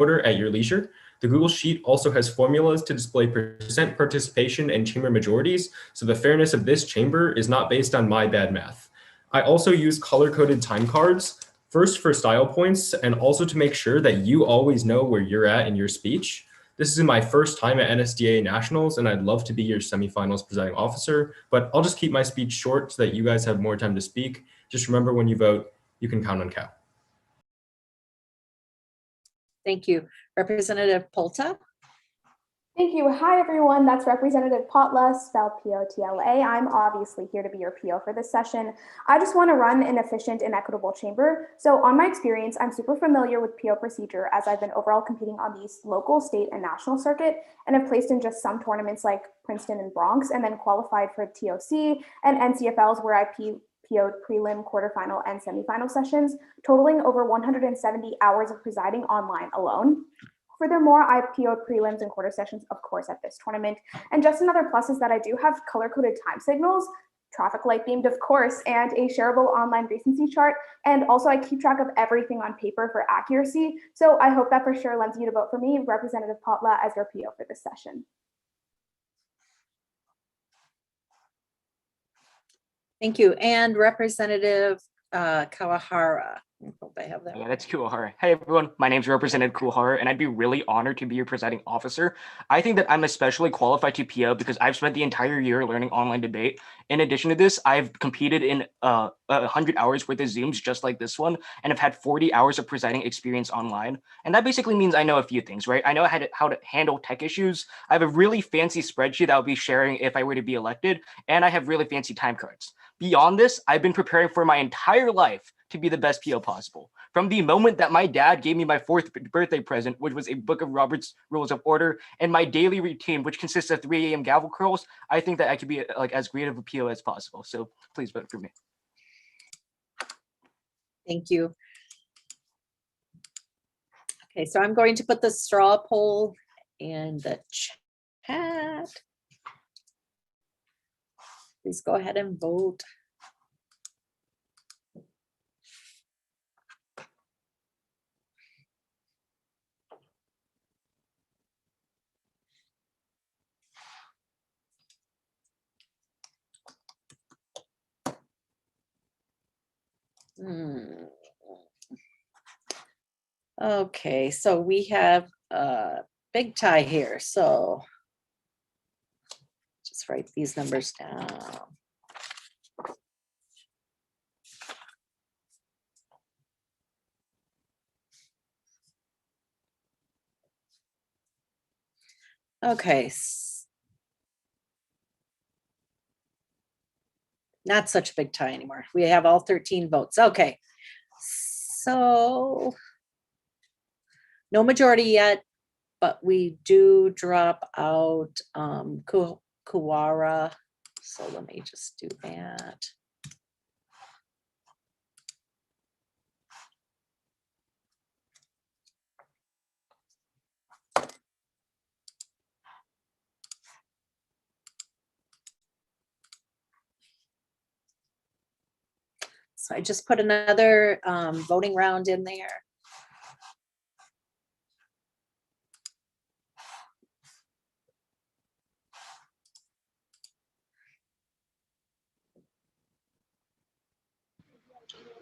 order at your leisure. The Google Sheet also has formulas to display percent participation and chamber majorities, so the fairness of this chamber is not based on my bad math. I also use color-coded time cards, first for style points, and also to make sure that you always know where you're at in your speech. This is my first time at NSDA Nationals, and I'd love to be your semifinals presiding officer, but I'll just keep my speech short so that you guys have more time to speak. Just remember, when you vote, you can count on Cal. Thank you. Representative Polta. Thank you. Hi, everyone. That's Representative Potla, spelled P-O-T-L-A. I'm obviously here to be your PO for this session. I just want to run an efficient and equitable chamber. So on my experience, I'm super familiar with PO procedure as I've been overall competing on the local, state, and national circuit, and have placed in just some tournaments like Princeton and Bronx, and then qualified for TOC and NCFLs where I PO'd prelim, quarterfinal, and semifinal sessions, totaling over 170 hours of presiding online alone. Furthermore, I PO'd prelims and quarter sessions, of course, at this tournament. And just another plus is that I do have color-coded time signals, traffic light beamed, of course, and a shareable online recency chart. And also I keep track of everything on paper for accuracy. So I hope that for sure lends you to vote for me, Representative Potla, as your PO for this session. Thank you. And Representative Kawahara. I hope I have that. Yeah, that's Kuwahara. Hey everyone, my name's Representative Kuwahara, and I'd be really honored to be your presiding officer. I think that I'm especially qualified to PO because I've spent the entire year learning online debate. In addition to this, I've competed in 100 hours worth of Zooms just like this one, and have had 40 hours of presiding experience online. And that basically means I know a few things, right? I know how to handle tech issues. I have a really fancy spreadsheet that I'll be sharing if I were to be elected, and I have really fancy time cards. Beyond this, I've been preparing for my entire life to be the best PO possible. From the moment that my dad gave me my 4th birthday present, which was a book of Robert's Rules of Order, and my daily routine, which consists of 3 a.m. gavel curls, I think that I could be like as great of a PO as possible. So please vote for me. Thank you. Okay, so I'm going to put the straw poll in the chat. Please go ahead and vote. Okay, so we have a big tie here. So just write these numbers down. Okay. Not such a big tie anymore. We have all 13 votes. Okay. So no majority yet, but we do drop out Kuwara. So let me just do that. So I just put another voting round in there.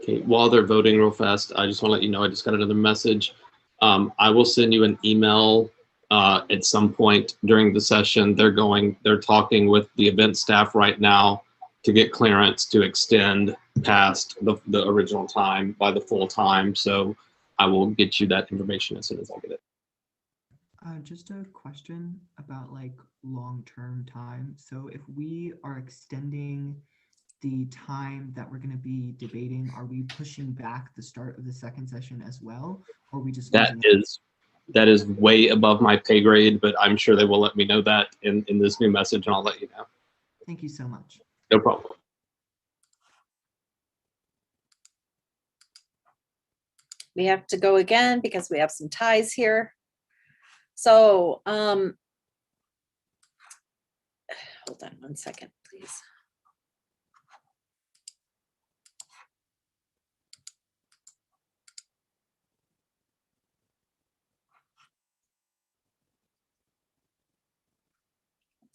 Okay, while they're voting real fast, I just want to let you know I just got another message. I will send you an email at some point during the session. They're talking with the event staff right now to get clearance to extend past the original time by the full time. So I will get you that information as soon as I get it. Just a question about like long-term time. So if we are extending the time that we're going to be debating, are we pushing back the start of the second session as well, or are we just that is way above my pay grade, but I'm sure they will let me know that in this new message, and I'll let you know. Thank you so much. No problem. We have to go again because we have some ties here. So hold on one second, please.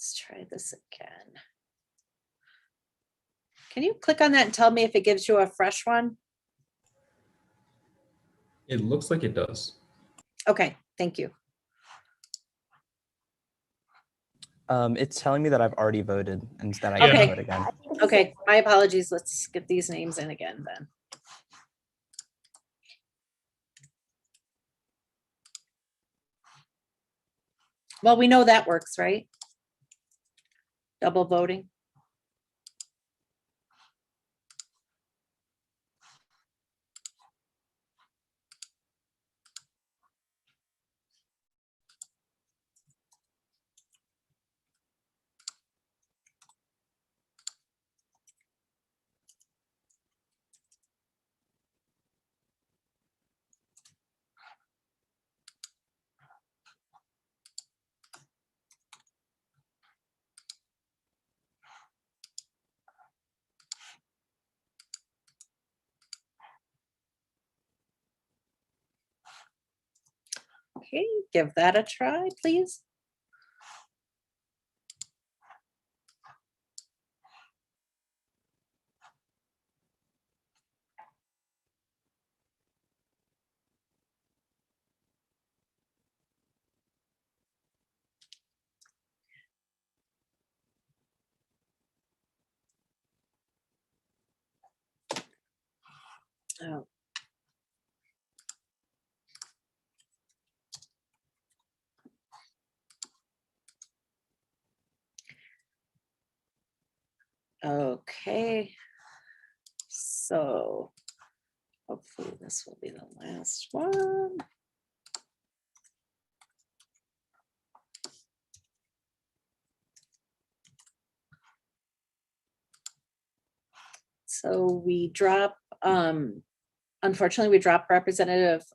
Let's try this again. Can you click on that and tell me if it gives you a fresh one? It looks like it does. Okay, thank you. It's telling me that I've already voted and that I Okay. can vote again. Okay, my apologies. Let's get these names in again then. Well, we know that works, right? Double voting. Okay, give that a try, please. Oh. Okay, so hopefully this will be the last one. So we drop, unfortunately, we dropped Representative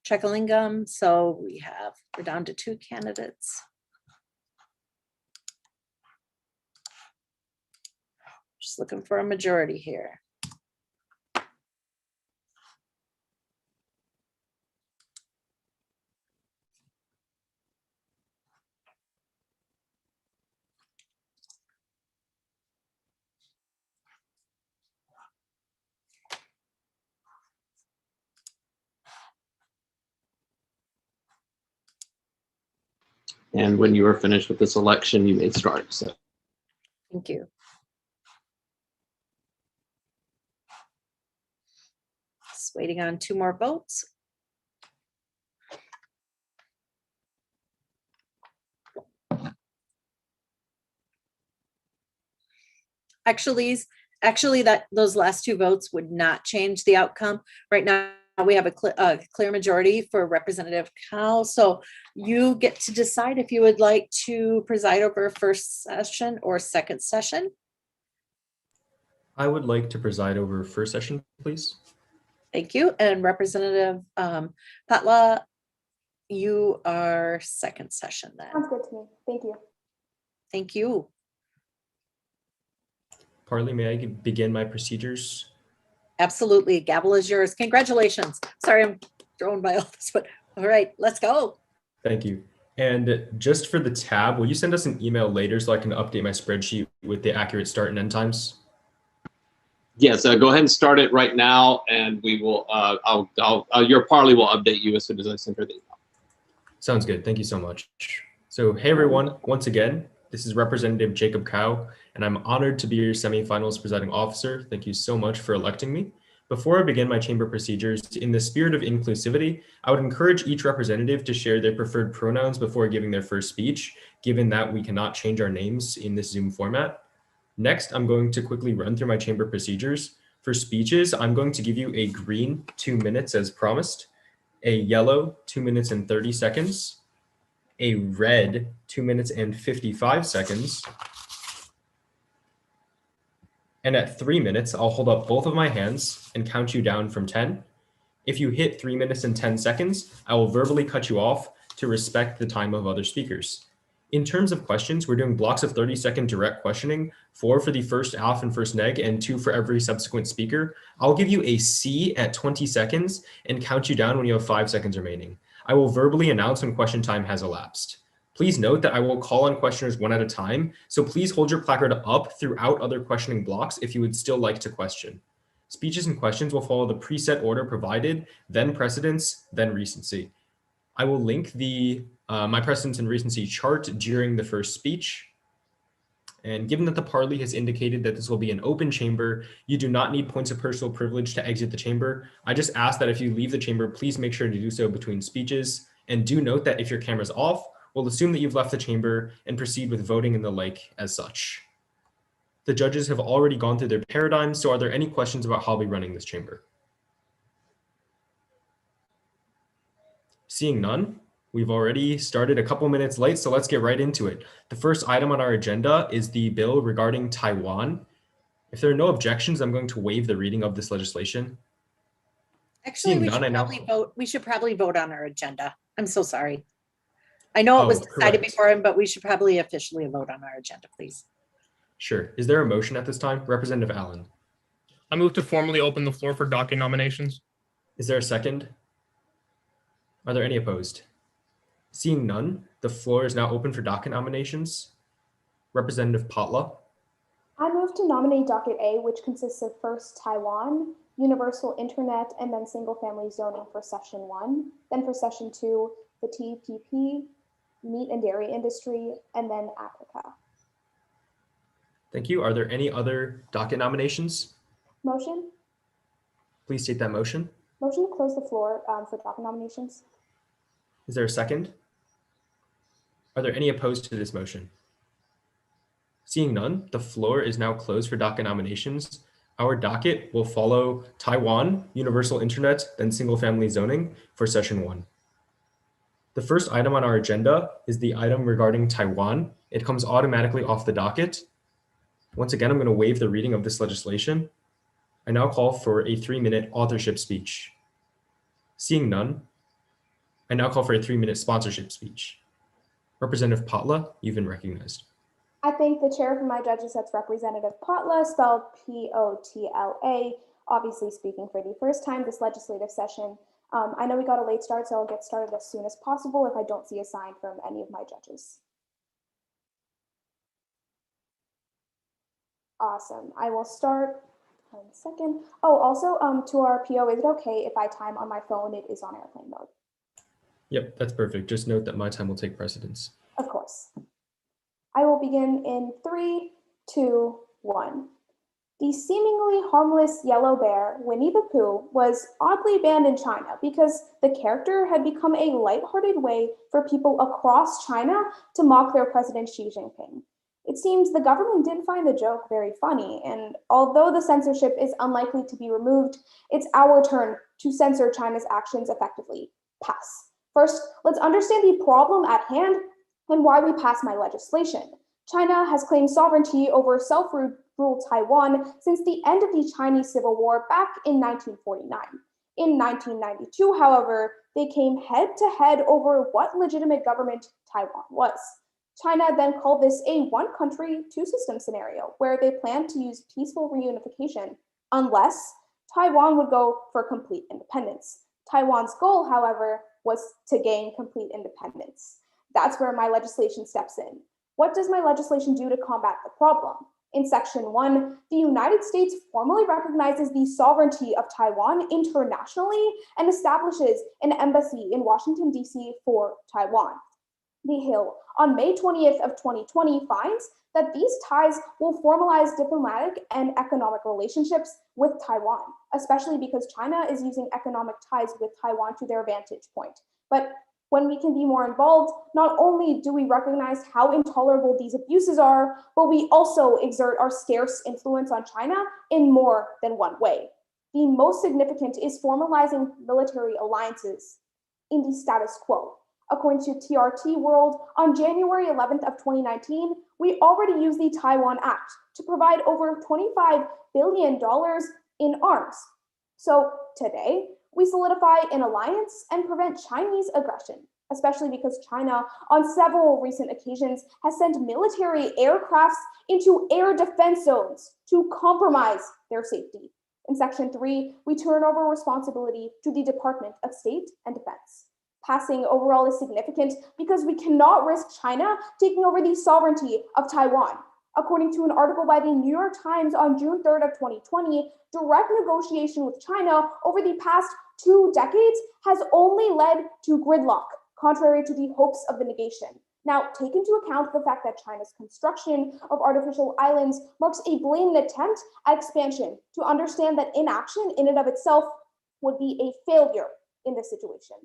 Checkalingam, so we're down to 2 candidates. Just looking for a majority here. And when you are finished with this election, you may start. So. Thank you. Just waiting on 2 more votes. Actually, those last 2 votes would not change the outcome. Right now, we have a clear majority for Representative Cowell. So you get to decide if you would like to preside over first session or second session. I would like to preside over first session, please. Thank you. And Representative Patla, you are second session then. Sounds good to me. Thank you. Thank you. Partly, may I begin my procedures? Absolutely. Gavel is yours. Congratulations. Sorry, I'm thrown by all this, but all right, let's go. Thank you. And just for the tab, will you send us an email later so I can update my spreadsheet with the accurate start and end times? Yes, go ahead and start it right now, and we will. Your Parley will update you as soon as I send her the email. Sounds good. Thank you so much. So, hey everyone, once again, this is Representative Jacob Cow, and I'm honored to be your semifinals presiding officer. Thank you so much for electing me. Before I begin my chamber procedures, in the spirit of inclusivity, I would encourage each representative to share their preferred pronouns before giving their first speech, given that we cannot change our names in this Zoom format. Next, I'm going to quickly run through my chamber procedures. For speeches, I'm going to give you a green 2 minutes as promised, a yellow 2 minutes and 30 seconds, a red 2 minutes and 55 seconds. And at 3 minutes, I'll hold up both of my hands and count you down from 10. If you hit 3 minutes and 10 seconds, I will verbally cut you off to respect the time of other speakers. In terms of questions, we're doing blocks of 30-second direct questioning, 4 for the first half and first neg, and 2 for every subsequent speaker. I'll give you a C at 20 seconds and count you down when you have 5 seconds remaining. I will verbally announce when question time has elapsed. Please note that I will call on questioners one at a time, so please hold your placard up throughout other questioning blocks if you would still like to question. Speeches and questions will follow the preset order provided, then precedence, then recency. I will link my precedence and recency chart during the first speech. And given that the parley has indicated that this will be an open chamber, you do not need points of personal privilege to exit the chamber. I just ask that if you leave the chamber, please make sure to do so between speeches. And do note that if your camera's off, we'll assume that you've left the chamber and proceed with voting and the like as such. The judges have already gone through their paradigms, so are there any questions about how I'll be running this chamber? Seeing none, we've already started a couple minutes late, so let's get right into it. The first item on our agenda is the bill regarding Taiwan. If there are no objections, I'm going to waive the reading of this legislation. Actually, Seeing we none, should I now probably vote. We should probably vote on our agenda. I'm so sorry. I know it was decided correct. beforehand, but we should probably officially vote on our agenda, please. Sure. Is there a motion at this time? Representative Allen. I move to formally open the floor for docket nominations. Is there a second? Are there any opposed? Seeing none, the floor is now open for docket nominations. Representative Potla. I move to nominate docket A, which consists of first Taiwan, universal internet, and then single family zoning for session 1. Then for session 2, the TPP, meat and dairy industry, and then Africa. Thank you. Are there any other docket nominations? Motion? Please state that motion. Motion to close the floor for docket nominations. Is there a second? Are there any opposed to this motion? Seeing none, the floor is now closed for docket nominations. Our docket will follow Taiwan, universal internet, then single family zoning for session 1. The first item on our agenda is the item regarding Taiwan. It comes automatically off the docket. Once again, I'm going to waive the reading of this legislation. I now call for a 3-minute authorship speech. Seeing none, I now call for a 3-minute sponsorship speech. Representative Potla, you've been recognized. I thank the chair for my judges, that's Representative Potla, spelled P-O-T-L-A, obviously speaking for the first time this legislative session. I know we got a late start, so I'll get started as soon as possible if I don't see a sign from any of my judges. Awesome. I will start in a second. Oh, also to our PO, is it okay if I time on my phone? It is on airplane mode. Yep, that's perfect. Just note that my time will take precedence. Of course. I will begin in 3, 2, 1. The seemingly harmless yellow bear, Winnie the Pooh, was oddly banned in China because the character had become a lighthearted way for people across China to mock their president Xi Jinping. It seems the government didn't find the joke very funny, and although the censorship is unlikely to be removed, it's our turn to censor China's actions effectively. Pass. First, let's understand the problem at hand and why we passed my legislation. China has claimed sovereignty over self-ruled Taiwan since the end of the Chinese Civil War back in 1949. In 1992, however, they came head-to-head over what legitimate government Taiwan was. China then called this a one-country, two-system scenario, where they planned to use peaceful reunification unless Taiwan would go for complete independence. Taiwan's goal, however, was to gain complete independence. That's where my legislation steps in. What does my legislation do to combat the problem? In Section 1, the United States formally recognizes the sovereignty of Taiwan internationally and establishes an embassy in Washington, D.C. for Taiwan. The Hill, on May 20th of 2020, finds that these ties will formalize diplomatic and economic relationships with Taiwan, especially because China is using economic ties with Taiwan to their vantage point. But when we can be more involved, not only do we recognize how intolerable these abuses are, but we also exert our scarce influence on China in more than one way. The most significant is formalizing military alliances in the status quo. According to TRT World, on January 11th of 2019, we already used the Taiwan Act to provide over $25 billion in arms. So today, we solidify an alliance and prevent Chinese aggression, especially because China, on several recent occasions, has sent military aircrafts into air defense zones to compromise their safety. In Section 3, we turn over responsibility to the Department of State and Defense. Passing overall is significant because we cannot risk China taking over the sovereignty of Taiwan. According to an article by the New York Times on June 3rd of 2020, direct negotiation with China over the past 2 decades has only led to gridlock, contrary to the hopes of the negation. Now, take into account the fact that China's construction of artificial islands marks a blatant attempt at expansion to understand that inaction in and of itself would be a failure in this situation.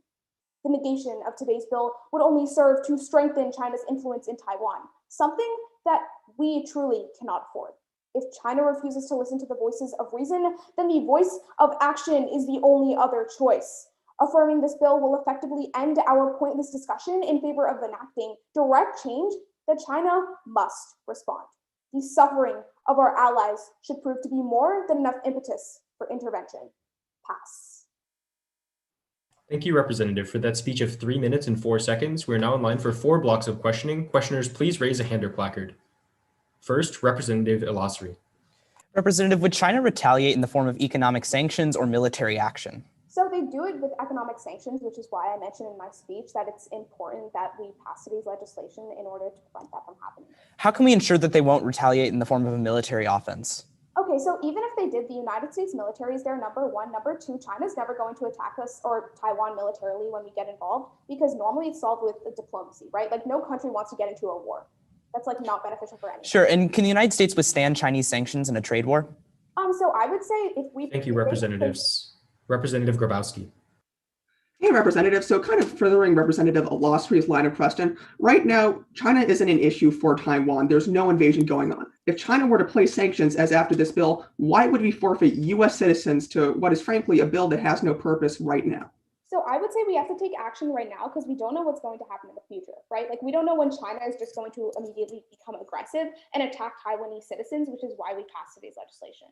The negation of today's bill would only serve to strengthen China's influence in Taiwan, something that we truly cannot afford. If China refuses to listen to the voices of reason, then the voice of action is the only other choice. Affirming this bill will effectively end our pointless discussion in favor of enacting direct change that China must respond. The suffering of our allies should prove to be more than enough impetus for intervention. Pass. Thank you, Representative, for that speech of 3 minutes and 4 seconds. We're now in line for 4 blocks of questioning. Questioners, please raise a hand or placard. First, Representative Elasri. Representative, would China retaliate in the form of economic sanctions or military action? So they do it with economic sanctions, which is why I mentioned in my speech that it's important that we pass today's legislation in order to prevent that from happening. How can we ensure that they won't retaliate in the form of a military offense? Okay, so even if they did, the United States military is their number one. Number two, China's never going to attack us or Taiwan militarily when we get involved, because normally it's solved with diplomacy, right? Like no country wants to get into a war. That's like not beneficial for anyone. Sure, and can the United States withstand Chinese sanctions in a trade war? So I would say if we— Thank you, Representatives. Representative Grabowski. Hey, Representative. So kind of furthering Representative Elasri's line of question, right now, China isn't an issue for Taiwan. There's no invasion going on. If China were to place sanctions as after this bill, why would we forfeit U.S. citizens to what is frankly a bill that has no purpose right now? So I would say we have to take action right now because we don't know what's going to happen in the future, right? Like we don't know when China is just going to immediately become aggressive and attack Taiwanese citizens, which is why we passed today's legislation.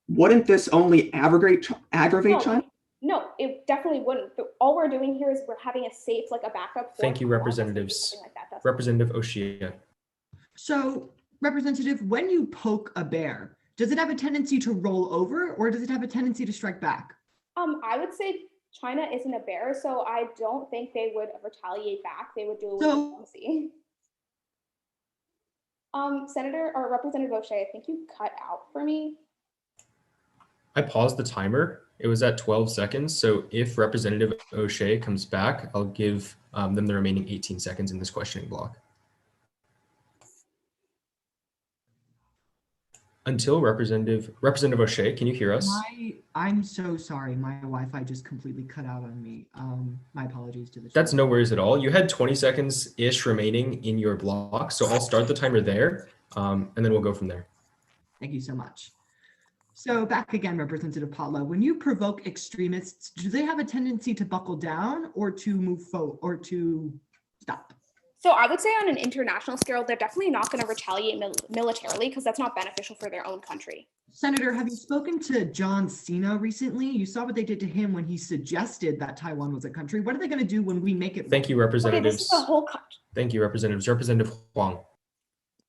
Wouldn't this only aggravate China? No, it definitely wouldn't. But all we're doing here is we're having a safe, like a backup. Thank you, Representatives. Like that. Representative O'Shea. So, Representative, when you poke a bear, does it have a tendency to roll over or does it have a tendency to strike back? I would say China isn't a bear, so I don't think they would retaliate back. They would do it with diplomacy. Senator or Representative O'Shea, I think you cut out for me. I paused the timer. It was at 12 seconds. So if Representative O'Shea comes back, I'll give them the remaining 18 seconds in this questioning block. Until Representative O'Shea, can you hear us? I'm so sorry. My Wi-Fi just completely cut out on me. My apologies to the chat. That's no worries at all. You had 20 seconds-ish remaining in your block. So I'll start the timer there, and then we'll go from there. Thank you so much. So back again, Representative Potla, when you provoke extremists, do they have a tendency to buckle down or to move forward or to stop? So I would say on an international scale, they're definitely not going to retaliate militarily because that's not beneficial for their own country. Senator, have you spoken to John Cena recently? You saw what they did to him when he suggested that Taiwan was a country. What are they going to do when we make it? Thank you, Representatives. Okay, this is a whole country. Thank you, Representatives. Representative Huang.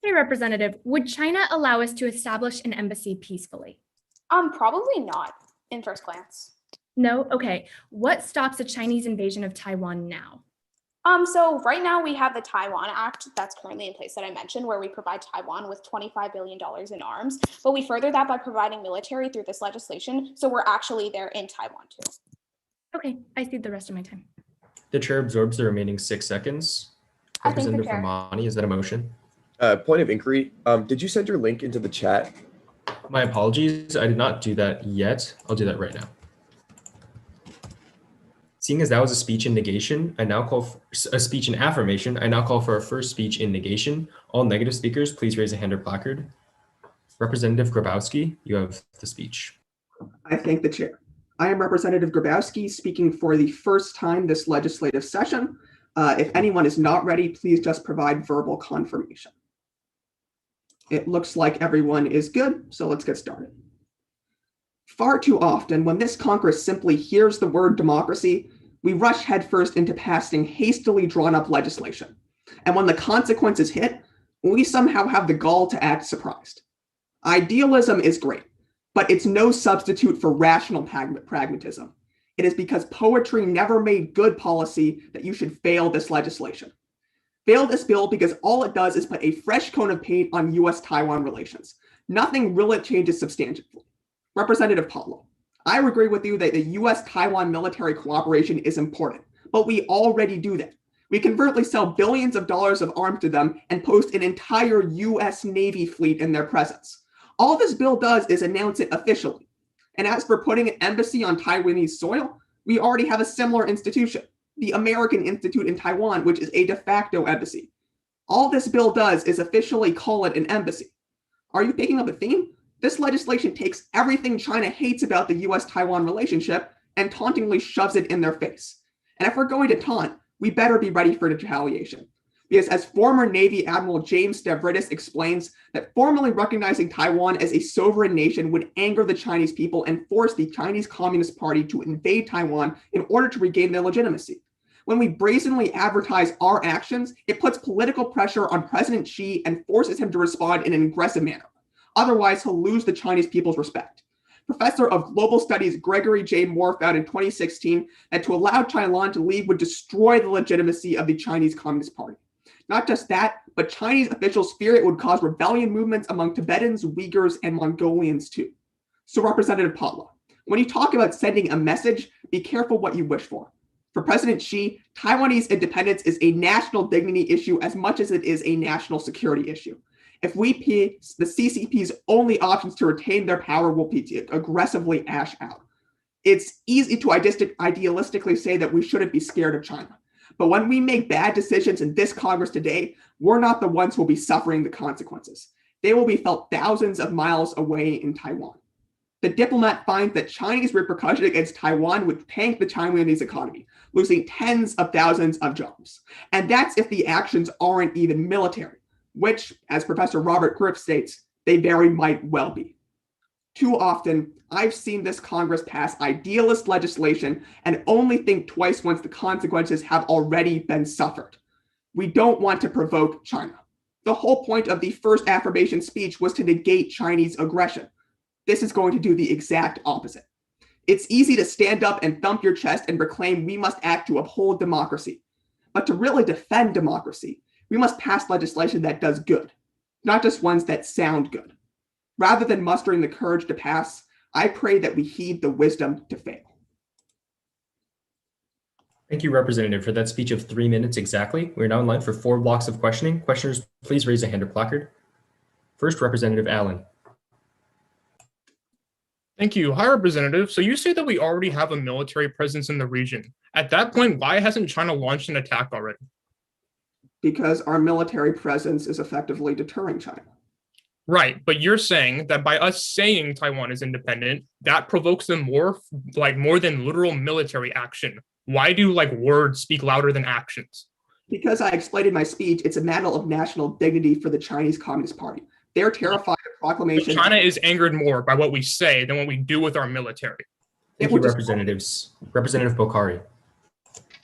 Hey, Representative, would China allow us to establish an embassy peacefully? Probably not in first glance. No? Okay. What stops a Chinese invasion of Taiwan now? So right now we have the Taiwan Act that's currently in place that I mentioned, where we provide Taiwan with $25 billion in arms, but we further that by providing military through this legislation. So we're actually there in Taiwan too. Okay, I cede the rest of my time. The chair absorbs the remaining 6 seconds. Representative Ramani, is that a motion? Point of inquiry, did you send your link into the chat? My apologies, I did not do that yet. I'll do that right now. Seeing as that was a speech in negation, I now call for a speech in affirmation. I now call for our first speech in negation. All negative speakers, please raise a hand or placard. Representative Grabowski, you have the speech. I thank the chair. I am Representative Grabowski speaking for the first time this legislative session. If anyone is not ready, please just provide verbal confirmation. It looks like everyone is good, so let's get started. Far too often, when this Congress simply hears the word democracy, we rush headfirst into passing hastily drawn up legislation. And when the consequences hit, we somehow have the gall to act surprised. Idealism is great, but it's no substitute for rational pragmatism. It is because poetry never made good policy that you should fail this legislation. Fail this bill because all it does is put a fresh coat of paint on US-Taiwan relations. Nothing really changes substantially. Representative Pablo, I agree with you that the US-Taiwan military cooperation is important, but we already do that. We covertly sell billions of dollars of arms to them and post an entire US Navy fleet in their presence. All this bill does is announce it officially. And as for putting an embassy on Taiwanese soil, we already have a similar institution, the American Institute in Taiwan, which is a de facto embassy. All this bill does is officially call it an embassy. Are you picking up a theme? This legislation takes everything China hates about the US-Taiwan relationship and tauntingly shoves it in their face. And if we're going to taunt, we better be ready for retaliation. Because as former Navy Admiral James Stavridis explains, that formally recognizing Taiwan as a sovereign nation would anger the Chinese people and force the Chinese Communist Party to invade Taiwan in order to regain their legitimacy. When we brazenly advertise our actions, it puts political pressure on President Xi and forces him to respond in an aggressive manner. Otherwise, he'll lose the Chinese people's respect. Professor of Global Studies Gregory J. Moore found in 2016 that to allow Taiwan to leave would destroy the legitimacy of the Chinese Communist Party. Not just that, but Chinese officials fear it would cause rebellion movements among Tibetans, Uyghurs, and Mongolians too. So Representative Potla, when you talk about sending a message, be careful what you wish for. For President Xi, Taiwanese independence is a national dignity issue as much as it is a national security issue. If we pay the CCP's only options to retain their power will be to aggressively ash out. It's easy to idealistically say that we shouldn't be scared of China. But when we make bad decisions in this Congress today, we're not the ones who will be suffering the consequences. They will be felt thousands of miles away in Taiwan. The diplomat finds that Chinese repercussion against Taiwan would tank the Taiwanese economy, losing tens of thousands of jobs. And that's if the actions aren't even military, which, as Professor Robert Griff states, they very might well be. Too often, I've seen this Congress pass idealist legislation and only think twice once the consequences have already been suffered. We don't want to provoke China. The whole point of the first affirmation speech was to negate Chinese aggression. This is going to do the exact opposite. It's easy to stand up and thump your chest and proclaim we must act to uphold democracy. But to really defend democracy, we must pass legislation that does good, not just ones that sound good. Rather than mustering the courage to pass, I pray that we heed the wisdom to fail. Thank you, Representative, for that speech of 3 minutes exactly. We're now in line for 4 blocks of questioning. Questioners, please raise a hand or placard. First, Representative Allen. Thank you. Hi, Representative. So you say that we already have a military presence in the region. At that point, why hasn't China launched an attack already? Because our military presence is effectively deterring China. Right, but you're saying that by us saying Taiwan is independent, that provokes them more than literal military action. Why do words speak louder than actions? Because I explained in my speech, it's a matter of national dignity for the Chinese Communist Party. They're terrified of proclamation. But China is angered more by what we say than what we do with our military. Thank you, Representatives. Representative Bokhari.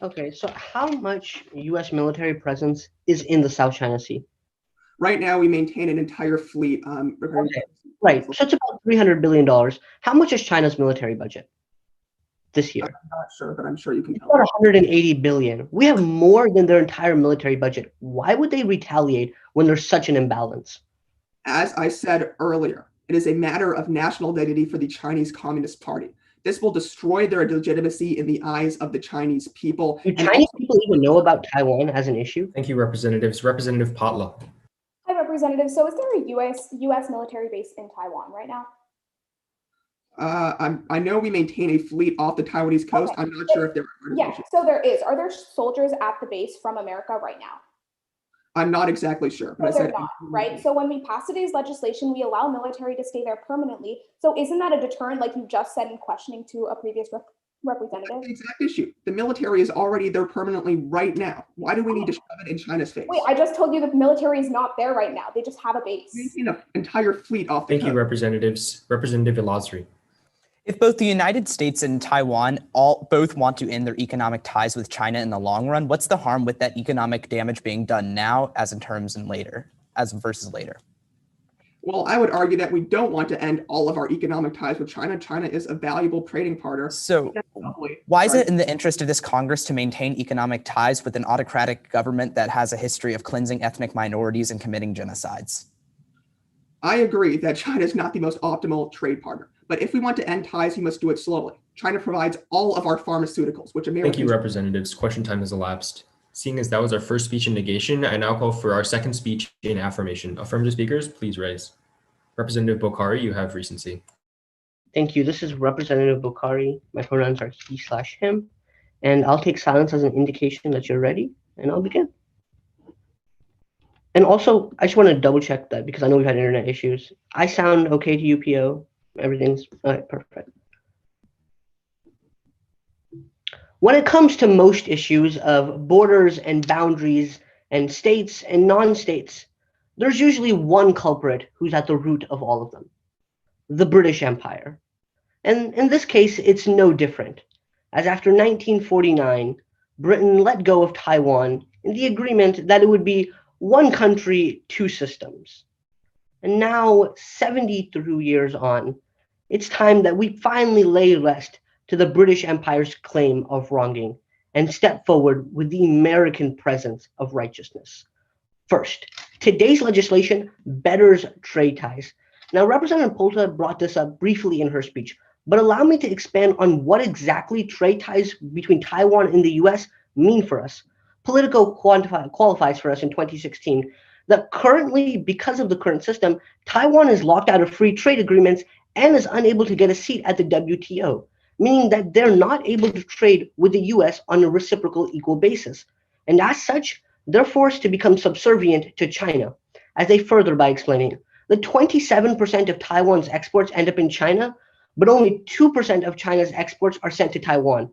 Okay, so how much U.S. military presence is in the South China Sea? Right now, we maintain an entire fleet. Okay. Right, so it's about $300 billion. How much is China's military budget this year? I'm not sure, but I'm sure you can It's tell. about 180 billion. We have more than their entire military budget. Why would they retaliate when there's such an imbalance? As I said earlier, it is a matter of national dignity for the Chinese Communist Party. This will destroy their legitimacy in the eyes of the Chinese people. Do Chinese people even know about Taiwan as an issue? Thank you, Representatives. Representative Potla. Hi, Representative. So is there a U.S. military base in Taiwan right now? I know we maintain a fleet off the Taiwanese coast. Okay. I'm not sure if there are. Yeah, so there is. Are there soldiers at the base from America right now? I'm not exactly sure. But they're not, right? So when we pass today's legislation, we allow military to stay there permanently. So isn't that a deterrent, like you just said in questioning to a previous representative? That's the exact issue. The military is already there permanently right now. Why do we need to shove it in China's face? Wait, I just told you the military is not there right now. They just have a base. We maintain an entire fleet off the coast. Thank you, Representatives. Representative Elazri. If both the United States and Taiwan both want to end their economic ties with China in the long run, what's the harm with that economic damage being done now as versus later? Well, I would argue that we don't want to end all of our economic ties with China. China is a valuable trading partner. So why is it in the interest of this Congress to maintain economic ties with an autocratic government that has a history of cleansing ethnic minorities and committing genocides? I agree that China is not the most optimal trade partner, but if we want to end ties, we must do it slowly. China provides all of our pharmaceuticals, which Americans— Thank you, representatives. Question time has elapsed. Seeing as that was our first speech in negation, I now call for our second speech in affirmation. Affirmative speakers, please raise. Representative Bokhari, you have recency. Thank you. This is Representative Bokhari. My pronouns are he/him. And I'll take silence as an indication that you're ready, and I'll begin. And also, I just want to double check that because I know we've had internet issues. I sound okay to you, PO? Everything's all right, perfect. When it comes to most issues of borders and boundaries and states and non-states, there's usually one culprit who's at the root of all of them: the British Empire. And in this case, it's no different, as after 1949, Britain let go of Taiwan in the agreement that it would be one country, two systems. And now, 72 years on, it's time that we finally lay rest to the British Empire's claim of wronging and step forward with the American presence of righteousness. First, today's legislation betters trade ties. Now, Representative Polta brought this up briefly in her speech, but allow me to expand on what exactly trade ties between Taiwan and the US mean for us. Politico qualifies for us in 2016 that currently, because of the current system, Taiwan is locked out of free trade agreements and is unable to get a seat at the WTO, meaning that they're not able to trade with the US on a reciprocal equal basis. And as such, they're forced to become subservient to China, as they further by explaining that 27% of Taiwan's exports end up in China, but only 2% of China's exports are sent to Taiwan.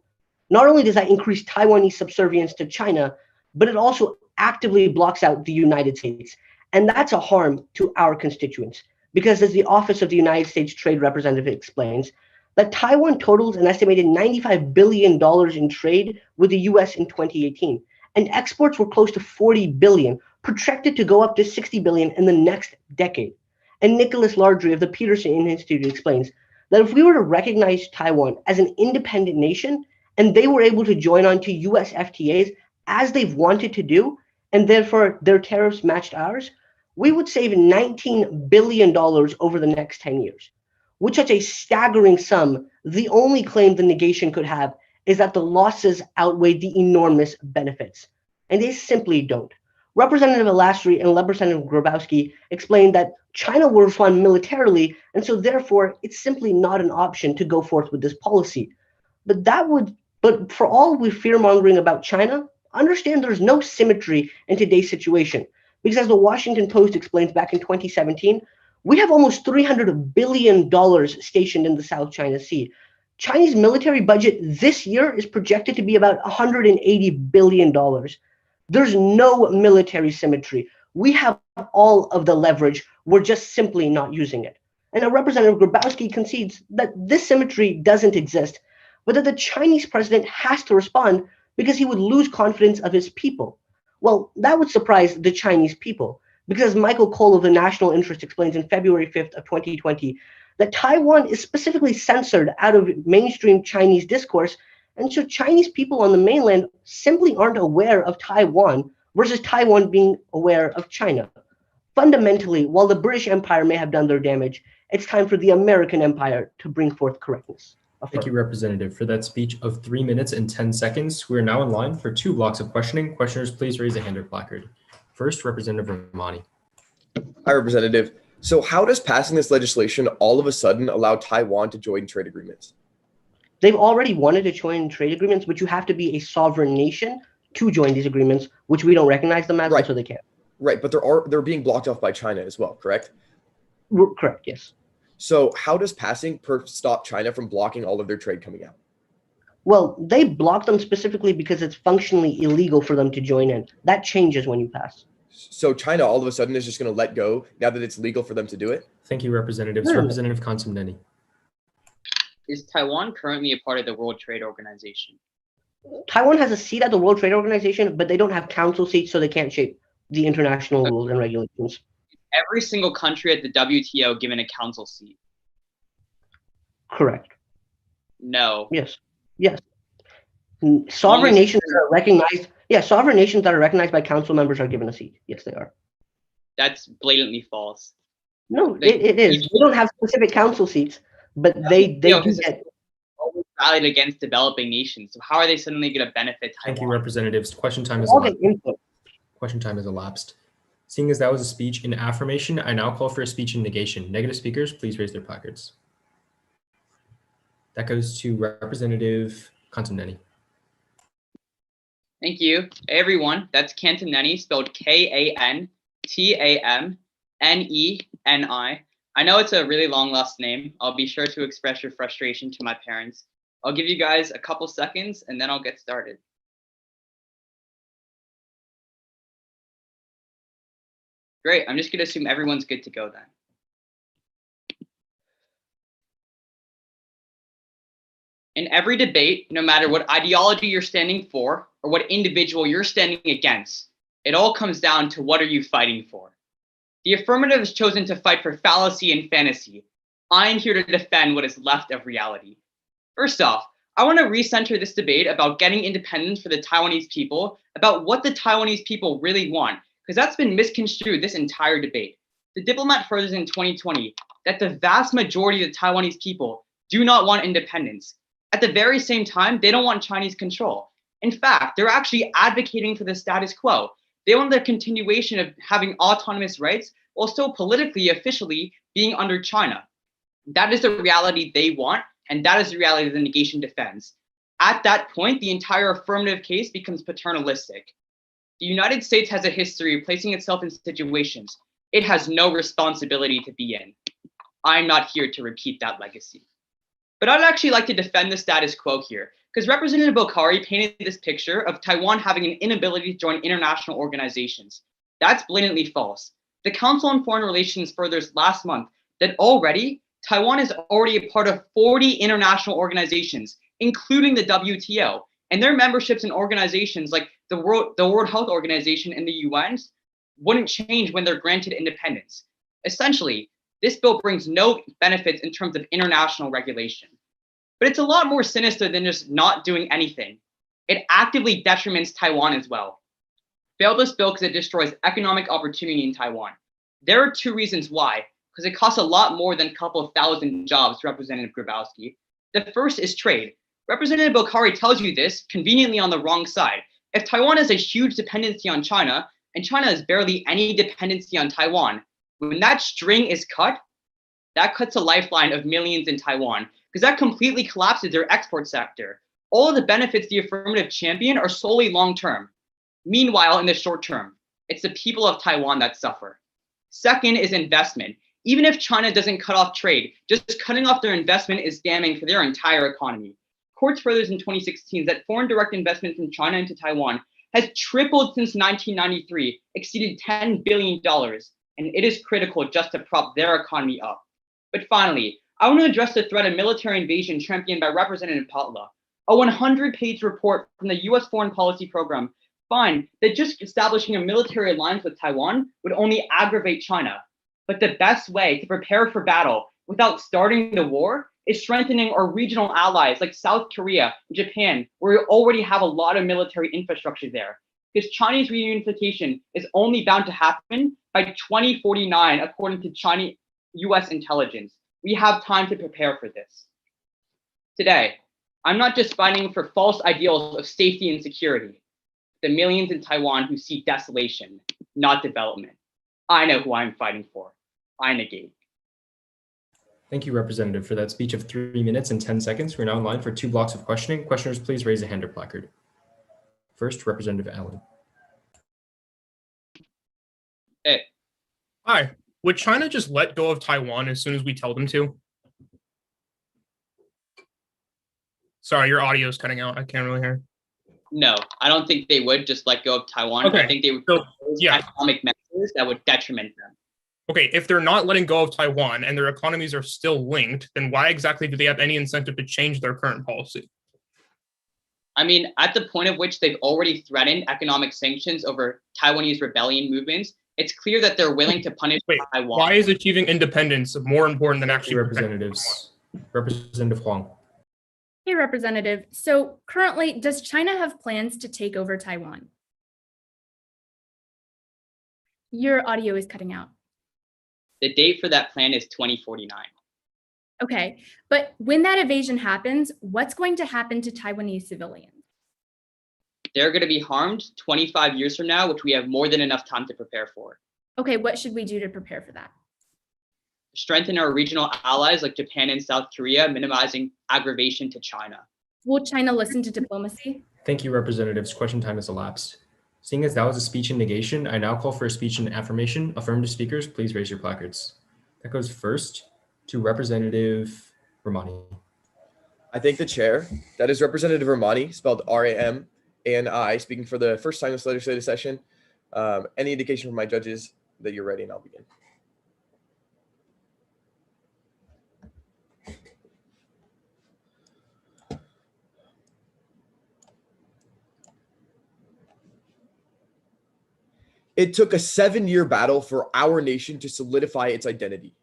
Not only does that increase Taiwanese subservience to China, but it also actively blocks out the United States. And that's a harm to our constituents, because as the Office of the United States Trade Representative explains, that Taiwan totals an estimated $95 billion in trade with the US in 2018, and exports were close to 40 billion, projected to go up to 60 billion in the next decade. And Nicholas Lardry of the Peterson Institute explains that if we were to recognize Taiwan as an independent nation and they were able to join on to US FTAs as they've wanted to do, and therefore their tariffs matched ours, we would save $19 billion over the next 10 years. With such a staggering sum, the only claim the negation could have is that the losses outweigh the enormous benefits. And they simply don't. Representative Elastri and Representative Grabowski explained that China will respond militarily, and so therefore it's simply not an option to go forth with this policy. But for all we fear-mongering about China, understand there's no symmetry in today's situation. Because as the Washington Post explains back in 2017, we have almost $300 billion stationed in the South China Sea. Chinese military budget this year is projected to be about $180 billion. There's no military symmetry. We have all of the leverage. We're just simply not using it. And now Representative Grabowski concedes that this symmetry doesn't exist, but that the Chinese president has to respond because he would lose confidence of his people. Well, that would surprise the Chinese people, because as Michael Cole of the National Interest explains in February 5th of 2020, that Taiwan is specifically censored out of mainstream Chinese discourse, and so Chinese people on the mainland simply aren't aware of Taiwan versus Taiwan being aware of China. Fundamentally, while the British Empire may have done their damage, it's time for the American Empire to bring forth correctness. Thank you, Representative, for that speech of 3 minutes and 10 seconds. We are now in line for 2 blocks of questioning. Questioners, please raise a hand or placard. First, Representative Ramani. Hi, Representative. So how does passing this legislation all of a sudden allow Taiwan to join trade agreements? They've already wanted to join trade agreements, but you have to be a sovereign nation to join these agreements, which we don't recognize them as, right. So they can't. Right, but they're being blocked off by China as well, correct? Correct, yes. So how does passing stop China from blocking all of their trade coming out? Well, they block them specifically because it's functionally illegal for them to join in. That changes when you pass. So China all of a sudden is just going to let go now that it's legal for them to do it? Thank you, Representatives. Representative Consimneni. Is Taiwan currently a part of the World Trade Organization? Taiwan has a seat at the World Trade Organization, but they don't have council seats, so they can't shape the international rules and regulations. every single country at the WTO given a council seat? Correct. No. Yes. Yes. Sovereign nations that are recognized. Yeah, sovereign nations that are recognized by council members are given a seat. Yes, they are. That's blatantly false. No, it is. They don't have specific council seats, but they do get. Always rallied against developing nations. So how are they suddenly going to benefit Taiwan? Thank you, representatives. Question time is All get elapsed. input. Question time is elapsed. Seeing as that was a speech in affirmation, I now call for a speech in negation. Negative speakers, please raise their placards. That goes to Representative Kantaneni. Thank you. Hey, everyone, that's Kantaneni, spelled Kantamneni. I know it's a really long last name. I'll be sure to express your frustration to my parents. I'll give you guys a couple seconds and then I'll get started. Great, I'm just gonna assume everyone's good to go then. In every debate, no matter what ideology you're standing for or what individual you're standing against, it all comes down to what are you fighting for? The affirmative has chosen to fight for fallacy and fantasy. I am here to defend what is left of reality. First off, I want to recenter this debate about getting independence for the Taiwanese people, about what the Taiwanese people really want, because that's been misconstrued this entire debate. The diplomat furthers in 2020 that the vast majority of the Taiwanese people do not want independence. At the very same time, they don't want Chinese control. In fact, they're actually advocating for the status quo. They want the continuation of having autonomous rights while still politically, officially being under China. That is the reality they want, and that is the reality the negation defends. At that point, the entire affirmative case becomes paternalistic. The United States has a history of placing itself in situations it has no responsibility to be in. I'm not here to repeat that legacy. But I'd actually like to defend the status quo here, because Representative Bokhari painted this picture of Taiwan having an inability to join international organizations. That's blatantly false. The Council on Foreign Relations furthers last month that already Taiwan is already a part of 40 international organizations, including the WTO, and their memberships in organizations like the World Health Organization and the UN wouldn't change when they're granted independence. Essentially, this bill brings no benefits in terms of international regulation. But it's a lot more sinister than just not doing anything. It actively detriments Taiwan as well. Fail this bill because it destroys economic opportunity in Taiwan. There are two reasons why, because it costs a lot more than a couple of thousand jobs, Representative Grabowski. The first is trade. Representative Bokhari tells you this conveniently on the wrong side. If Taiwan has a huge dependency on China, and China has barely any dependency on Taiwan, when that string is cut, that cuts a lifeline of millions in Taiwan, because that completely collapses their export sector. All of the benefits the affirmative champion are solely long-term. Meanwhile, in the short term, it's the people of Taiwan that suffer. Second is investment. Even if China doesn't cut off trade, just cutting off their investment is damning for their entire economy. Courts furthers in 2016 that foreign direct investment from China into Taiwan has tripled since 1993, exceeded $10 billion, and it is critical just to prop their economy up. But finally, I want to address the threat of military invasion championed by Representative Potla. A 100-page report from the US Foreign Policy Program find that just establishing a military alliance with Taiwan would only aggravate China. But the best way to prepare for battle without starting the war is strengthening our regional allies like South Korea and Japan, where we already have a lot of military infrastructure there. Because Chinese reunification is only bound to happen by 2049, according to US intelligence. We have time to prepare for this. Today, I'm not just fighting for false ideals of safety and security. The millions in Taiwan who see desolation, not development. I know who I'm fighting for. I negate. Thank you, Representative, for that speech of 3 minutes and 10 seconds. We're now in line for 2 blocks of questioning. Questioners, please raise a hand or placard. First, Representative Allen. Hey. Hi. Would China just let go of Taiwan as soon as we tell them to? Sorry, your audio is cutting out. I can't really hear. No, I don't think they would just let go of Taiwan. Okay. I think they would economic measures that would detriment them. Okay, if they're not letting go of Taiwan and their economies are still linked, then why exactly do they have any incentive to change their current policy? I mean, at the point of which they've already threatened economic sanctions over Taiwanese rebellion movements, It's clear that they're willing to punish Wait, Taiwan. why is achieving independence more important than actually protecting Representatives. Representative Huang. Hey, Representative. So currently, does China have plans to take over Taiwan? Your audio is cutting out. The date for that plan is 2049. Okay, but when that invasion happens, what's going to happen to Taiwanese civilians? They're going to be harmed 25 years from now, which we have more than enough time to prepare for. Okay, what should we do to prepare for that? Strengthen our regional allies like Japan and South Korea, minimizing aggravation to China. Will China listen to diplomacy? Thank you, representatives. Question time has elapsed. Seeing as that was a speech in negation, I now call for a speech in affirmation. Affirmative speakers, please raise your placards. That goes first to Representative Ramani. I thank the chair. That is Representative Ramani, spelled R-A-M-A-N-I, speaking for the first time this legislative session. Any indication from my judges that you're ready, and I'll begin. It took a 7-year battle for our nation to solidify its identity.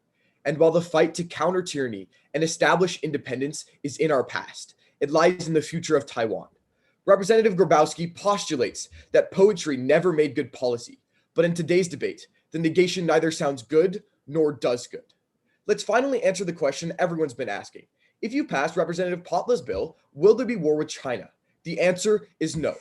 And while the fight to counter tyranny and establish independence is in our past, it lies in the future of Taiwan. Representative Grabowski postulates that poetry never made good policy, but in today's debate, the negation neither sounds good nor does good. Let's finally answer the question everyone's been asking. If you pass Representative Potla's bill, will there be war with China? The answer is no.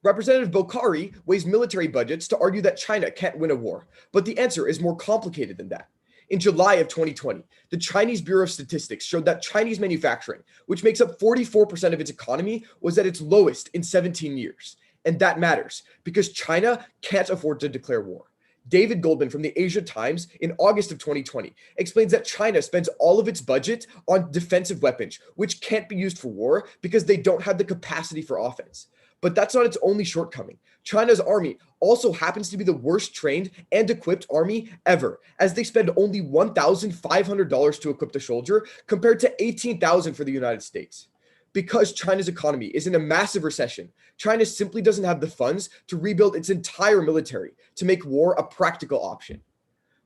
Representative Bokhari weighs military budgets to argue that China can't win a war, but the answer is more complicated than that. In July of 2020, the Chinese Bureau of Statistics showed that Chinese manufacturing, which makes up 44% of its economy, was at its lowest in 17 years. And that matters because China can't afford to declare war. David Goldman from the Asia Times in August of 2020 explains that China spends all of its budget on defensive weapons, which can't be used for war because they don't have the capacity for offense. But that's not its only shortcoming. China's army also happens to be the worst trained and equipped army ever, as they spend only $1,500 to equip the soldier compared to $18,000 for the United States. Because China's economy is in a massive recession, China simply doesn't have the funds to rebuild its entire military to make war a practical option.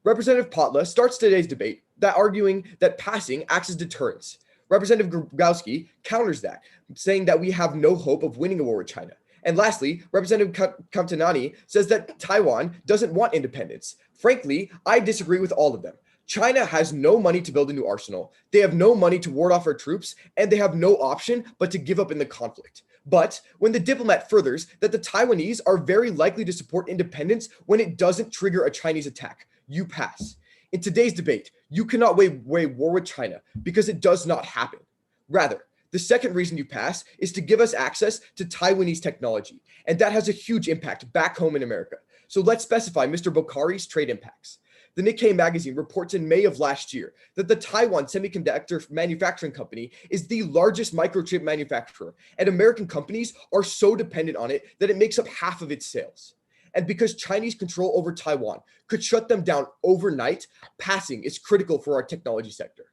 Representative Potla starts today's debate by arguing that passing acts as deterrence. Representative Grabowski counters that, saying that we have no hope of winning a war with China. And lastly, Representative Kamtanani says that Taiwan doesn't want independence. Frankly, I disagree with all of them. China has no money to build a new arsenal. They have no money to ward off our troops, and they have no option but to give up in the conflict. But when the diplomat furthers that the Taiwanese are very likely to support independence when it doesn't trigger a Chinese attack, you pass. In today's debate, you cannot weigh war with China because it does not happen. Rather, the second reason you pass is to give us access to Taiwanese technology, and that has a huge impact back home in America. So let's specify Mr. Bokhari's trade impacts. The Nikkei magazine reports in May of last year that the Taiwan Semiconductor Manufacturing Company is the largest microchip manufacturer, and American companies are so dependent on it that it makes up half of its sales. And because Chinese control over Taiwan could shut them down overnight, passing is critical for our technology sector.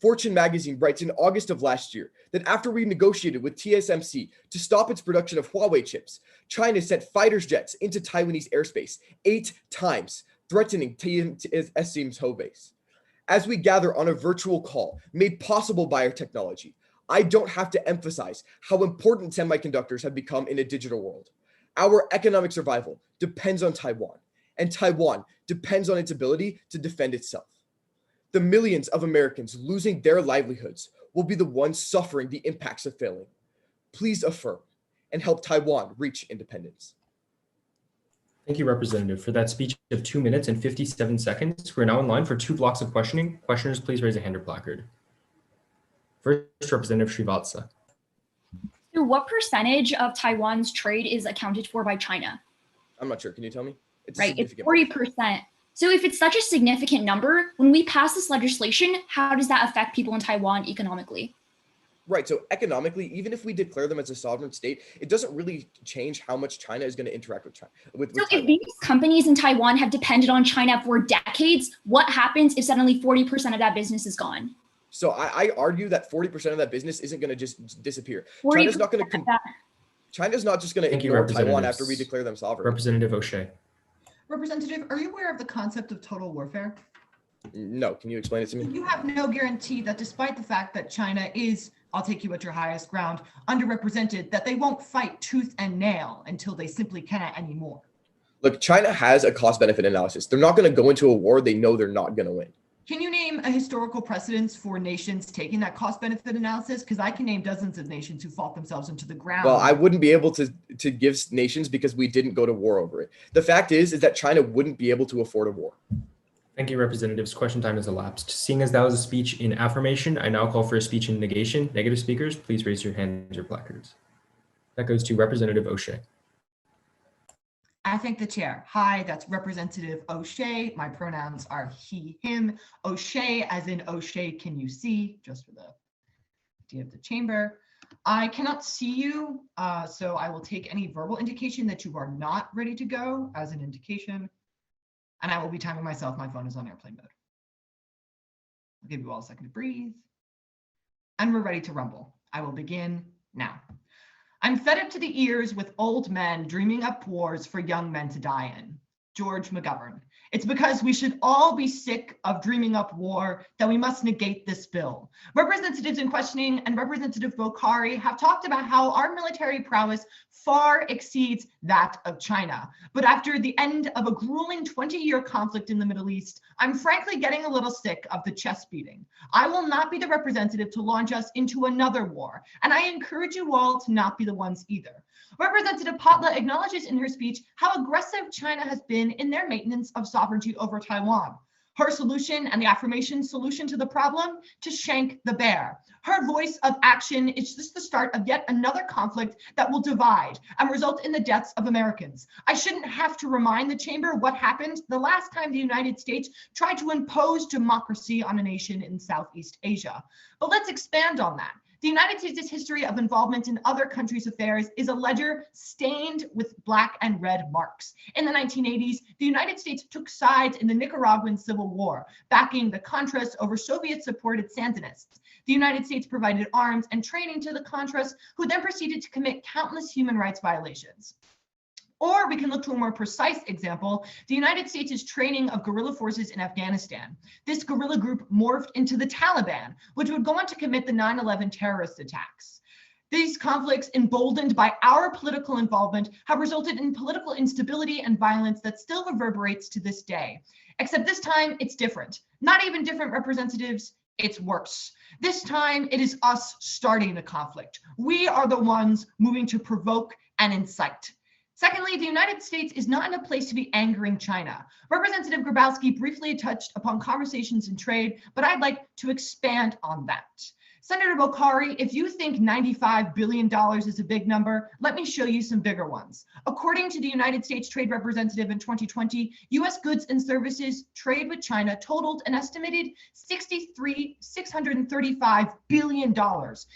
Fortune magazine writes in August of last year that after we negotiated with TSMC to stop its production of Huawei chips, China sent fighter jets into Taiwanese airspace 8 times, threatening TSMC's home base. As we gather on a virtual call made possible by our technology, I don't have to emphasize how important semiconductors have become in a digital world. Our economic survival depends on Taiwan, and Taiwan depends on its ability to defend itself. The millions of Americans losing their livelihoods will be the ones suffering the impacts of failing. Please affirm and help Taiwan reach independence. Thank you, Representative, for that speech of 2 minutes and 57 seconds. We're now in line for 2 blocks of questioning. Questioners, please raise a hand or placard. First, Representative Srivatsa. So what percentage of Taiwan's trade is accounted for by China? I'm not sure. Can you tell me? It's 40%. So if it's such a significant number, when we pass this legislation, how does that affect people in Taiwan economically? Right. So economically, even if we declare them as a sovereign state, it doesn't really change how much China is going to interact with China. So if these companies in Taiwan have depended on China for decades, what happens if suddenly 40% of that business is gone? So I argue that 40% of that business isn't going to just disappear. China's not just going to ignore Taiwan after we declare them sovereign. Representative O'Shea. Representative, are you aware of the concept of total warfare? No, can you explain it to me? You have no guarantee that despite the fact that China is, I'll take you at your highest ground, underrepresented, that they won't fight tooth and nail until they simply cannot anymore. Look, China has a cost benefit analysis. They're not going to go into a war they know they're not going to win. Can you name a historical precedence for nations taking that cost benefit analysis? Because I can name dozens of nations who fought themselves into the ground. Well, I wouldn't be able to give nations because we didn't go to war over it. The fact is that China wouldn't be able to afford a war. Thank you, representatives. Question time has elapsed. Seeing as that was a speech in affirmation, I now call for a speech in negation. Negative speakers, please raise your hands or placards. That goes to Representative O'Shea. I thank the chair. Hi, that's Representative O'Shea. My pronouns are he, him. O'Shea, as in O'Shea, can you see? Just for the idea of the chamber. I cannot see you, so I will take any verbal indication that you are not ready to go as an indication. And I will be timing myself. My phone is on airplane mode. I'll give you all a second to breathe. And we're ready to rumble. I will begin now. I'm fed up to the ears with old men dreaming up wars for young men to die in. George McGovern. It's because we should all be sick of dreaming up war that we must negate this bill. Representatives in questioning and Representative Bokhari have talked about how our military prowess far exceeds that of China. But after the end of a grueling 20-year conflict in the Middle East, I'm frankly getting a little sick of the chest beating. I will not be the representative to launch us into another war, and I encourage you all to not be the ones either. Representative Potla acknowledges in her speech how aggressive China has been in their maintenance of sovereignty over Taiwan. Her solution and the affirmation solution to the problem, to shank the bear. Her voice of action is just the start of yet another conflict that will divide and result in the deaths of Americans. I shouldn't have to remind the chamber what happened the last time the United States tried to impose democracy on a nation in Southeast Asia. But let's expand on that. The United States' history of involvement in other countries' affairs is a ledger stained with black and red marks. In the 1980s, the United States took sides in the Nicaraguan Civil War, backing the Contras over Soviet-supported Sandinists. The United States provided arms and training to the Contras, who then proceeded to commit countless human rights violations. Or we can look to a more precise example, the United States' training of guerrilla forces in Afghanistan. This guerrilla group morphed into the Taliban, which would go on to commit the 9/11 terrorist attacks. These conflicts, emboldened by our political involvement, have resulted in political instability and violence that still reverberates to this day. Except this time, it's different. Not even different, representatives, it's worse. This time, it is us starting the conflict. We are the ones moving to provoke and incite. Secondly, the United States is not in a place to be angering China. Representative Grabowski briefly touched upon conversations in trade, but I'd like to expand on that. Senator Bokhari, if you think $95 billion is a big number, let me show you some bigger ones. According to the United States Trade Representative in 2020, US goods and services trade with China totaled an estimated $635 billion,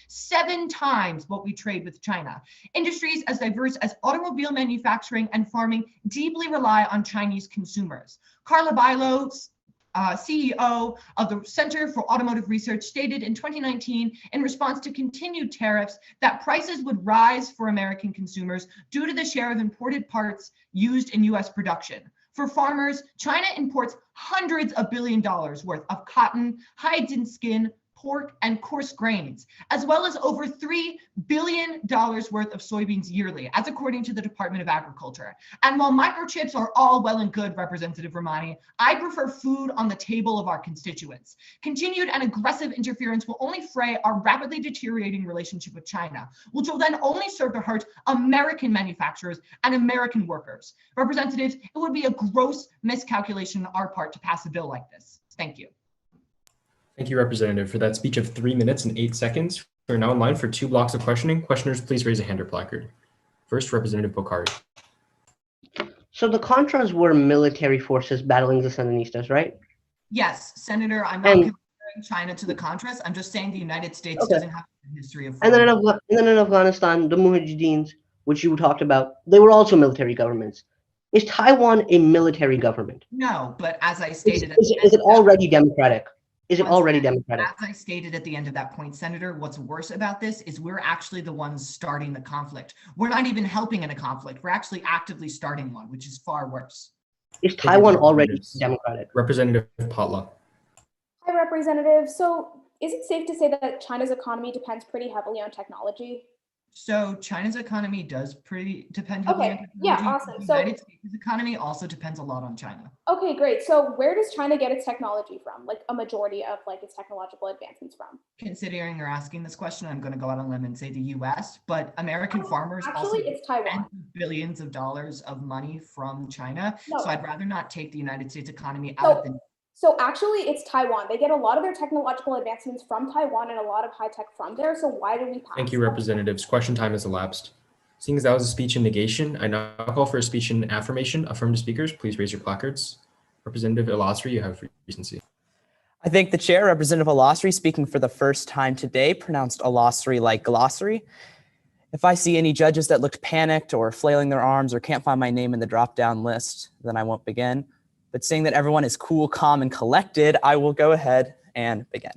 7 times what we trade with China. Industries as diverse as automobile manufacturing and farming deeply rely on Chinese consumers. Carla Bailo, CEO of the Center for Automotive Research, stated in 2019 in response to continued tariffs that prices would rise for American consumers due to the share of imported parts used in US production. For farmers, China imports hundreds of billions of dollars worth of cotton, hides and skin, pork, and coarse grains, as well as over $3 billion worth of soybeans yearly, as according to the Department of Agriculture. And while microchips are all well and good, Representative Romani, I prefer food on the table of our constituents. Continued and aggressive interference will only fray our rapidly deteriorating relationship with China, which will then only serve to hurt American manufacturers and American workers. Representatives, it would be a gross miscalculation on our part to pass a bill like this. Thank you. Thank you, Representative, for that speech of 3 minutes and 8 seconds. We're now in line for 2 blocks of questioning. Questioners, please raise a hand or placard. First, Representative Bokhari. So the Contras were military forces battling the Sandinistas, right? Yes, Senator, I'm not comparing China to the Contras. I'm just saying the United States doesn't have a history of. And then in Afghanistan, the Mujahideens, which you talked about, they were also military governments. Is Taiwan a military government? No, but as I stated, is it already democratic? Is it already democratic? As I stated at the end of that point, Senator, what's worse about this is we're actually the ones starting the conflict. We're not even helping in a conflict. We're actually actively starting one, which is far worse. Is Thank you, Taiwan already Representatives. democratic? Representative Potla. Hi, Representative. So is it safe to say that China's economy depends pretty heavily on technology? So China's economy does depend heavily on Okay, yeah, technology. awesome. The So, United States' economy also depends a lot on China. okay, great. So where does China get its technology from? Like a majority of like its technological advancements from? Considering you're asking this question, I'm going to go out on a limb and say the US, but American farmers also Actually, it's Taiwan. spend billions of dollars of money from China. No. So I'd rather not take the United States economy out of the. So actually, it's Taiwan. They get a lot of their technological advancements from Taiwan and a lot of high tech from there. So why do we pass? Thank you, Representatives. Question time has elapsed. Seeing as that was a speech in negation, I now call for a speech in affirmation. Affirmative speakers, please raise your placards. Representative Ilasri, you have recency. I thank the chair, Representative Ilasri, speaking for the first time today, pronounced Ilasri like glossary. If I see any judges that looked panicked or flailing their arms or can't find my name in the drop-down list, then I won't begin. But seeing that everyone is cool, calm, and collected, I will go ahead and begin.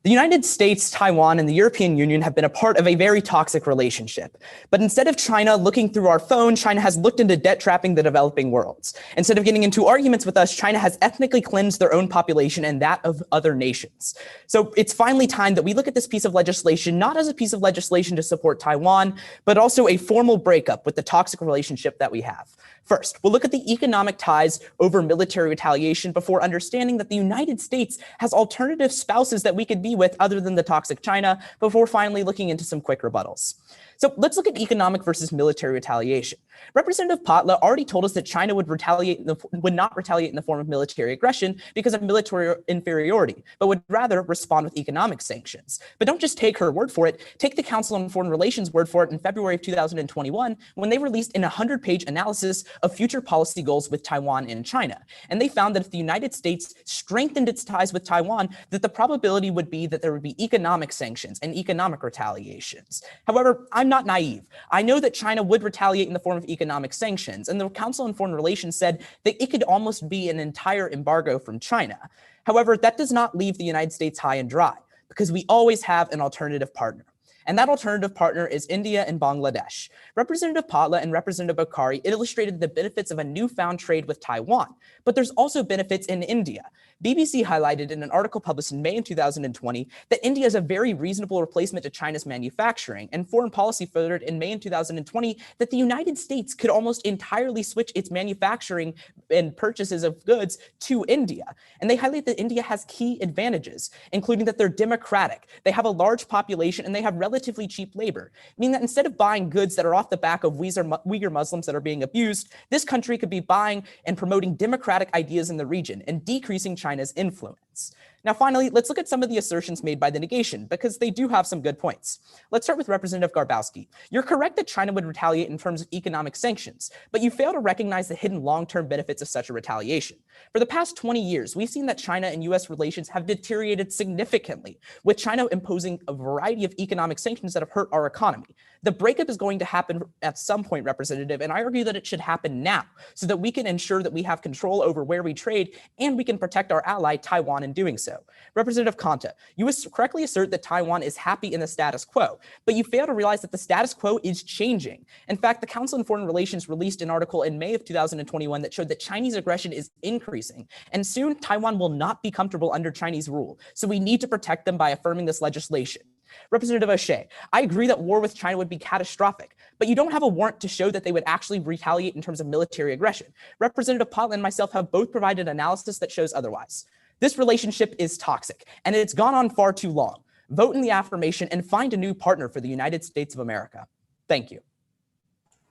The United States, Taiwan, and the European Union have been a part of a very toxic relationship. But instead of China looking through our phone, China has looked into debt trapping the developing worlds. Instead of getting into arguments with us, China has ethnically cleansed their own population and that of other nations. So it's finally time that we look at this piece of legislation not as a piece of legislation to support Taiwan, but also a formal breakup with the toxic relationship that we have. First, we'll look at the economic ties over military retaliation before understanding that the United States has alternative spouses that we could be with other than the toxic China, before finally looking into some quick rebuttals. So let's look at economic versus military retaliation. Representative Potla already told us that China would not retaliate in the form of military aggression because of military inferiority, but would rather respond with economic sanctions. But don't just take her word for it. Take the Council on Foreign Relations word for it in February of 2021, when they released an 100-page analysis of future policy goals with Taiwan and China. And they found that if the United States strengthened its ties with Taiwan, that the probability would be that there would be economic sanctions and economic retaliations. However, I'm not naive. I know that China would retaliate in the form of economic sanctions, and the Council on Foreign Relations said that it could almost be an entire embargo from China. However, that does not leave the United States high and dry, because we always have an alternative partner. And that alternative partner is India and Bangladesh. Representative Potla and Representative Bokhari illustrated the benefits of a newfound trade with Taiwan, but there's also benefits in India. BBC highlighted in an article published in May 2020 that India is a very reasonable replacement to China's manufacturing, and Foreign Policy furthered in May 2020 that the United States could almost entirely switch its manufacturing and purchases of goods to India. And they highlight that India has key advantages, including that they're democratic, they have a large population, and they have relatively cheap labor, meaning that instead of buying goods that are off the back of Uyghur Muslims that are being abused, this country could be buying and promoting democratic ideas in the region and decreasing China's influence. Now, finally, let's look at some of the assertions made by the negation, because they do have some good points. Let's start with Representative Garbowski. You're correct that China would retaliate in terms of economic sanctions, but you fail to recognize the hidden long-term benefits of such a retaliation. For the past 20 years, we've seen that China and US relations have deteriorated significantly, with China imposing a variety of economic sanctions that have hurt our economy. The breakup is going to happen at some point, Representative, and I argue that it should happen now, so that we can ensure that we have control over where we trade and we can protect our ally, Taiwan, in doing so. Representative Conta, you correctly assert that Taiwan is happy in the status quo, but you fail to realize that the status quo is changing. In fact, the Council on Foreign Relations released an article in May of 2021 that showed that Chinese aggression is increasing, and soon Taiwan will not be comfortable under Chinese rule, so we need to protect them by affirming this legislation. Representative O'Shea, I agree that war with China would be catastrophic, but you don't have a warrant to show that they would actually retaliate in terms of military aggression. Representative Potla and myself have both provided analysis that shows otherwise. This relationship is toxic, and it's gone on far too long. Vote in the affirmation and find a new partner for the United States of America. Thank you.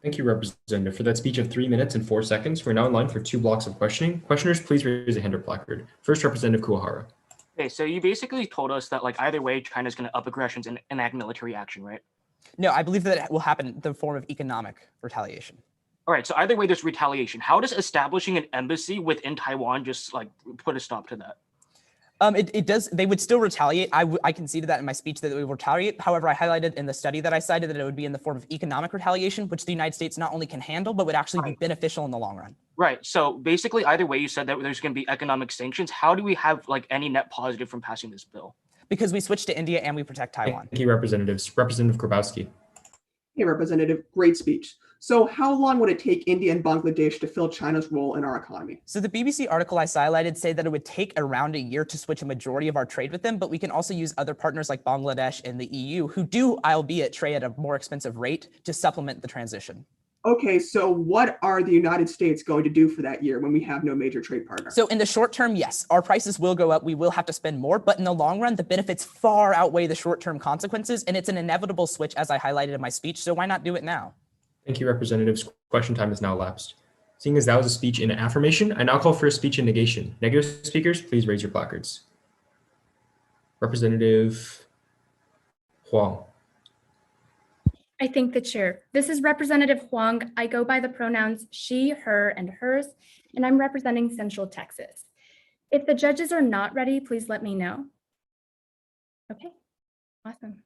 Thank you, Representative. For that speech of 3 minutes and 4 seconds, we're now in line for 2 blocks of questioning. Questioners, please raise a hand or placard. First, Representative Kuwahara. Okay, so you basically told us that like either way, China's going to up aggressions and enact military action, right? No, I believe that it will happen in the form of economic retaliation. All right, so either way, there's retaliation. How does establishing an embassy within Taiwan just like put a stop to that? It does. They would still retaliate. I conceded that in my speech that they would retaliate. However, I highlighted in the study that I cited that it would be in the form of economic retaliation, which the United States not only can handle, but would actually be beneficial in the long run. Right. So basically, either way, you said that there's going to be economic sanctions. How do we have like any net positive from passing this bill? Because we switch to India and we protect Taiwan. Thank you, Representatives. Representative Grabowski. Hey, Representative, great speech. So how long would it take India and Bangladesh to fill China's role in our economy? So the BBC article I highlighted say that it would take around a year to switch a majority of our trade with them, but we can also use other partners like Bangladesh and the EU who do, albeit trade at a more expensive rate, to supplement the transition. Okay, so what are the United States going to do for that year when we have no major trade partner? So in the short term, yes, our prices will go up. We will have to spend more, but in the long run, the benefits far outweigh the short-term consequences, and it's an inevitable switch as I highlighted in my speech, so why not do it now? Thank you, Representatives. Question time has now elapsed. Seeing as that was a speech in affirmation, I now call for a speech in negation. Negative speakers, please raise your placards. Representative Huang. I thank the chair. This is Representative Huang. I go by the pronouns she, her, and hers, and I'm representing Central Texas. If the judges are not ready, please let me know. Okay, awesome.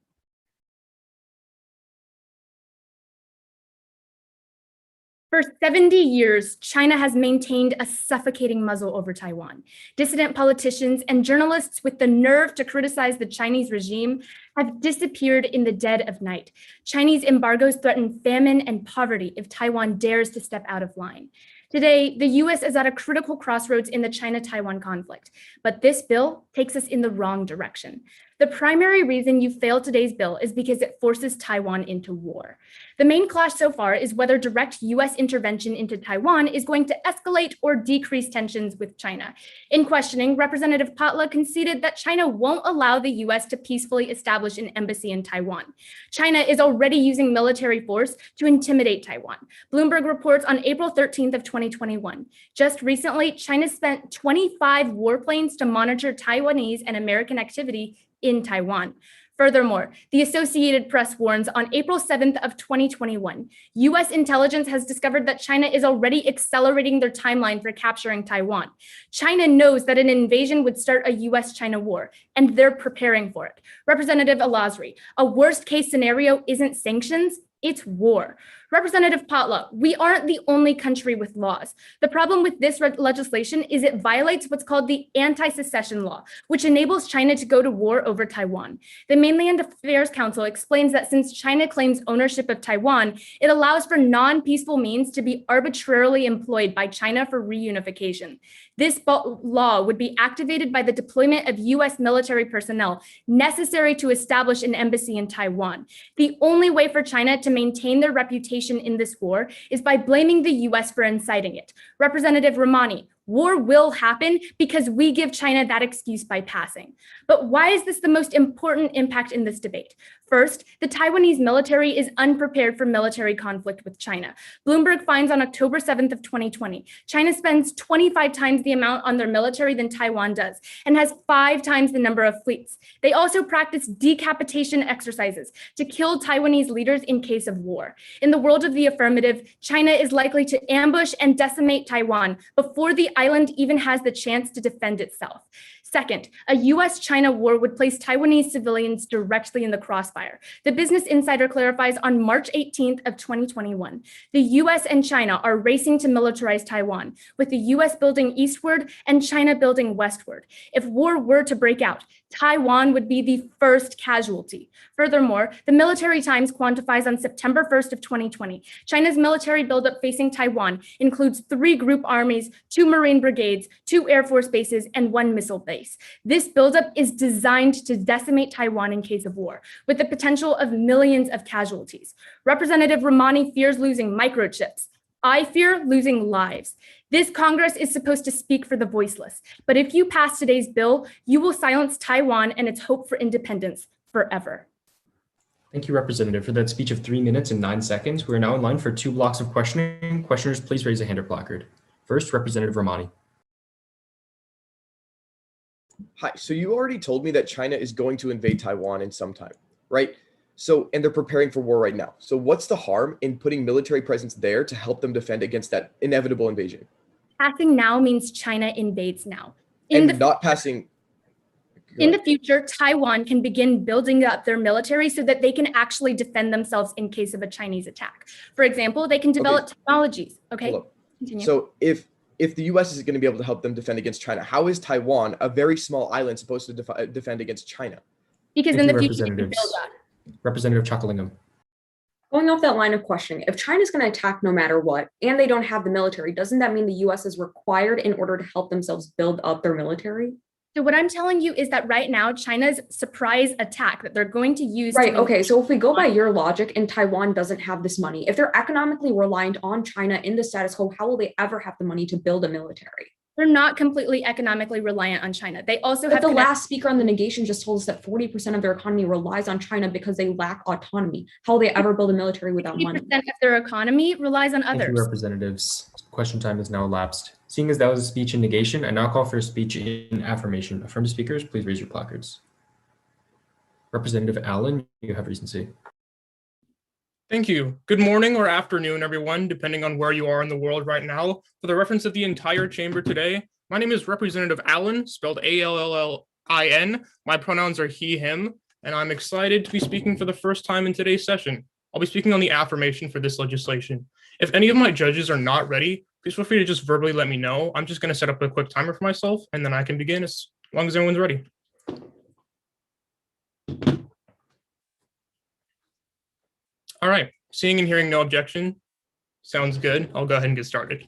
For 70 years, China has maintained a suffocating muzzle over Taiwan. Dissident politicians and journalists with the nerve to criticize the Chinese regime have disappeared in the dead of night. Chinese embargoes threaten famine and poverty if Taiwan dares to step out of line. Today, the US is at a critical crossroads in the China-Taiwan conflict, but this bill takes us in the wrong direction. The primary reason you failed today's bill is because it forces Taiwan into war. The main clash so far is whether direct US intervention into Taiwan is going to escalate or decrease tensions with China. In questioning, Representative Patla conceded that China won't allow the US to peacefully establish an embassy in Taiwan. China is already using military force to intimidate Taiwan. Bloomberg reports on April 13th of 2021. Just recently, China spent 25 warplanes to monitor Taiwanese and American activity in Taiwan. Furthermore, the Associated Press warns on April 7th of 2021, US intelligence has discovered that China is already accelerating their timeline for capturing Taiwan. China knows that an invasion would start a US-China war, and they're preparing for it. Representative Al-Azri, a worst-case scenario isn't sanctions, it's war. Representative Patla, we aren't the only country with laws. The problem with this legislation is it violates what's called the anti-secession law, which enables China to go to war over Taiwan. The Mainland Affairs Council explains that since China claims ownership of Taiwan, it allows for non-peaceful means to be arbitrarily employed by China for reunification. This law would be activated by the deployment of US military personnel necessary to establish an embassy in Taiwan. The only way for China to maintain their reputation in this war is by blaming the US for inciting it. Representative Romani, war will happen because we give China that excuse by passing. But why is this the most important impact in this debate? First, the Taiwanese military is unprepared for military conflict with China. Bloomberg finds on October 7th of 2020, China spends 25 times the amount on their military than Taiwan does and has 5 times the number of fleets. They also practice decapitation exercises to kill Taiwanese leaders in case of war. In the world of the affirmative, China is likely to ambush and decimate Taiwan before the island even has the chance to defend itself. Second, a US-China war would place Taiwanese civilians directly in the crossfire. The Business Insider clarifies on March 18th of 2021, the US and China are racing to militarize Taiwan, with the US building eastward and China building westward. If war were to break out, Taiwan would be the first casualty. Furthermore, the Military Times quantifies on September 1st of 2020, China's military buildup facing Taiwan includes 3 group armies, 2 Marine brigades, 2 Air Force bases, and 1 missile base. This buildup is designed to decimate Taiwan in case of war, with the potential of millions of casualties. Representative Romani fears losing microchips. I fear losing lives. This Congress is supposed to speak for the voiceless, but if you pass today's bill, you will silence Taiwan and its hope for independence forever. Thank you, Representative, for that speech of 3 minutes and 9 seconds. We're now in line for 2 blocks of questioning. Questioners, please raise a hand or placard. First, Representative Romani. Hi, so you already told me that China is going to invade Taiwan in some time, right? So, and they're preparing for war right now. So what's the harm in putting military presence there to help them defend against that inevitable invasion? Passing now means China invades now. In the future, Taiwan can begin building up their military so that they can actually defend themselves in case of a Chinese attack. For example, they can develop technologies. Okay, continue. So if the US is going to be able to help them defend against China, how is Taiwan, a very small island, supposed to defend against China? Because in the future, they can build up. Representative Chuckalingham. Going off that line of questioning, if China's going to attack no matter what, and they don't have the military, doesn't that mean the US is required in order to help themselves build up their military? So what I'm telling you is that right now, China's surprise attack that they're going to use. Right. Okay. So if we go by your logic and Taiwan doesn't have this money, if they're economically reliant on China in the status quo, how will they ever have the money to build a military? They're not completely economically reliant on China. They also But have the last speaker on the negation just told us that 40% of their economy relies on China because they lack autonomy. How will they ever build a military without money? 50% of their economy relies on Thank you, others. representatives. Question time is now elapsed. Seeing as that was a speech in negation, I now call for a speech in affirmation. Affirmative speakers, please raise your placards. Representative Allen, you have recency. Thank you. Good morning or afternoon, everyone, depending on where you are in the world right now. For the reference of the entire chamber today, my name is Representative Allen, spelled A-L-L-I-N. My pronouns are he, him, and I'm excited to be speaking for the first time in today's session. I'll be speaking on the affirmation for this legislation. If any of my judges are not ready, please feel free to just verbally let me know. I'm just going to set up a quick timer for myself, and then I can begin as long as everyone's ready. All right, seeing and hearing no objection, sounds good. I'll go ahead and get started.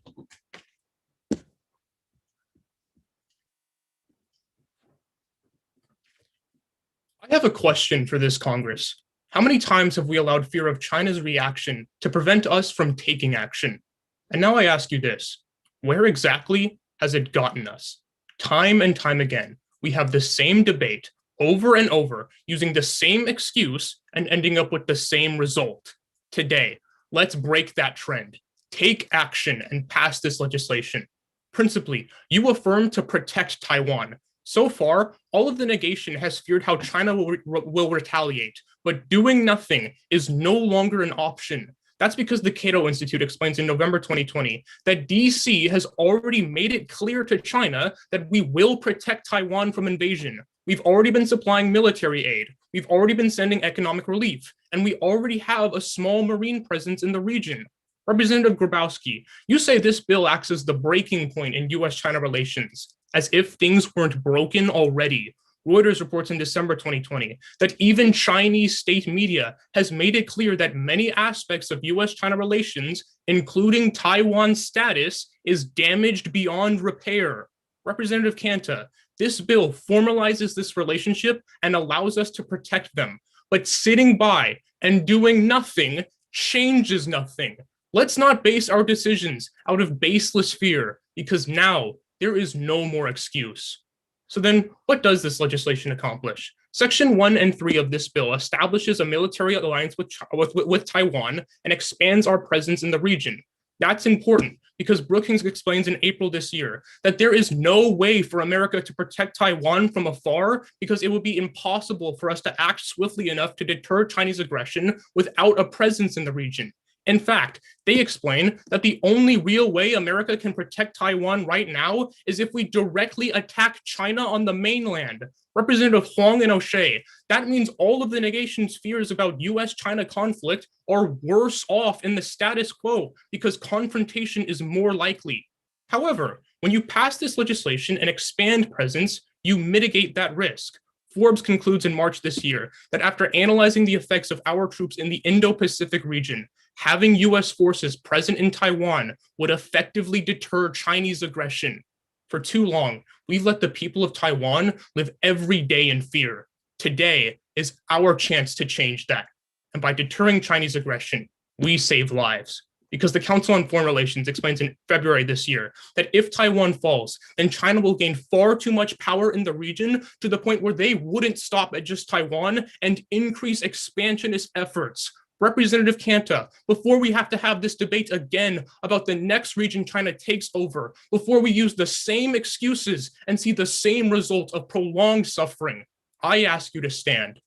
I have a question for this Congress. How many times have we allowed fear of China's reaction to prevent us from taking action? And now I ask you this, where exactly has it gotten us? Time and time again, we have the same debate over and over, using the same excuse and ending up with the same result. Today, let's break that trend. Take action and pass this legislation. Principally, you affirm to protect Taiwan. So far, all of the negation has feared how China will retaliate, but doing nothing is no longer an option. That's because the Cato Institute explains in November 2020 that DC has already made it clear to China that we will protect Taiwan from invasion. We've already been supplying military aid. We've already been sending economic relief, and we already have a small marine presence in the region. Representative Grabowski, you say this bill acts as the breaking point in US-China relations, as if things weren't broken already. Reuters reports in December 2020 that even Chinese state media has made it clear that many aspects of US-China relations, including Taiwan's status, is damaged beyond repair. Representative Kanta, this bill formalizes this relationship and allows us to protect them, but sitting by and doing nothing changes nothing. Let's not base our decisions out of baseless fear, because now there is no more excuse. So then, what does this legislation accomplish? Section 1 and 3 of this bill establishes a military alliance with Taiwan and expands our presence in the region. That's important because Brookings explains in April this year that there is no way for America to protect Taiwan from afar because it would be impossible for us to act swiftly enough to deter Chinese aggression without a presence in the region. In fact, they explain that the only real way America can protect Taiwan right now is if we directly attack China on the mainland. Representative Huang and O'Shea, that means all of the negation's fears about US-China conflict are worse off in the status quo because confrontation is more likely. However, when you pass this legislation and expand presence, you mitigate that risk. Forbes concludes in March this year that after analyzing the effects of our troops in the Indo-Pacific region, having US forces present in Taiwan would effectively deter Chinese aggression. For too long, we've let the people of Taiwan live every day in fear. Today is our chance to change that. And by deterring Chinese aggression, we save lives. Because the Council on Foreign Relations explains in February this year that if Taiwan falls, then China will gain far too much power in the region to the point where they wouldn't stop at just Taiwan and increase expansionist efforts. Representative Kanta, before we have to have this debate again about the next region China takes over, before we use the same excuses and see the same result of prolonged suffering, I ask you to stand.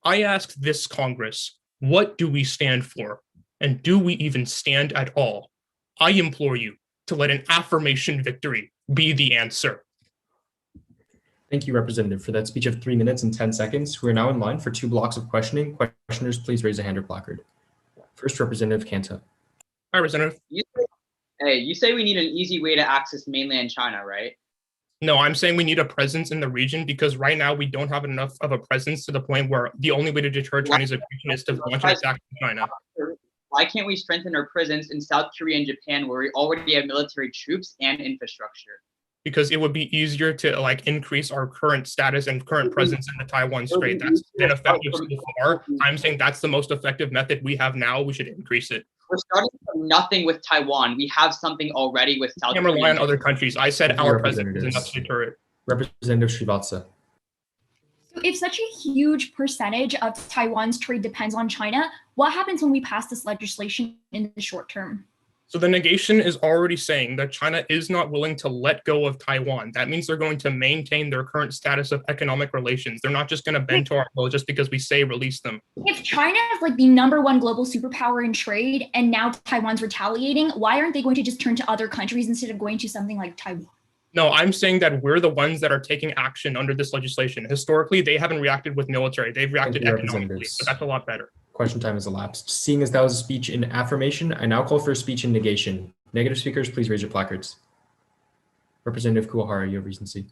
I ask this Congress, what do we stand for? And do we even stand at all? I implore you to let an affirmation victory be the answer. Thank you, Representative, for that speech of 3 minutes and 10 seconds. We are now in line for 2 blocks of questioning. Questioners, please raise a hand or placard. First, Representative Kanta. Hi, Representative. You say we need an easy way to access mainland China, right? No, I'm saying we need a presence in the region because right now we don't have enough of a presence to the point where the only way to deter Chinese aggression is to launch an attack on China. Why can't we strengthen our presence in South Korea and Japan where we already have military troops and infrastructure? Because it would be easier to like increase our current status and current presence in the Taiwan Strait. That's been effective so far. I'm saying that's the most effective method we have now. We should increase it. We're starting from nothing with Taiwan. We have something already with South Can't Korea. rely on other countries. I said Thank you, our presence is enough representatives. to deter it. Representative Srivatsa. So if such a huge percentage of Taiwan's trade depends on China, what happens when we pass this legislation in the short term? So the negation is already saying that China is not willing to let go of Taiwan. That means they're going to maintain their current status of economic relations. They're not just going to bend to our will just because we say release them. If China is like the #1 global superpower in trade and now Taiwan's retaliating, why aren't they going to just turn to other countries instead of going to something like Taiwan? No, I'm saying that we're the ones that are taking action under this legislation. Historically, they haven't reacted with military. They've reacted economically, but that's a lot better. Question time has elapsed. Seeing as that was a speech in affirmation, I now call for a speech in negation. Negative speakers, please raise your placards. Representative Kuwahara, you have recency.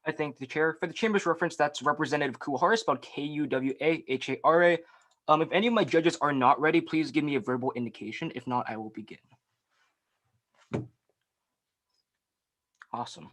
I thank the chair. For the chamber's reference, that's Representative Kuwahara, spelled Kuwahara. If any of my judges are not ready, please give me a verbal indication. If not, I will begin. Awesome.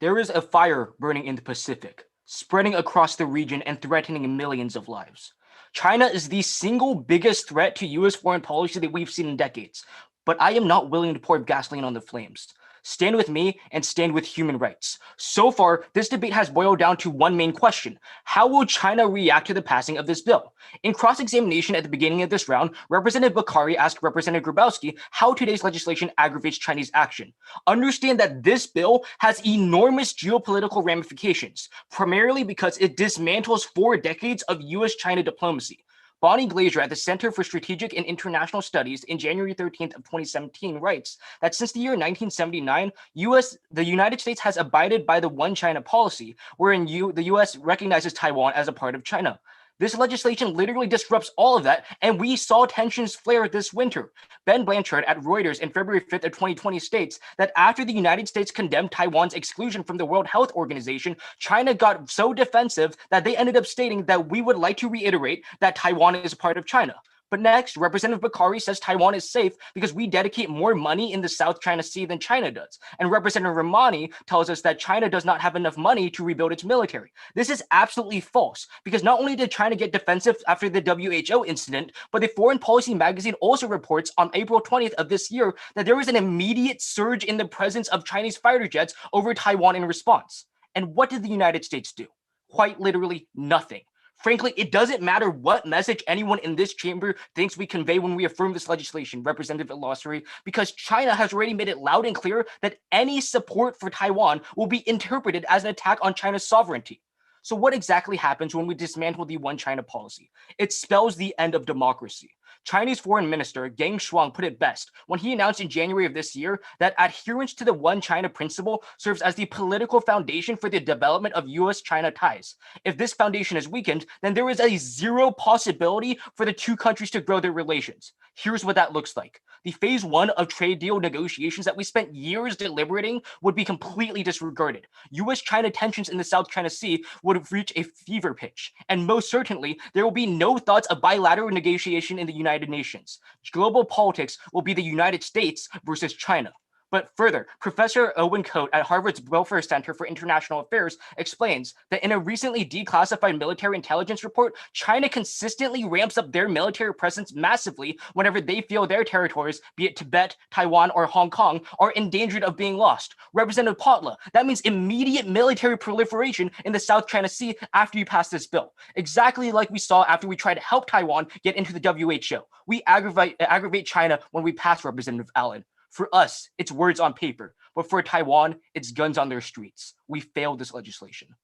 There is a fire burning in the Pacific, spreading across the region and threatening millions of lives. China is the single biggest threat to U.S. foreign policy that we've seen in decades, but I am not willing to pour gasoline on the flames. Stand with me and stand with human rights. So far, this debate has boiled down to one main question. How will China react to the passing of this bill? In cross-examination at the beginning of this round, Representative Bakari asked Representative Grabowski how today's legislation aggravates Chinese action. Understand that this bill has enormous geopolitical ramifications, primarily because it dismantles 4 decades of U.S.-China diplomacy. Bonnie Glazer at the Center for Strategic and International Studies in January 13th of 2017 writes that since the year 1979, the United States has abided by the One China policy, wherein the US recognizes Taiwan as a part of China. This legislation literally disrupts all of that, and we saw tensions flare this winter. Ben Blanchard at Reuters in February 5th of 2020 states that after the United States condemned Taiwan's exclusion from the World Health Organization, China got so defensive that they ended up stating that we would like to reiterate that Taiwan is a part of China. But next, Representative Bakari says Taiwan is safe because we dedicate more money in the South China Sea than China does. And Representative Ramani tells us that China does not have enough money to rebuild its military. This is absolutely false because not only did China get defensive after the WHO incident, but the Foreign Policy magazine also reports on April 20th of this year that there was an immediate surge in the presence of Chinese fighter jets over Taiwan in response. And what did the United States do? Quite literally nothing. Frankly, it doesn't matter what message anyone in this chamber thinks we convey when we affirm this legislation, Representative Ilosari, because China has already made it loud and clear that any support for Taiwan will be interpreted as an attack on China's sovereignty. So what exactly happens when we dismantle the One China policy? It spells the end of democracy. Chinese Foreign Minister Geng Shuang put it best when he announced in January of this year that adherence to the One China principle serves as the political foundation for the development of US-China ties. If this foundation is weakened, then there is a zero possibility for the two countries to grow their relations. Here's what that looks like. The phase 1 of trade deal negotiations that we spent years deliberating would be completely disregarded. US-China tensions in the South China Sea would reach a fever pitch. And most certainly, there will be no thoughts of bilateral negotiation in the United Nations. Global politics will be the United States versus China. But further, Professor Owen Coate at Harvard's Welfare Center for International Affairs explains that in a recently declassified military intelligence report, China consistently ramps up their military presence massively whenever they feel their territories, be it Tibet, Taiwan, or Hong Kong, are endangered of being lost. Representative Potla, that means immediate military proliferation in the South China Sea after you pass this bill. Exactly like we saw after we tried to help Taiwan get into the WHO. We aggravate China when we pass Representative Allen. For us, it's words on paper, but for Taiwan, it's guns on their streets. We failed this legislation.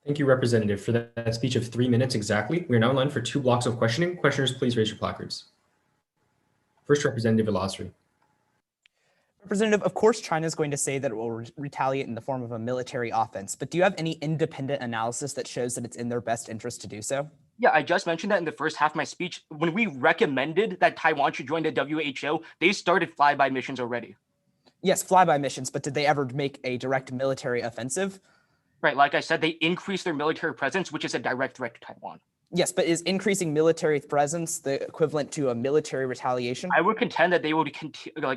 Thank you, Representative, for that speech of 3 minutes exactly. We are now in line for 2 blocks of questioning. Questioners, please raise your placards. First, Representative Ilosri. Representative, of course, China is going to say that it will retaliate in the form of a military offense, but do you have any independent analysis that shows that it's in their best interest to do so? Yeah, I just mentioned that in the first half of my speech. When we recommended that Taiwan should join the WHO, they started flyby missions already. Yes, flyby missions, but did they ever make a direct military offensive? Right, like I said, they increased their military presence, which is a direct threat to Taiwan. Yes, but is increasing military presence the equivalent to a military retaliation? I would contend that they would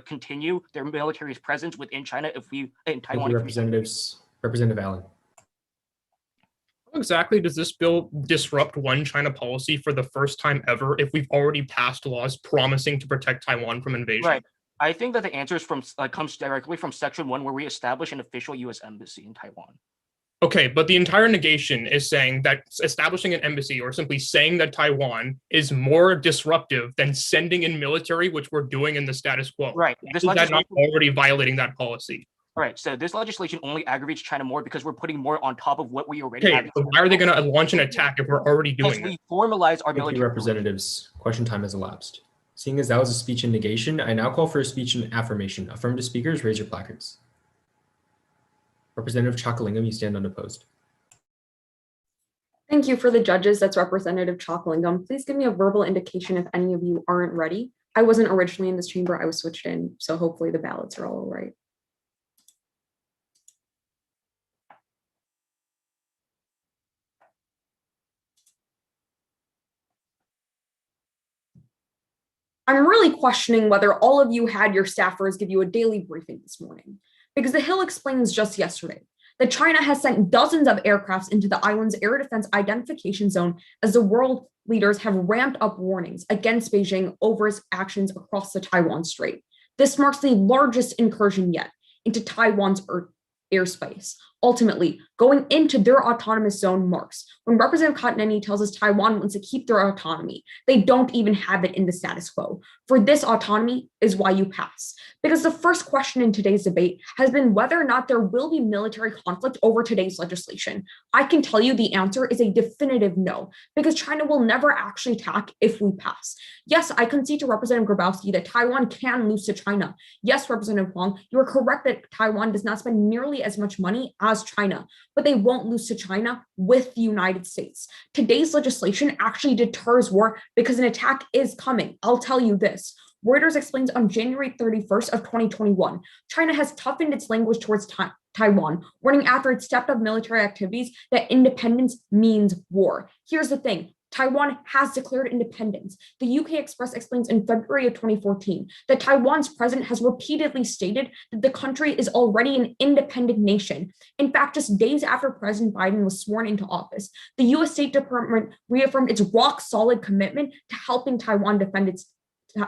continue their military presence within China in Thank Taiwan. you, Representatives. Representative Allen. How exactly does this bill disrupt one China policy for the first time ever if we've already passed laws promising to protect Taiwan from invasion? Right. I think that the answer is comes directly from Section 1, where we establish an official U.S. embassy in Taiwan. Okay, but the entire negation is saying that establishing an embassy or simply saying that Taiwan is more disruptive than sending in military, which we're doing in the status quo. Right. Is that not already violating that policy? Right. So this legislation only aggravates China more because we're putting more on top of what we already have. Okay, but why are they going to launch an attack if we're already doing Because it? we formalize our Thank military. you, Representatives. Question time has elapsed. Seeing as that was a speech in negation, I now call for a speech in affirmation. Affirmative speakers, raise your placards. Representative Chakalingam, you stand unopposed. Thank you. For the judges, that's Representative Chalklingam. Please give me a verbal indication if any of you aren't ready. I wasn't originally in this chamber, I was switched in, so hopefully the ballots are all right. I'm really questioning whether all of you had your staffers give you a daily briefing this morning, because the Hill explains just yesterday that China has sent dozens of aircrafts into the island's air defense identification zone as the world leaders have ramped up warnings against Beijing over its actions across the Taiwan Strait. This marks the largest incursion yet into Taiwan's airspace. Ultimately, going into their autonomous zone marks when Representative Kotneni tells us Taiwan wants to keep their autonomy. They don't even have it in the status quo. For this autonomy is why you pass. Because the first question in today's debate has been whether or not there will be military conflict over today's legislation. I can tell you the answer is a definitive no, because China will never actually attack if we pass. Yes, I concede to Representative Grabowski that Taiwan can lose to China. Yes, Representative Huang, you are correct that Taiwan does not spend nearly as much money as China, but they won't lose to China with the United States. Today's legislation actually deters war because an attack is coming. I'll tell you this. Reuters explains on January 31st of 2021, China has toughened its language towards Taiwan, warning after it stepped up military activities that independence means war. Here's the thing. Taiwan has declared independence. The UK Express explains in February of 2014 that Taiwan's president has repeatedly stated that the country is already an independent nation. In fact, just days after President Biden was sworn into office, the US State Department reaffirmed its rock-solid commitment to helping Taiwan defend its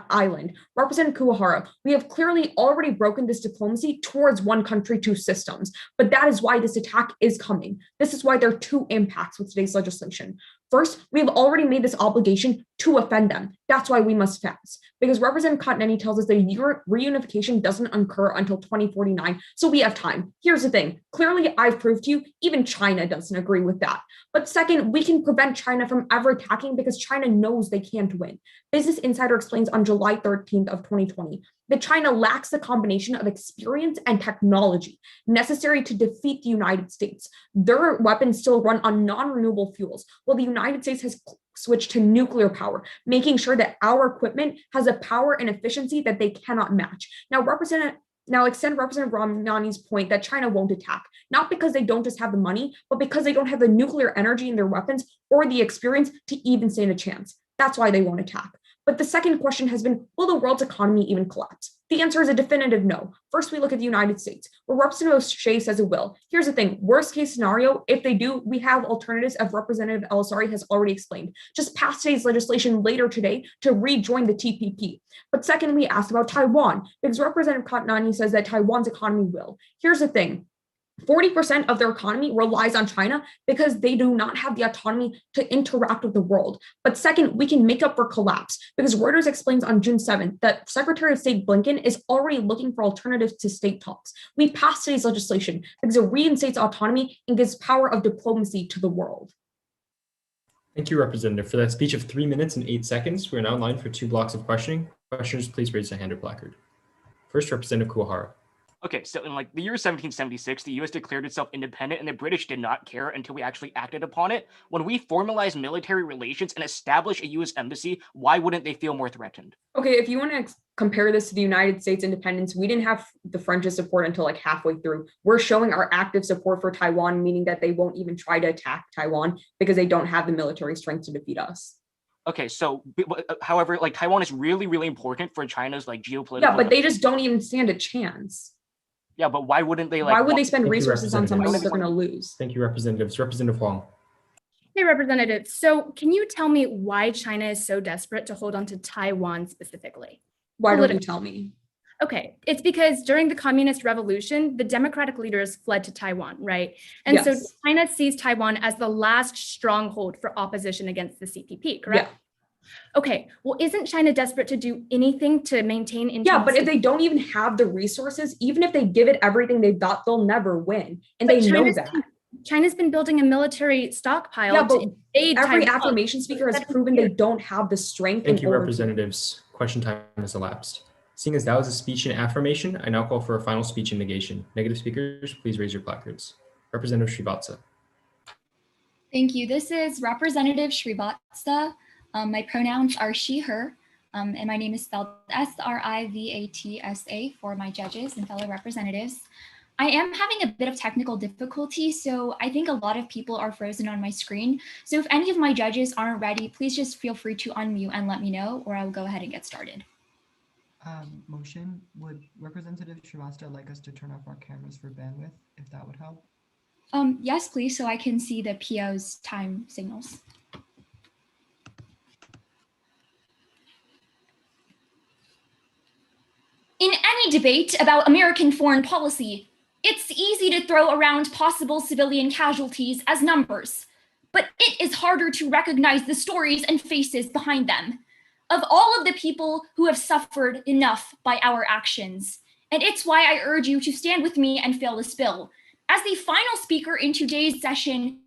island. Representative Kuwahara, we have clearly already broken this diplomacy towards one country, two systems, but that is why this attack is coming. This is why there are two impacts with today's legislation. First, we have already made this obligation to offend them. That's why we must fast. Because Representative Kotneni tells us that reunification doesn't occur until 2049, so we have time. Here's the thing. Clearly, I've proved to you, even China doesn't agree with that. But second, we can prevent China from ever attacking because China knows they can't win. Business Insider explains on July 13th of 2020 that China lacks the combination of experience and technology necessary to defeat the United States. Their weapons still run on non-renewable fuels, while the United States has switched to nuclear power, making sure that our equipment has a power and efficiency that they cannot match. Now extend Representative Ramnani's point that China won't attack, not because they don't just have the money, but because they don't have the nuclear energy in their weapons or the experience to even stand a chance. That's why they won't attack. But the second question has been, will the world's economy even collapse? The answer is a definitive no. First, we look at the United States, where Representative O'Shea says it will. Here's the thing, worst case scenario, if they do, we have alternatives as Representative Elisari has already explained. Just pass today's legislation later today to rejoin the TPP. But second, we asked about Taiwan, because Representative Kotnani says that Taiwan's economy will. Here's the thing. 40% of their economy relies on China because they do not have the autonomy to interact with the world. But second, we can make up for collapse because Reuters explains on June 7th that Secretary of State Blinken is already looking for alternatives to state talks. We passed today's legislation because it reinstates autonomy and gives power of diplomacy to the world. Thank you, Representative. For that speech of 3 minutes and 8 seconds, we are now in line for 2 blocks of questioning. Questioners, please raise a hand or placard. First, Representative Kuwahara. Okay, so in like the year 1776, the US declared itself independent and the British did not care until we actually acted upon it. When we formalized military relations and established a US embassy, why wouldn't they feel more threatened? Okay, if you want to compare this to the United States independence, we didn't have the French's support until like halfway through. We're showing our active support for Taiwan, meaning that they won't even try to attack Taiwan because they don't have the military strength to defeat us. Okay, so however, like Taiwan is really, really important for China's like geopolitical. Yeah, but they just don't even stand a chance. Yeah, but why wouldn't they like? Why would they spend Thank you, resources on something that they're going to representatives. lose? Thank you, representatives. Representative Huang. Hey, Representative. So can you tell me why China is so desperate to hold on to Taiwan specifically? Why don't you tell me? Okay, it's because during the Communist Revolution, the democratic leaders fled to Taiwan, right? And so Yes. China sees Taiwan as the last stronghold for opposition against the CPP, correct? Yeah. Okay, well, isn't China desperate to do anything to maintain Yeah, but if they don't even have the resources, even if they give it everything they've got, they'll never win. And they know that. China's been building a military stockpile. Yeah, but to aid every Taiwan. affirmation speaker has proven they don't have the strength. Thank you, representatives. Question time has elapsed. Seeing as that was a speech in affirmation, I now call for a final speech in negation. Negative speakers, please raise your placards. Representative Srivatsa. Thank you. This is Representative Srivatsa. My pronouns are she, her, and my name is spelled Srivatsa for my judges and fellow representatives. I am having a bit of technical difficulty, so I think a lot of people are frozen on my screen. So if any of my judges aren't ready, please just feel free to unmute and let me know, or I will go ahead and get started. Motion, would Representative Srivatsa like us to turn off our cameras for bandwidth, if that would help? Yes, please, so I can see the PO's time signals. In any debate about American foreign policy, it's easy to throw around possible civilian casualties as numbers, but it is harder to recognize the stories and faces behind them, of all of the people who have suffered enough by our actions. And it's why I urge you to stand with me and fail this bill. As the final speaker in today's session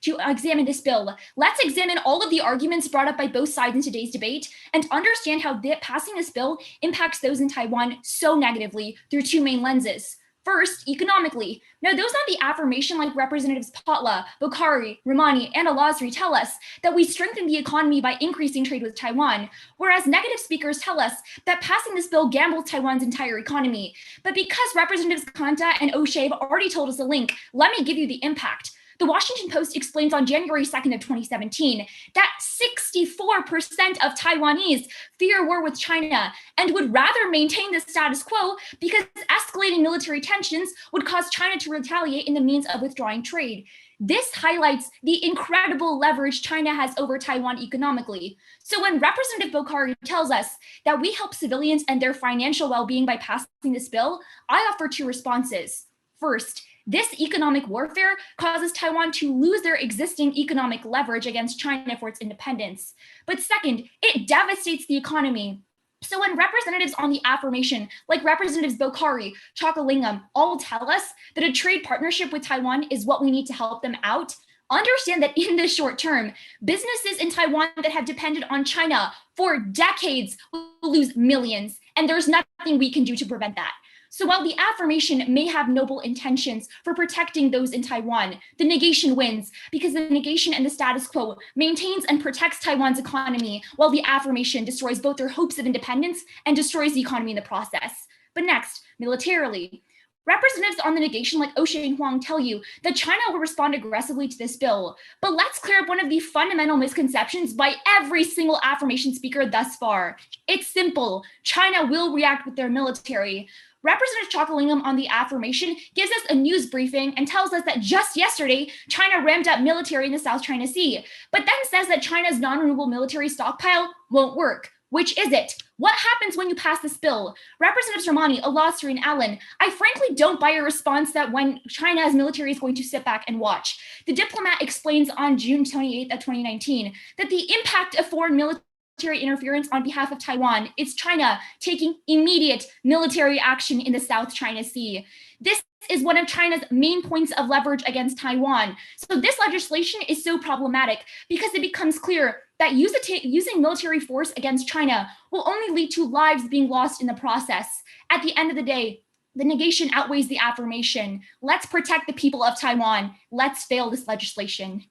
to examine this bill, let's examine all of the arguments brought up by both sides in today's debate and understand how passing this bill impacts those in Taiwan so negatively through two main lenses. First, economically. Now, those on the affirmation, like Representatives Potla, Bokhari, Ramani, and Al-Azri tell us that we strengthen the economy by increasing trade with Taiwan, whereas negative speakers tell us that passing this bill gambles Taiwan's entire economy. But because Representatives Kanta and O'Shea have already told us the link, let me give you the impact. The Washington Post explains on January 2nd of 2017 that 64% of Taiwanese fear war with China and would rather maintain the status quo because escalating military tensions would cause China to retaliate in the means of withdrawing trade. This highlights the incredible leverage China has over Taiwan economically. So when Representative Bokhari tells us that we help civilians and their financial well-being by passing this bill, I offer two responses. First, this economic warfare causes Taiwan to lose their existing economic leverage against China for its independence. But second, it devastates the economy. So when representatives on the affirmation, like Representatives Bokhari, Chakalingam, all tell us that a trade partnership with Taiwan is what we need to help them out, understand that in the short term, businesses in Taiwan that have depended on China for decades will lose millions, and there's nothing we can do to prevent that. So while the affirmation may have noble intentions for protecting those in Taiwan, the negation wins because the negation and the status quo maintains and protects Taiwan's economy while the affirmation destroys both their hopes of independence and destroys the economy in the process. But next, militarily. Representatives on the negation like O'Shea and Huang tell you that China will respond aggressively to this bill. But let's clear up one of the fundamental misconceptions by every single affirmation speaker thus far. It's simple. China will react with their military. Representative Chakalingam on the affirmation gives us a news briefing and tells us that just yesterday, China ramped up military in the South China Sea, but then says that China's non-renewable military stockpile won't work. Which is it? What happens when you pass this bill? Representatives Ramani, Al-Azri, and Allen, I frankly don't buy a response that when China's military is going to sit back and watch. The diplomat explains on June 28th of 2019 that the impact of foreign military interference on behalf of Taiwan is China taking immediate military action in the South China Sea. This is one of China's main points of leverage against Taiwan. So this legislation is so problematic because it becomes clear that using military force against China will only lead to lives being lost in the process. At the end of the day, The negation outweighs the affirmation. Let's protect the people of Taiwan. Let's fail this legislation.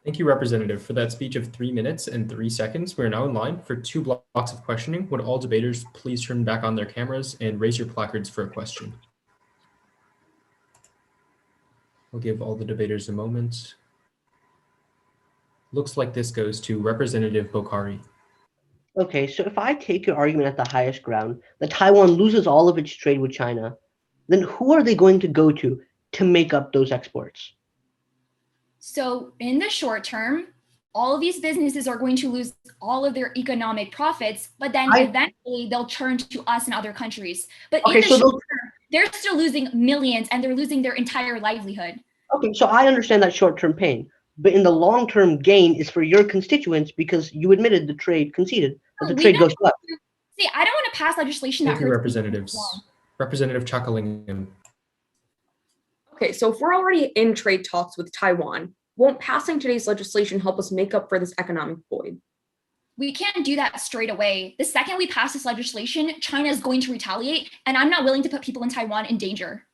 Thank you, Representative, for that speech of 3 minutes and 3 seconds. We're now in line for 2 blocks of questioning. Would all debaters please turn back on their cameras and raise your placards for a question? We'll give all the debaters a moment. Looks like this goes to Representative Bokhari. Okay, so if I take your argument at the highest ground, that Taiwan loses all of its trade with China, then who are they going to go to make up those exports? So in the short term, all of these businesses are going to lose all of their economic profits, but then eventually they'll turn to us and other countries. But in the short term, they're still losing millions and they're losing their entire livelihood. Okay, so I understand that short-term pain, but in the long-term gain is for your constituents because you admitted the trade conceded, that the trade goes up. See, I don't want to pass legislation that Thank you, hurts Representatives. Representative Chakalingham. Okay, so if we're already in trade talks with Taiwan, won't passing today's legislation help us make up for this economic void? We can't do that straight away. The second we pass this legislation, China is going to retaliate, and I'm not willing to put people in Taiwan in danger.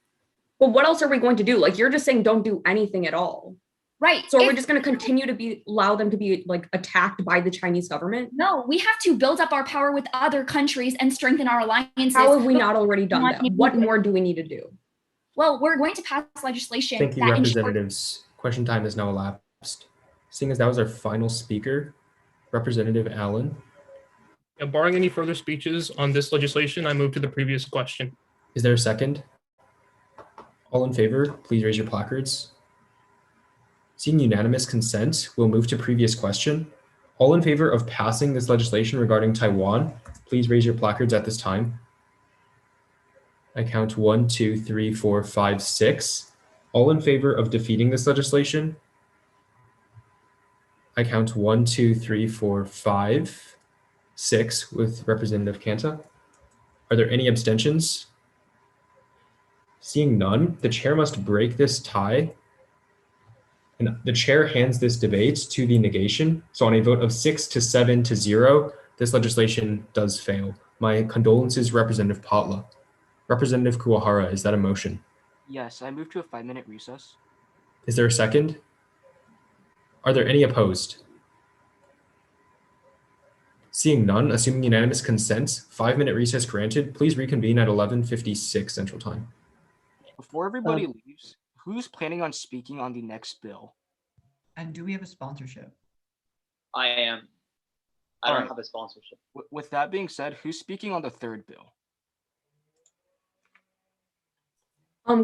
But what else are we going to do? Like, you're just saying don't do anything at all. Right. So are we just going to continue to allow them to be like attacked by the Chinese government? No, we have to build up our power with other countries and strengthen our alliances. How have we not already done that? What more do we need to do? Well, we're going to pass legislation. Thank you, Representatives. Question time is now elapsed. Seeing as that was our final speaker, Representative Allen. Yeah, barring any further speeches on this legislation, I move to the previous question. Is there a second? All in favor, please raise your placards. Seeing unanimous consent, we'll move to previous question. All in favor of passing this legislation regarding Taiwan, please raise your placards at this time. I count 1, 2, 3, 4, 5, 6. All in favor of defeating this legislation? I count 1, 2, 3, 4, 5, 6 with Representative Kanta. Are there any abstentions? Seeing none, the chair must break this tie. And the chair hands this debate to the negation. So on a vote of 6 to 7 to 0, this legislation does fail. My condolences, Representative Potla. Representative Kuwahara, is that a motion? Yes, I move to a 5-minute recess. Is there a second? Are there any opposed? Seeing none, assuming unanimous consent, 5-minute recess granted. Please reconvene at 11:56 Central Time. Before everybody leaves, who's planning on speaking on the next bill? And do we have a sponsorship? I am. I don't have a sponsorship. With that being said, who's speaking on the third bill?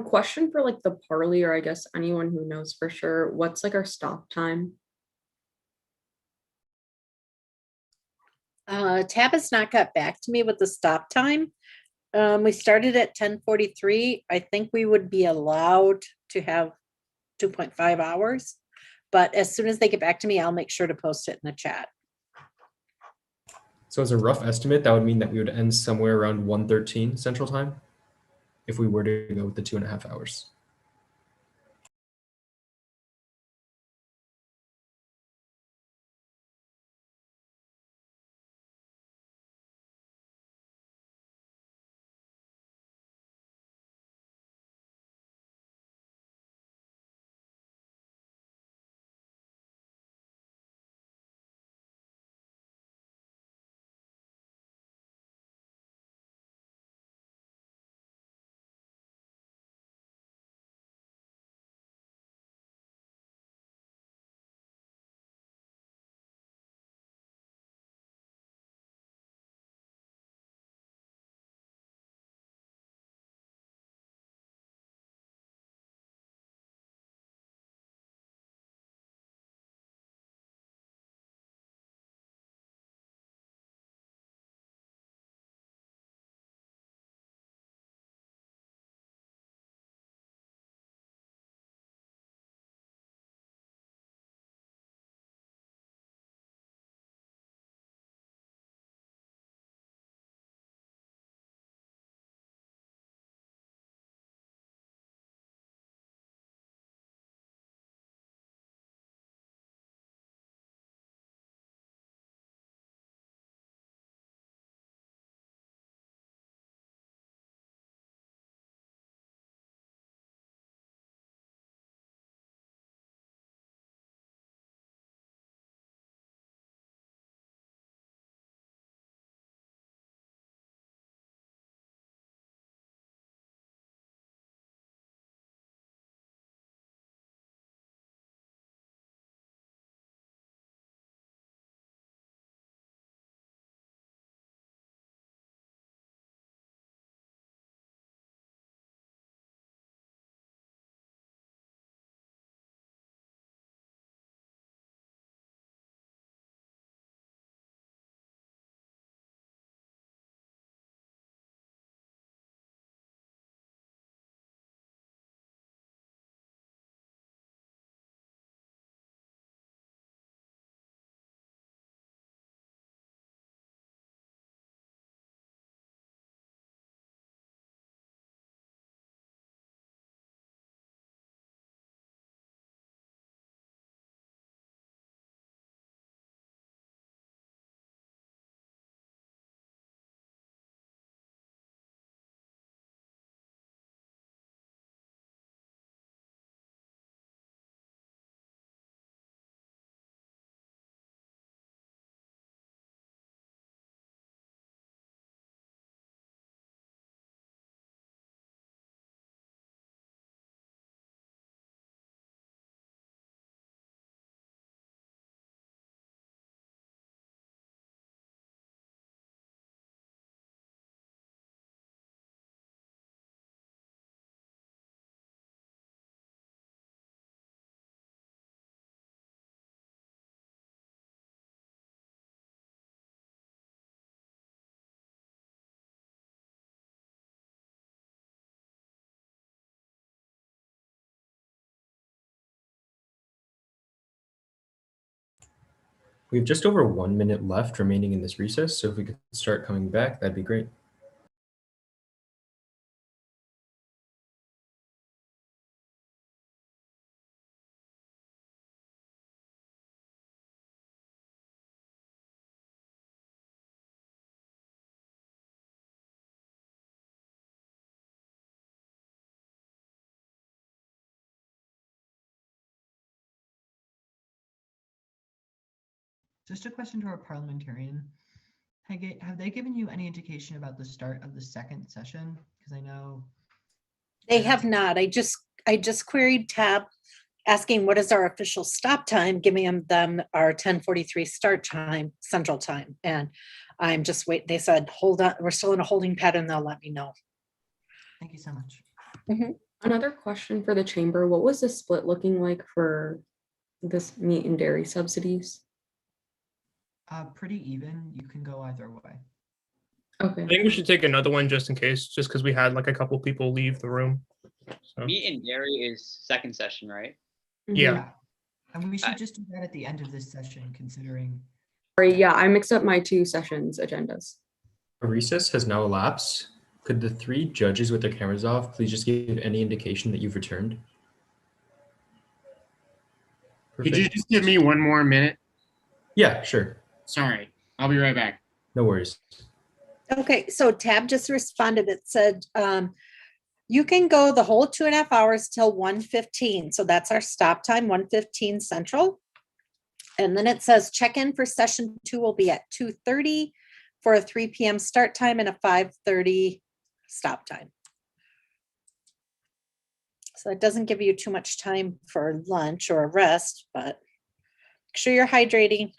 Question for like the parley, or I guess anyone who knows for sure, what's like our stop time? Tab has not got back to me with the stop time. We started at 10:43. I think we would be allowed to have 2.5 hours, but as soon as they get back to me, I'll make sure to post it in the chat. So as a rough estimate, that would mean that we would end somewhere around 1:13 Central Time if we were to go with the 2.5 hours. We have just over 1 minute left remaining in this recess, so if we could start coming back, that'd be great. Just a question to our parliamentarian. Have they given you any indication about the start of the second session? Because I know They have not. I just queried Tab asking what is our official stop time, giving them our 10:43 start time, Central Time. And I'm just wait. They said, hold on, we're still in a holding pattern. They'll let me know. Thank you so much. Another question for the chamber. What was the split looking like for this meat and dairy subsidies? Pretty even. You can go either way. Okay. I think we should take another one just in case, just because we had like a couple people leave the room. So. Meat and dairy is second session, right? Yeah. And we should just do that at the end of this session, considering. Sorry, yeah, I mixed up my 2 sessions agendas. A recess has now elapsed. Could the 3 judges with their cameras off please just give any indication that you've returned? Could you just give me 1 more minute? Yeah, sure. Sorry, I'll be right back. No worries. Okay, so Tab just responded. It said, you can go the whole 2.5 hours till 1:15. So that's our stop time, 1:15 Central. And then it says check-in for session 2 will be at 2:30 for a 3 p.m. start time and a 5:30 stop time. So it doesn't give you too much time for lunch or a rest, but make sure you're hydrating.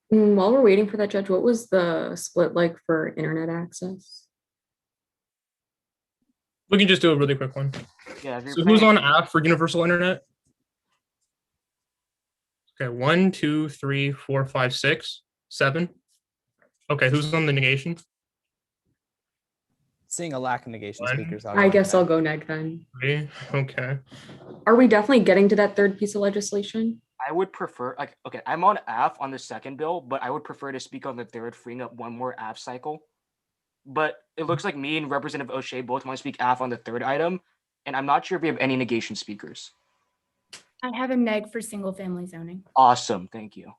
While we're waiting for that, Judge, what was the split like for internet access? We can just do a really quick one. Yeah. So who's on app for universal internet? Okay, 1, 2, 3, 4, 5, 6, 7. Okay, who's on the negation? Seeing a lack of negation speakers. I guess I'll go neg then. 3. Okay. Are we definitely getting to that third piece of legislation? I would prefer, like, okay, I'm on AF on the second bill, but I would prefer to speak on the third, freeing up 1 more AF cycle. But it looks like me and Representative O'Shea both want to speak AF on the third item, and I'm not sure if we have any negation speakers. I have a neg for single family zoning. Awesome, thank you.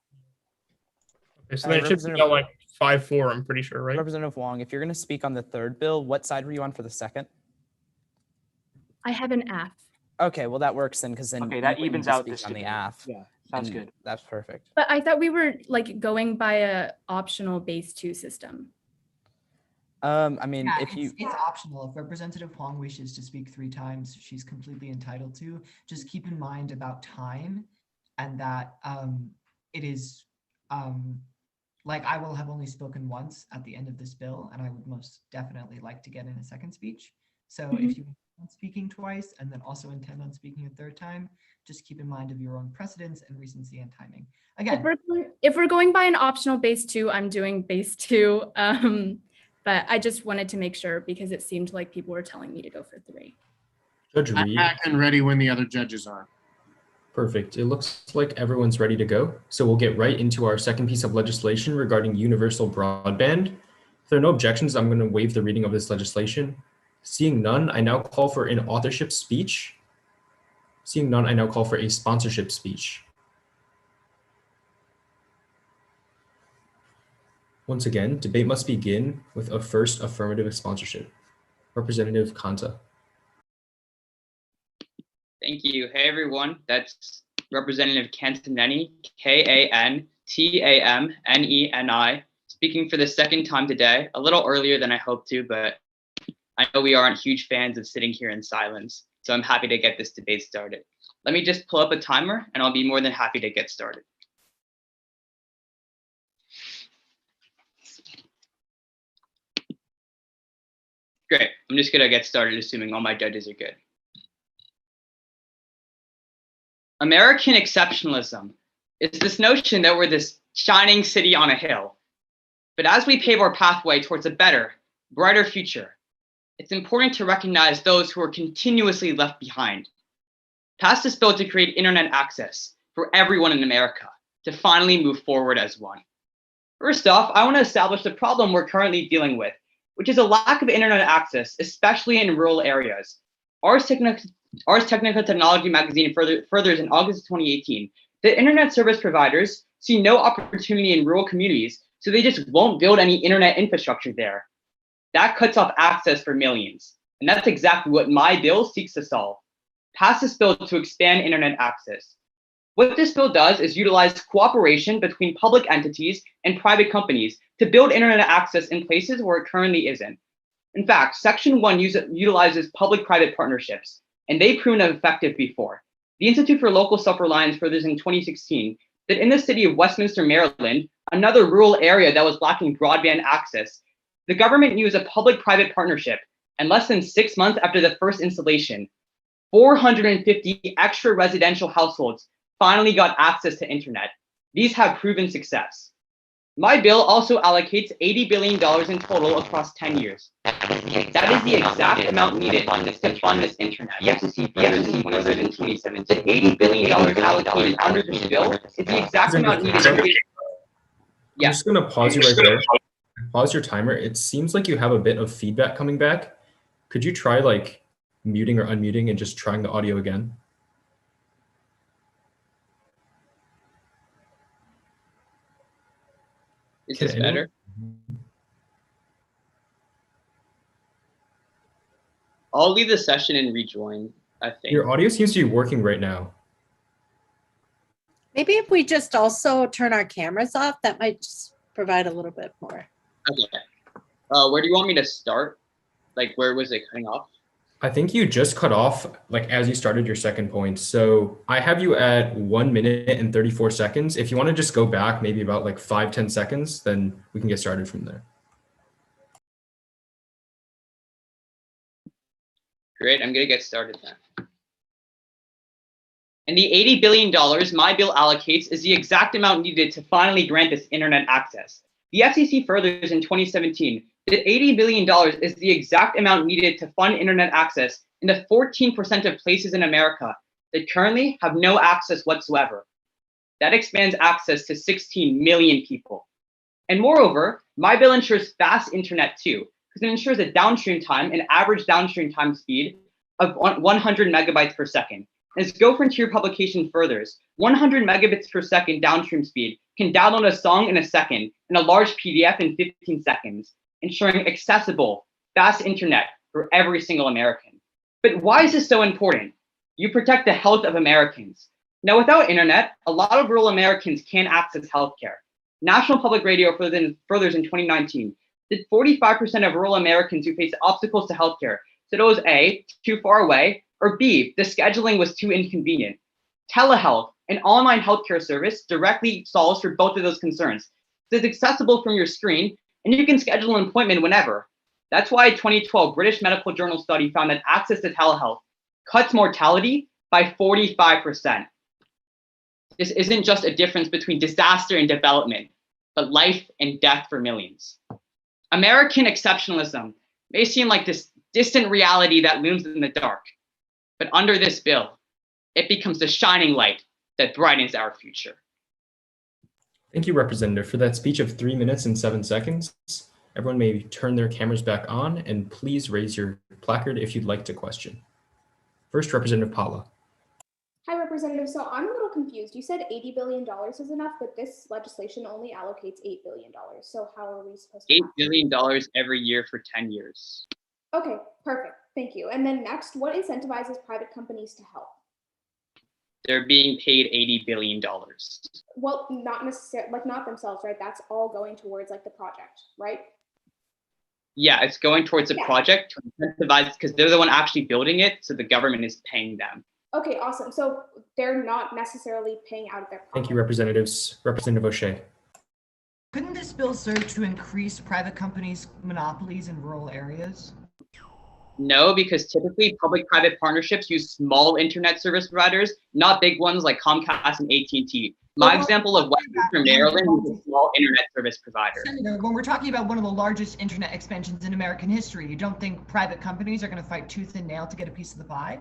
Okay, so then it should be like 5-4, I'm pretty sure, right? Representative Wong, if you're going to speak on the third bill, what side were you on for the second? I have an F. Okay, well that works then, because then Okay, that you wouldn't evens out speak this on the debate. AF. Yeah, sounds good. That's perfect. But I thought we were like going by a optional base 2 system. I mean, Yeah, if you it's optional. If Representative Huang wishes to speak 3 times, she's completely entitled to. Just keep in mind about time, and that it is like I will have only spoken once at the end of this bill, and I would most definitely like to get in a second speech. So if you intend on speaking twice and then also intend on speaking a third time, just keep in mind of your own precedence and recency and timing. Again, If we're going by an optional base 2, I'm doing base 2. But I just wanted to make sure because it seemed like people were telling me to go for 3. Judge I'm Reed. back and ready when the other judges are. Perfect. It looks like everyone's ready to go. So we'll get right into our second piece of legislation regarding universal broadband. If there are no objections, I'm going to waive the reading of this legislation. Seeing none, I now call for an authorship speech. Seeing none, I now call for a sponsorship speech. Once again, debate must begin with a first affirmative sponsorship. Representative Kanta. Thank you. Hey, everyone. That's Representative Cantaneni, K-A-N-T-A-M-N-E-N-I, speaking for the second time today, a little earlier than I hoped to, but I know we aren't huge fans of sitting here in silence, so I'm happy to get this debate started. Let me just pull up a timer, and I'll be more than happy to get started. Great. I'm just going to get started, assuming all my judges are good. American exceptionalism is this notion that we're this shining city on a hill. But as we pave our pathway towards a better, brighter future, it's important to recognize those who are continuously left behind. Pass this bill to create internet access for everyone in America to finally move forward as one. First off, I want to establish the problem we're currently dealing with, which is a lack of internet access, especially in rural areas. Ars Technica Technology magazine furthers in August 2018 that internet service providers see no opportunity in rural communities, so they just won't build any internet infrastructure there. That cuts off access for millions, and that's exactly what my bill seeks to solve. Pass this bill to expand internet access. What this bill does is utilize cooperation between public entities and private companies to build internet access in places where it currently isn't. In fact, Section 1 utilizes public-private partnerships, and they've proven effective before. The Institute for Local Self-Reliance furthers in 2016 that in the city of Westminster, Maryland, another rural area that was lacking broadband access, the government used a public-private partnership, and less than 6 months after the first installation, 450 extra residential households finally got access to internet. These have proven success. My bill also allocates $80 billion in total across 10 years. That is the exact amount needed to fund this internet. The FCC furthered in 2017 that $80 billion allocated under this bill is the exact amount needed to create. I'm just gonna pause you right there. Pause your timer. It seems like you have a bit of feedback coming back. Could you try like muting or unmuting and just trying the audio again? Is this better? I'll leave the session and rejoin, I think. Your audio seems to be working right now. Maybe if we just also turn our cameras off, that might just provide a little bit more. Okay. Where do you want me to start? Like, where was it cutting off? I think you just cut off like as you started your second point. So I have you at 1 minute and 34 seconds. If you want to just go back maybe about like 5-10 seconds, then we can get started from there. Great, I'm gonna get started then. And the $80 billion my bill allocates is the exact amount needed to finally grant this internet access. The FCC furthers in 2017 that $80 billion is the exact amount needed to fund internet access in the 14% of places in America that currently have no access whatsoever. That expands access to 16 million people. And moreover, my bill ensures fast internet too, because it ensures a downstream time, an average downstream time speed of 100 megabytes per second. As Go Frontier publication furthers, 100 megabits per second downstream speed can download a song in a second and a large PDF in 15 seconds, ensuring accessible, fast internet for every single American. But why is this so important? You protect the health of Americans. Now, without internet, a lot of rural Americans can't access healthcare. National Public Radio furthers in 2019 that 45% of rural Americans who face obstacles to healthcare said it was A, too far away, or B, the scheduling was too inconvenient. Telehealth, an online healthcare service, directly solves for both of those concerns. It's accessible from your screen, and you can schedule an appointment whenever. That's why a 2012 British Medical Journal study found that access to telehealth cuts mortality by 45%. This isn't just a difference between disaster and development, but life and death for millions. American exceptionalism may seem like this distant reality that looms in the dark, but under this bill, it becomes the shining light that brightens our future. Thank you, Representative, for that speech of 3 minutes and 7 seconds. Everyone may turn their cameras back on, and please raise your placard if you'd like to question. First, Representative Paula. Hi, Representative. So I'm a little confused. You said $80 billion is enough, but this legislation only allocates $8 billion. So how are we supposed to? $8 billion every year for 10 years. Okay, perfect. Thank you. And then next, what incentivizes private companies to help? They're being paid $80 billion. Well, not necessarily, like not themselves, right? That's all going towards like the project, right? Yeah, it's going towards a project to incentivize because they're the one actually building it, so the government is paying them. Okay, awesome. So they're not necessarily paying out of their pocket. Thank you, Representatives. Representative O'Shea. Couldn't this bill serve to increase private companies' monopolies in rural areas? No, because typically public-private partnerships use small internet service providers, not big ones like Comcast and AT&T. My example of Westminster, Maryland is a small internet service provider. Senator, when we're talking about one of the largest internet expansions in American history, you don't think private companies are going to fight tooth and nail to get a piece of the pie?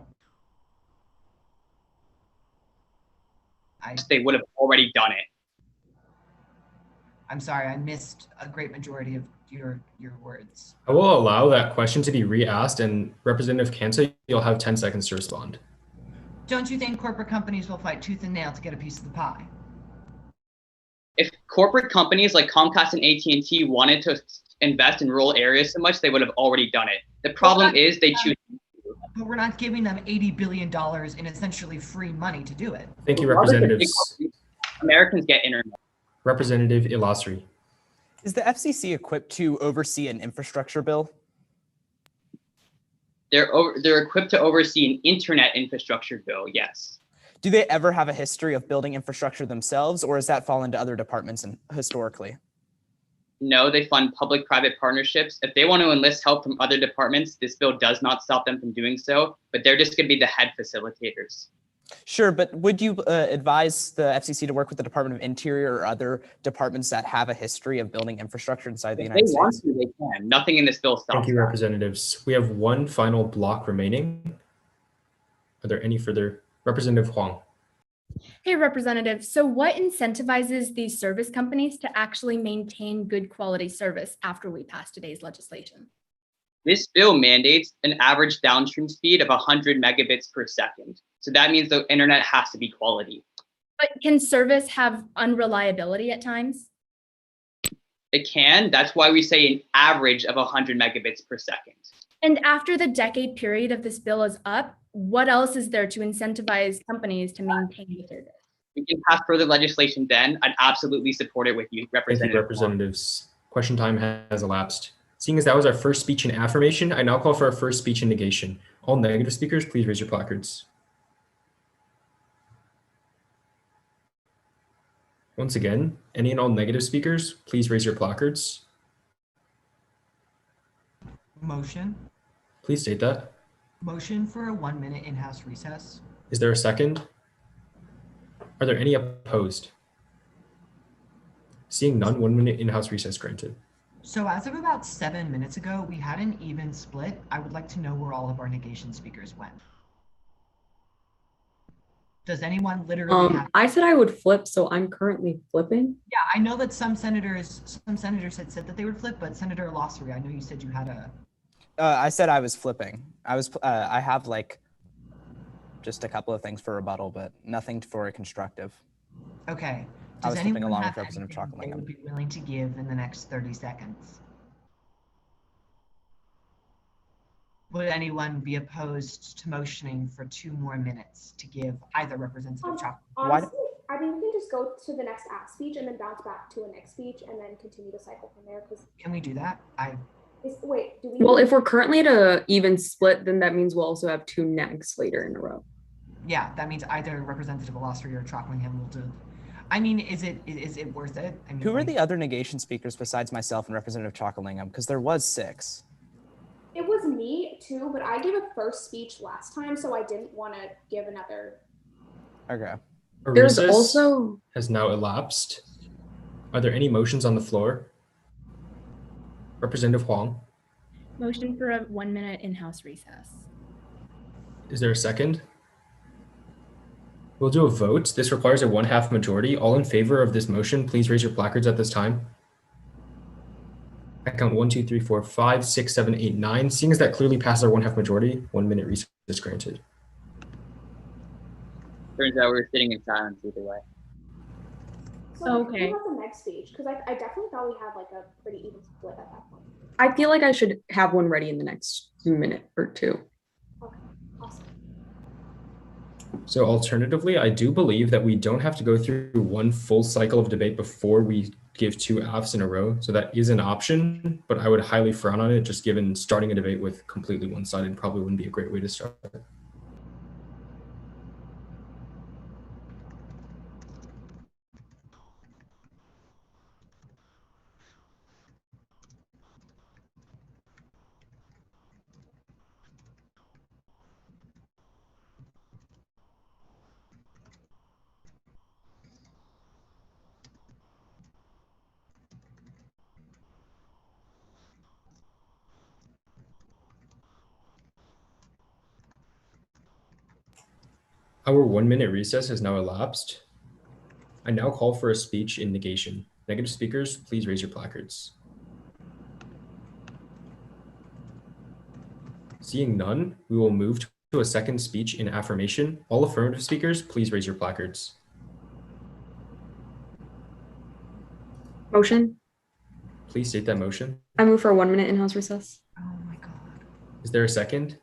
they would have already done it. I'm sorry, I missed a great majority of your words. I will allow that question to be re-asked, and Representative Kansa, you'll have 10 seconds to respond. Don't you think corporate companies will fight tooth and nail to get a piece of the pie? If corporate companies like Comcast and AT&T wanted to invest in rural areas so much, they would have already done it. The problem is they choose. But we're not giving them $80 billion in essentially free money to do it. Thank you, Representatives. Americans get internet. Representative Ilasri. Is the FCC equipped to oversee an infrastructure bill? They're equipped to oversee an internet infrastructure bill, yes. Do they ever have a history of building infrastructure themselves, or does that fall into other departments historically? No, they fund public-private partnerships. If they want to enlist help from other departments, this bill does not stop them from doing so, but they're just going to be the head facilitators. Sure, but would you advise the FCC to work with the Department of Interior or other departments that have a history of building infrastructure inside the United States? If they want to, they can. Nothing in this bill stops Thank you, that. Representatives. We have one final block remaining. Are there any further? Representative Huang. Hey, Representative. So what incentivizes these service companies to actually maintain good quality service after we pass today's legislation? This bill mandates an average downstream speed of 100 megabits per second. So that means the internet has to be quality. But can service have unreliability at times? It can. That's why we say an average of 100 megabits per second. And after the decade period of this bill is up, what else is there to incentivize companies to maintain the service? We can pass further legislation then. I'd absolutely support it with you, Representative. Thank you, Representatives. Question time has elapsed. Seeing as that was our first speech in affirmation, I now call for our first speech in negation. All negative speakers, please raise your placards. Once again, any and all negative speakers, please raise your placards. Motion. Please state that. Motion for a 1-minute in-house recess. Is there a second? Are there any opposed? Seeing none, 1 minute in-house recess granted. So as of about 7 minutes ago, we had an even split. I would like to know where all of our negation speakers went. Does anyone literally have... I said I would flip, so I'm currently flipping. Yeah, I know that some senators had said that they would flip, but Senator Lossery, I know you said you had a... I said I was flipping. I have like just a couple of things for rebuttal, but nothing for a constructive. Okay. I was flipping along with have Representative anything they Chalkley. would be willing to give in the next 30 seconds? Would anyone be opposed to motioning for 2 more minutes to give either Representative Chalkley? Honestly, I mean, we can just go to the next ask speech and then bounce back to a next speech and then continue the cycle from there. Can we do that? Wait, do we? Well, if we're currently at a even split, then that means we'll also have 2 negs later in a row. Yeah, that means either Representative Lossery or Chalklingham will do. I mean, is it worth it? I mean, Who are the other negation speakers besides myself and Representative Chalklingham? Because there was 6. It was me too, but I gave a first speech last time, so I didn't want to give another. Okay. A There's recess also has now elapsed. Are there any motions on the floor? Representative Huang, Motion for a 1 minute in-house recess. is there a second? We'll do a vote. This requires a 1/2 majority. All in favor of this motion, please raise your placards at this time. I count 1, 2, 3, 4, 5, 6, 7, 8, 9. Seeing as that clearly passes our 1/2 majority, 1 minute recess is granted. Turns out we were sitting in silence either way. So Okay. Who got the next speech? Because I definitely thought we had like a pretty even split at that point. I feel like I should have one ready in the next minute or 2. Okay, awesome. So alternatively, I do believe that we don't have to go through one full cycle of debate before we give 2 AFs in a row. So that is an option, but I would highly frown on it, just given starting a debate with completely one-sided probably wouldn't be a great way to start. Our 1 minute recess has now elapsed. I now call for a speech in negation. Negative speakers, please raise your placards. Seeing none, we will move to a second speech in affirmation. All affirmative speakers, please raise your placards. Motion. Please state that motion. I move for a 1 minute in-house recess. Oh my God. Is there a second?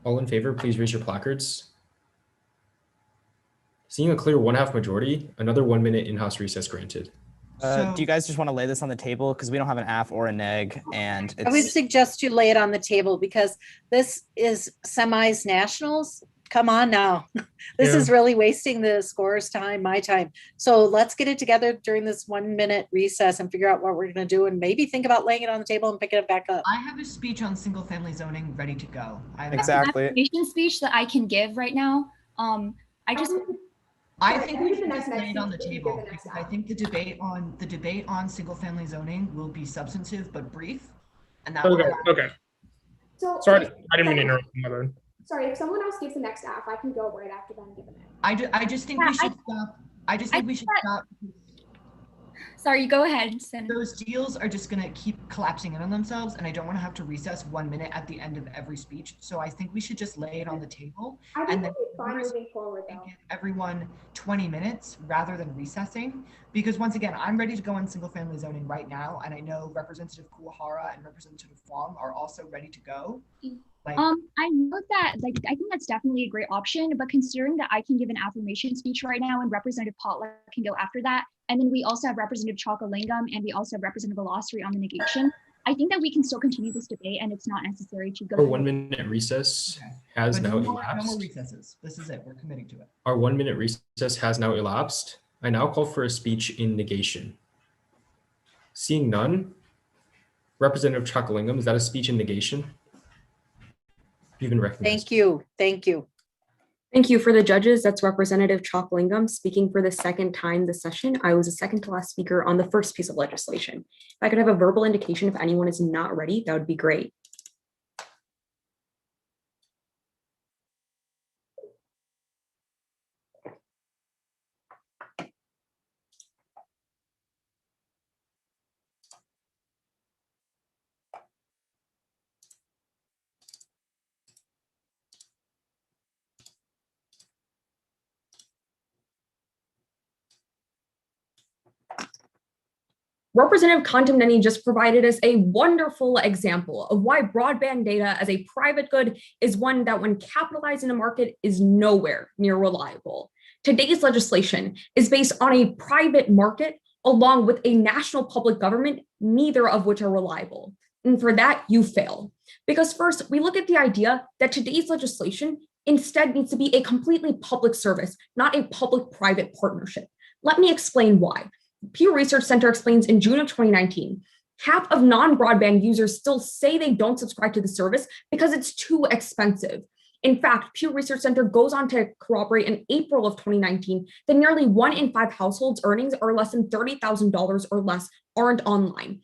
All in favor, please raise your placards. Seeing a clear 1/2 majority, another 1 minute in-house recess granted. So- Do you guys just want to lay this on the table? Because we don't have an AF or a neg, and I would it's suggest you lay it on the table because this is semis nationals. Come on now. This Yeah. is really wasting the scorer's time, my time. So let's get it together during this 1 minute recess and figure out what we're going to do and maybe think about laying it on the table and picking it back up. I have a speech on single family zoning ready to go. Exactly. Affirmation speech that I can give right now. I think we should just lay it on the table because I think the debate on single family zoning will be substantive but brief. And that will Okay. So Sorry, I didn't mean to interrupt. My bad. sorry, if someone else gives the next app, I can go right after them giving it. I just think we should stop. I just think we should stop. Sorry, go ahead, Sin. Those deals are just gonna keep collapsing in on themselves, and I don't want to have to recess 1 minute at the end of every speech. So I think we should just lay it on the table I and think then we'll be fine moving forward though. give everyone 20 minutes rather than recessing. Because once again, I'm ready to go on single family zoning right now, and I know Representative Kuwahara and Representative Huang are also ready to go. Like, I know that, I think that's definitely a great option, but considering that I can give an affirmation speech right now and Representative Potler can go after that, and then we also have Representative Chakalingam and we also have Representative Velasquez on the negation, I think that we can still continue this debate and it's not necessary to go. Our 1 minute recess has but now no more elapsed. recesses. This is it. We're committing to it. Our 1 minute recess has now elapsed. I now call for a speech in negation. Seeing none, Representative Chakalingam, is that a speech in negation? You've been recognized. Thank you. Thank you. Thank you for the judges. That's Representative Chakalingam speaking for the second time this session. I was the second to last speaker on the first piece of legislation. If I could have a verbal indication if anyone is not ready, that would be great. Representative Contemneni just provided us a wonderful example of why broadband data as a private good is one that when capitalized in a market is nowhere near reliable. Today's legislation is based on a private market along with a national public government, neither of which are reliable. And for that, you fail. Because first, we look at the idea that today's legislation instead needs to be a completely public service, not a public-private partnership. Let me explain why. Pew Research Center explains in June of 2019, half of non-broadband users still say they don't subscribe to the service because it's too expensive. In fact, Pew Research Center goes on to corroborate in April of 2019 that nearly 1 in 5 households' earnings are less than $30,000 or less aren't online.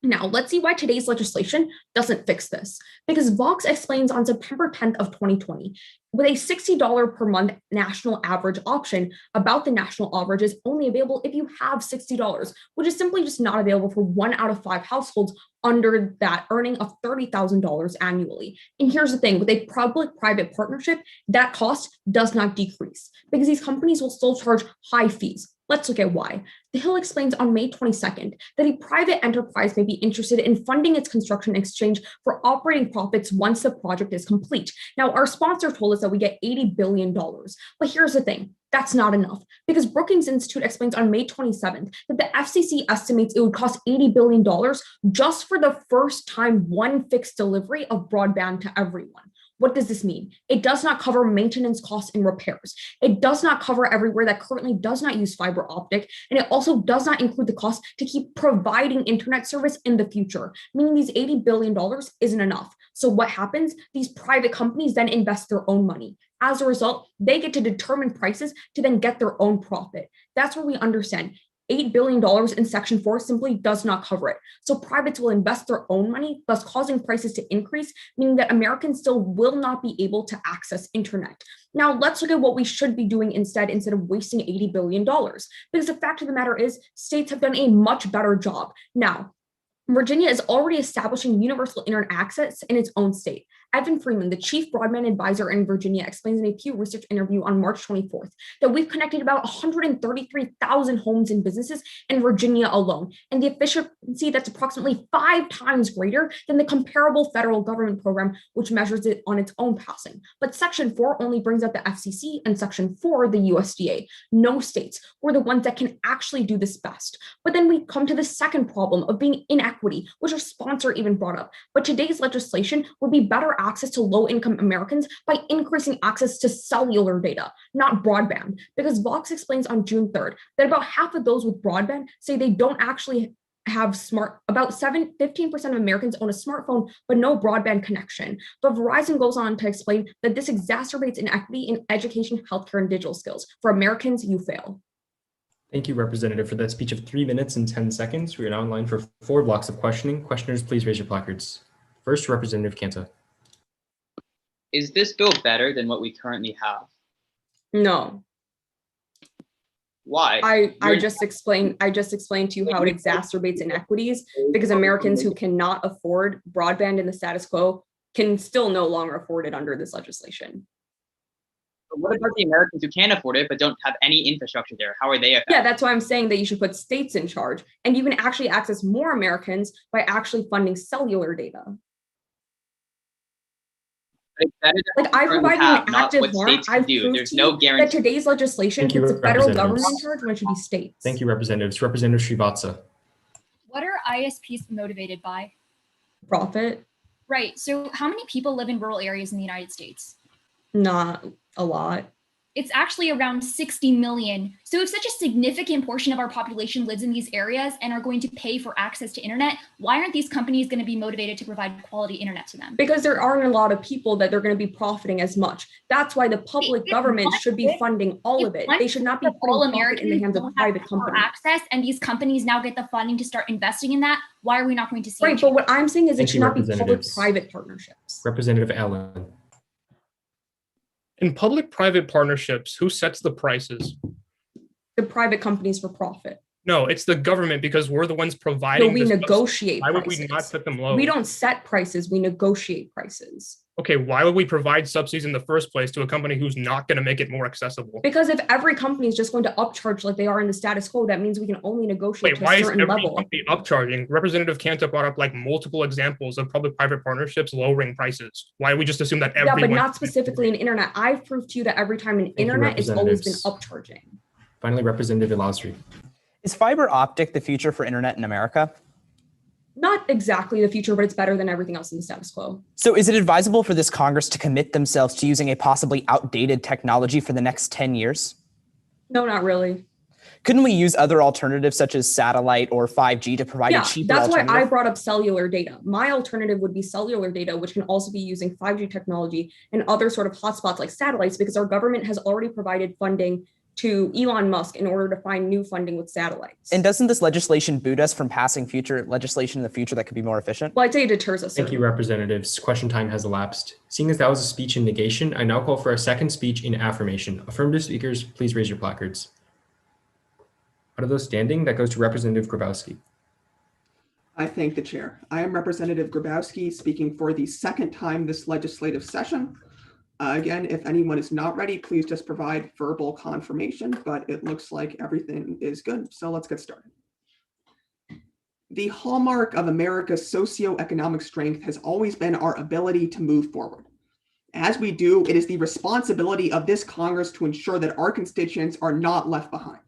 Now, let's see why today's legislation doesn't fix this. Because Vox explains on September 10th of 2020, with a $60 per month national average option, about the national average is only available if you have $60, which is simply just not available for 1 out of 5 households under that earning of $30,000 annually. And here's the thing, with a public-private partnership, that cost does not decrease because these companies will still charge high fees. Let's look at why. The Hill explains on May 22nd that a private enterprise may be interested in funding its construction in exchange for operating profits once the project is complete. Now, our sponsor told us that we get $80 billion. But here's the thing, that's not enough because Brookings Institute explains on May 27th that the FCC estimates it would cost $80 billion just for the first time one fixed delivery of broadband to everyone. What does this mean? It does not cover maintenance costs and repairs. It does not cover everywhere that currently does not use fiber optic. And it also does not include the cost to keep providing internet service in the future, meaning these $80 billion isn't enough. So what happens? These private companies then invest their own money. As a result, they get to determine prices to then get their own profit. That's where we understand $8 billion in Section 4 simply does not cover it. So privates will invest their own money, thus causing prices to increase, meaning that Americans still will not be able to access internet. Now let's look at what we should be doing instead of wasting $80 billion. Because the fact of the matter is states have done a much better job. Now, Virginia is already establishing universal internet access in its own state. Evan Freeman, the chief broadband advisor in Virginia, explains in a Pew Research interview on March 24th that we've connected about 133,000 homes and businesses in Virginia alone, and the efficiency that's approximately 5 times greater than the comparable federal government program, which measures it on its own passing. But Section 4 only brings up the FCC and Section 4 the USDA. No states were the ones that can actually do this best. But then we come to the second problem of being inequity, which our sponsor even brought up. But today's legislation would be better access to low-income Americans by increasing access to cellular data, not broadband, because Vox explains on June 3rd that about half of those with broadband say they don't actually have about 15% of Americans own a smartphone, but no broadband connection. But Verizon goes on to explain that this exacerbates inequity in education, healthcare, and digital skills. For Americans, you fail. Thank you, Representative, for that speech of 3 minutes and 10 seconds. We are now in line for 4 blocks of questioning. Questioners, please raise your placards. First, Representative Kanta. Is this bill better than what we currently have? No. Why? I just explained to you how it exacerbates inequities because Americans who cannot afford broadband in the status quo can still no longer afford it under this legislation. But what about the Americans who can afford it but don't have any infrastructure there? How are they affected? Yeah, that's why I'm saying that you should put states in charge, and you can actually access more Americans by actually funding cellular data. Like I provided an active warrant. I've proved to you that today's legislation puts the federal government in charge when it should be states. Thank you, Representatives. Representative Srivatsa. What are ISPs motivated by? Profit. Right. So how many people live in rural areas in the United States? Not a lot. It's actually around 60 million. So if such a significant portion of our population lives in these areas and are going to pay for access to internet, why aren't these companies going to be motivated to provide quality internet to them? Because there aren't a lot of people that they're going to be profiting as much. That's why the public government should be funding all of it. They should not be putting all profit Americans in the hands of private companies. Access, and these companies now get the funding to start investing in that. Why are we not going to see? Right, but what I'm saying is it should not be Representatives. public-private partnerships. Representative Allen. In public-private partnerships, who sets the prices? The private companies for profit. No, it's the government because we're the ones providing. No, we this negotiate Why would prices. we not set them low? We don't set prices, we negotiate prices. Okay, why would we provide subsidies in the first place to a company who's not going to make it more accessible? Because if every company is just going to upcharge like they are in the status quo, that means we can only negotiate Wait, to why a is certain every level. company upcharging? Representative Kanta brought up like multiple examples of public-private partnerships lowering prices. Why we just assume that everyone? Yeah, but not specifically in internet. I've proved to you that every time in internet, it's always been upcharging. Finally, Representative Ilastri. Is fiber optic the future for internet in America? Not exactly the future, but it's better than everything else in the status quo. So is it advisable for this Congress to commit themselves to using a possibly outdated technology for the next 10 years? No, not really. Couldn't we use other alternatives such as satellite or 5G to provide a cheaper that's alternative? why I brought up cellular data. My alternative would be cellular data, which can also be using 5G technology and other sort of hotspots like satellites, because our government has already provided funding to Elon Musk in order to find new funding with satellites. And doesn't this legislation boot us from passing future legislation in the future that could be more efficient? Well, I'd say it deters us. Thank you, Representatives. Question time has elapsed. Seeing as that was a speech in negation, I now call for a second speech in affirmation. Affirmative speakers, please raise your placards. Out of those standing, that goes to Representative Grabowski. I thank the chair. I am Representative Grabowski speaking for the second time this legislative session. Again, if anyone is not ready, please just provide verbal confirmation, but it looks like everything is good. So let's get started. The hallmark of America's socioeconomic strength has always been our ability to move forward. As we do, it is the responsibility of this Congress to ensure that our constituents are not left behind.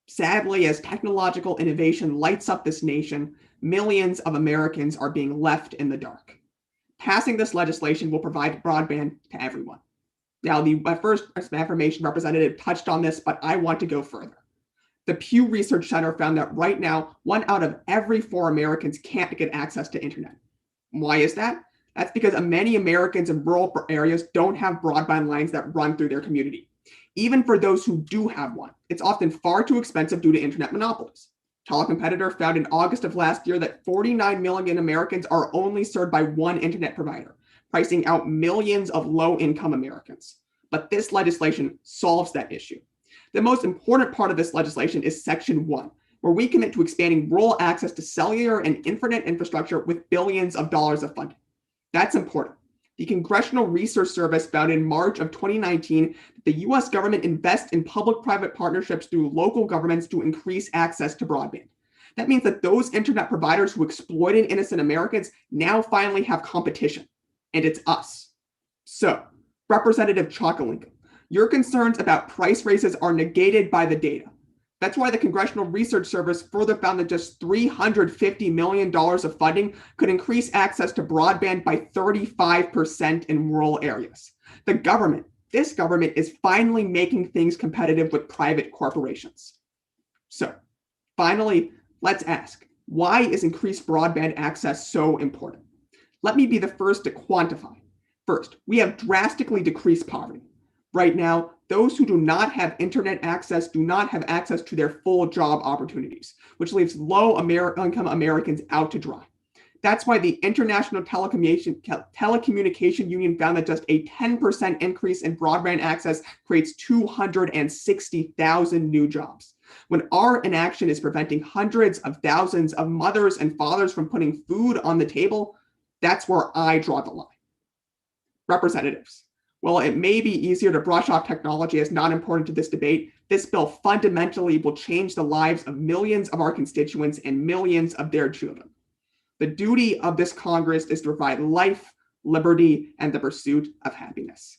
Sadly, as technological innovation lights up this nation, millions of Americans are being left in the dark. Passing this legislation will provide broadband to everyone. Now, my first affirmation representative touched on this, but I want to go further. The Pew Research Center found that right now, 1 out of every 4 Americans can't get access to internet. Why is that? That's because many Americans in rural areas don't have broadband lines that run through their community. Even for those who do have one, it's often far too expensive due to internet monopolies. Telecompetitor found in August of last year that 49 million Americans are only served by one internet provider, pricing out millions of low-income Americans. but this legislation solves that issue. The most important part of this legislation is Section 1, where we commit to expanding rural access to cellular and internet infrastructure with billions of dollars of funding. That's important. The Congressional Research Service found in March of 2019 that the US government invests in public-private partnerships through local governments to increase access to broadband. That means that those internet providers who exploited innocent Americans now finally have competition, and it's us. So, Representative Chakalinka, your concerns about price raises are negated by the data. That's why the Congressional Research Service further found that just $350 million of funding could increase access to broadband by 35% in rural areas. The government, this government, is finally making things competitive with private corporations. So, finally, let's ask, why is increased broadband access so important? Let me be the first to quantify. First, we have drastically decreased poverty. Right now, those who do not have internet access do not have access to their full job opportunities, which leaves low-income Americans out to dry. That's why the International Telecommunication Union found that just a 10% increase in broadband access creates 260,000 new jobs. When our inaction is preventing hundreds of thousands of mothers and fathers from putting food on the table, that's where I draw the line. Representatives, while it may be easier to brush off technology as not important to this debate, this bill fundamentally will change the lives of millions of our constituents and millions of their children. The duty of this Congress is to provide life, liberty, and the pursuit of happiness.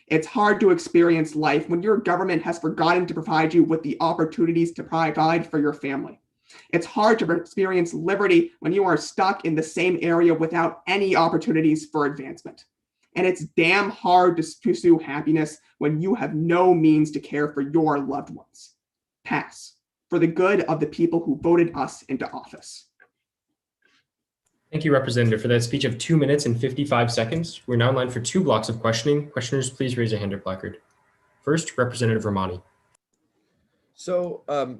It's hard to experience life when your government has forgotten to provide you with the opportunities to provide for your family. It's hard to experience liberty when you are stuck in the same area without any opportunities for advancement. And it's damn hard to pursue happiness when you have no means to care for your loved ones. Pass, for the good of the people who voted us into office. Thank you, Representative, for that speech of 2 minutes and 55 seconds. We're now in line for 2 blocks of questioning. Questioners, please raise your hand or placard. First, Representative Romani. So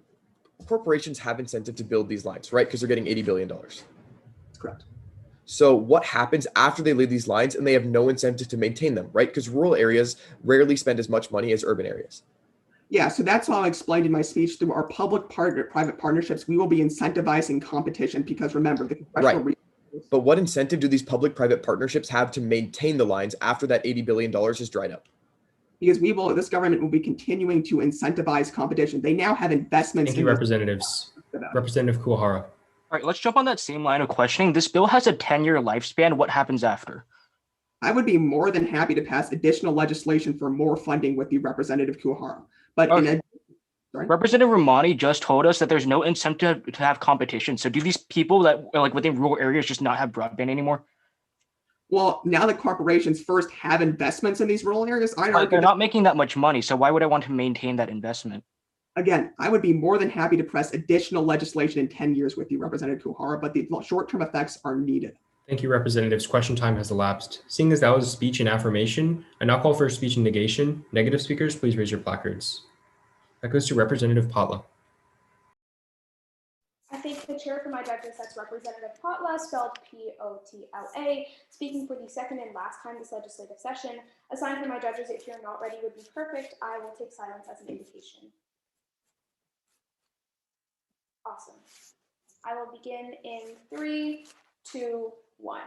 corporations have incentive to build these lines, right? Because they're getting $80 billion. That's correct. So what happens after they lay these lines and they have no incentive to maintain them, right? Because rural areas rarely spend as much money as urban areas. Yeah, so that's how I explained in my speech. Through our public-private partnerships, we will be incentivizing competition because remember, the congressional But what incentive do these public-private partnerships have to maintain the lines after that $80 billion is dried up? Because this government will be continuing to incentivize competition. They now have investments. Thank you, Representatives. Representative Kuwahara. All right, let's jump on that same line of questioning. This bill has a 10-year lifespan. What happens after? I would be more than happy to pass additional legislation for more funding with the Representative Kuwahara. But Representative Romani just told us that there's no incentive to have competition. So do these people that are like within rural areas just not have broadband anymore? Well, now that corporations first have investments in these rural areas, they're not making that much money. So why would I want to maintain that investment? Again, I would be more than happy to press additional legislation in 10 years with you, Representative Kuwahara, but the short-term effects are needed. Thank you, Representatives. Question time has elapsed. Seeing as that was a speech in affirmation, I now call for a speech in negation. Negative speakers, please raise your placards. That goes to Representative Potla. I thank the chair for my judges. That's Representative Potla, spelled P-O-T-L-A, speaking for the second and last time this legislative session. A sign for my judges, if you're not ready, would be perfect. I will take silence as an indication. Awesome. I will begin in 3, 2, 1.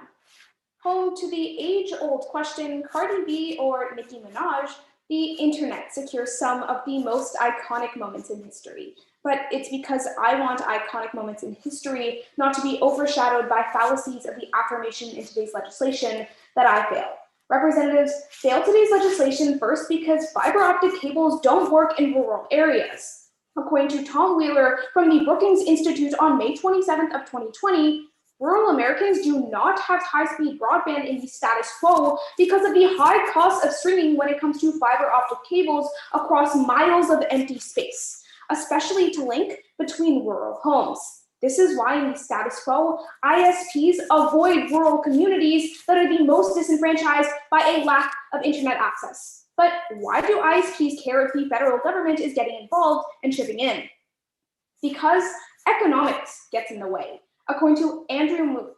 Home to the age-old question, Cardi B or Nicki Minaj, the internet secures some of the most iconic moments in history. But it's because I want iconic moments in history not to be overshadowed by fallacies of the affirmation in today's legislation that I fail. Representatives fail today's legislation first because fiber optic cables don't work in rural areas. According to Tom Wheeler from the Brookings Institute on May 27th of 2020, rural Americans do not have high-speed broadband in the status quo because of the high cost of streaming when it comes to fiber optic cables across miles of empty space, especially to link between rural homes. This is why in the status quo, ISPs avoid rural communities that are the most disenfranchised by a lack of internet access. But why do ISPs care if the federal government is getting involved and chipping in? Because economics gets in the way. According to Andrew Moon,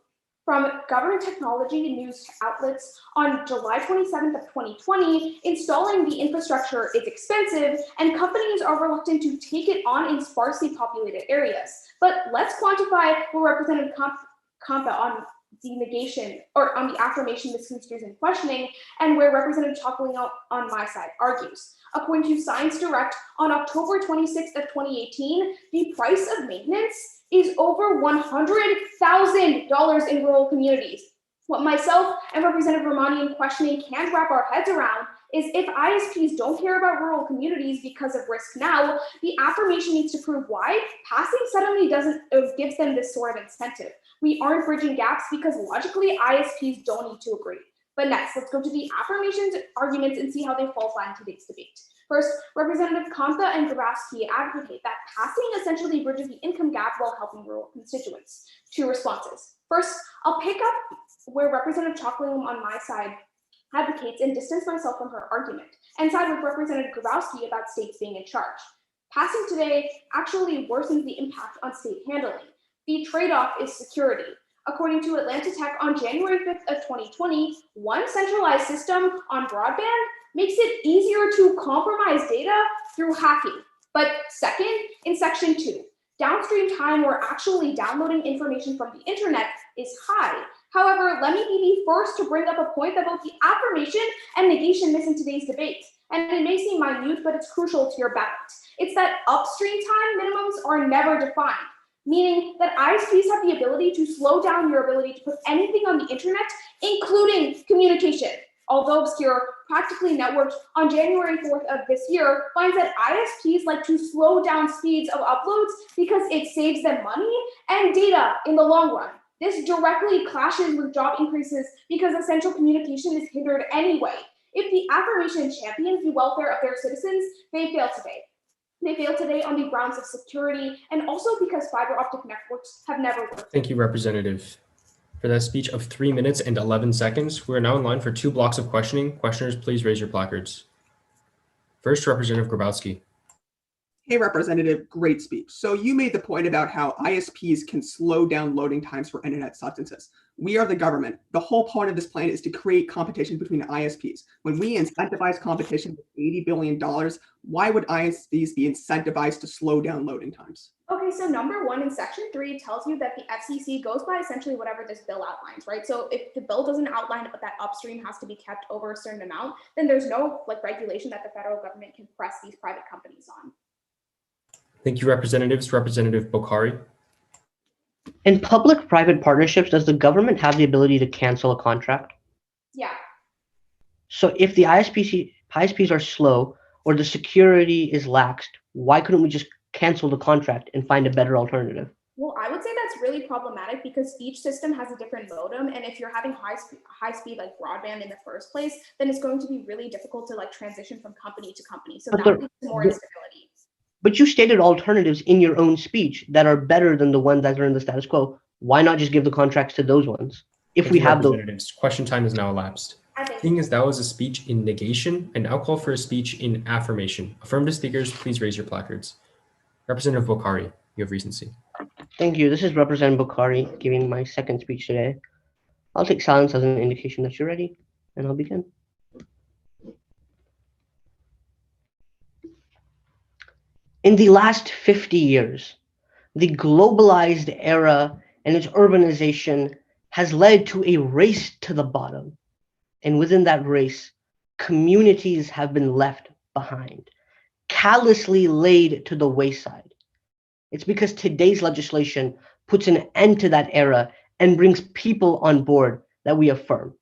from government technology news outlets on July 27th of 2020, installing the infrastructure is expensive and companies are reluctant to take it on in sparsely populated areas. But let's quantify what Representative Compa on the negation or on the affirmation, misconstrues, and questioning, and where Representative Chalkley on my side argues. According to Science Direct, on October 26th of 2018, the price of maintenance is over $100,000 in rural communities. What myself and Representative Romani in questioning can't wrap our heads around is if ISPs don't care about rural communities because of risk now, the affirmation needs to prove why. Passing suddenly gives them this sort of incentive. We aren't bridging gaps because logically ISPs don't need to agree. But next, let's go to the affirmations arguments and see how they falsify in today's debate. First, Representative Compa and Grabowski advocate that passing essentially bridges the income gap while helping rural constituents. Two responses. First, I'll pick up where Representative Chalkley on my side advocates and distance myself from her argument, and side with Representative Grabowski about states being in charge. Passing today actually worsens the impact on state handling. The trade-off is security. According to Atlanta Tech on January 5th of 2020, one centralized system on broadband makes it easier to compromise data through hacking. But second, in section 2, downstream time where actually downloading information from the internet is high. However, let me be the first to bring up a point that both the affirmation and negation miss in today's debate. And it may seem minute, but it's crucial to your ballot. It's that upstream time minimums are never defined, meaning that ISPs have the ability to slow down your ability to put anything on the internet, including communication. Although obscure, Practically Networked on January 4th of this year finds that ISPs like to slow down speeds of uploads because it saves them money and data in the long run. This directly clashes with job increases because essential communication is hindered anyway. If the affirmation champions the welfare of their citizens, they fail today. They fail today on the grounds of security and also because fiber optic networks have never worked. Thank you, Representative. For that speech of 3 minutes and 11 seconds, we are now in line for 2 blocks of questioning. Questioners, please raise your placards. First, Representative Grabowski. Hey, Representative, great speech. So you made the point about how ISPs can slow down loading times for internet substances. We are the government. The whole point of this plan is to create competition between ISPs. When we incentivize competition with $80 billion, why would ISPs be incentivized to slow down loading times? Okay, so number one in section 3 tells you that the FCC goes by essentially whatever this bill outlines, right? So if the bill doesn't outline that upstream has to be kept over a certain amount, then there's no regulation that the federal government can press these private companies on. Thank you, Representatives. Representative Bokhari. In public-private partnerships, does the government have the ability to cancel a contract? Yeah. So if the ISPs are slow or the security is laxed, why couldn't we just cancel the contract and find a better alternative? Well, I would say that's really problematic because each system has a different modem, and if you're having high speed broadband in the first place, then it's going to be really difficult to transition from company to company. So that leads to more instability. But you stated alternatives in your own speech that are better than the ones that are in the status quo. Why not just give the contracts to those ones? If we have those. Question time is now elapsed. Seeing as that was a speech in negation, I now call for a speech in affirmation. Affirmative speakers, please raise your placards. Representative Bokhari, you have recency. Thank you. This is Representative Bokhari giving my second speech today. I'll take silence as an indication that you're ready, and I'll begin. In the last 50 years, the globalized era and its urbanization has led to a race to the bottom. And within that race, communities have been left behind, callously laid to the wayside. It's because today's legislation puts an end to that era and brings people on board that we affirm.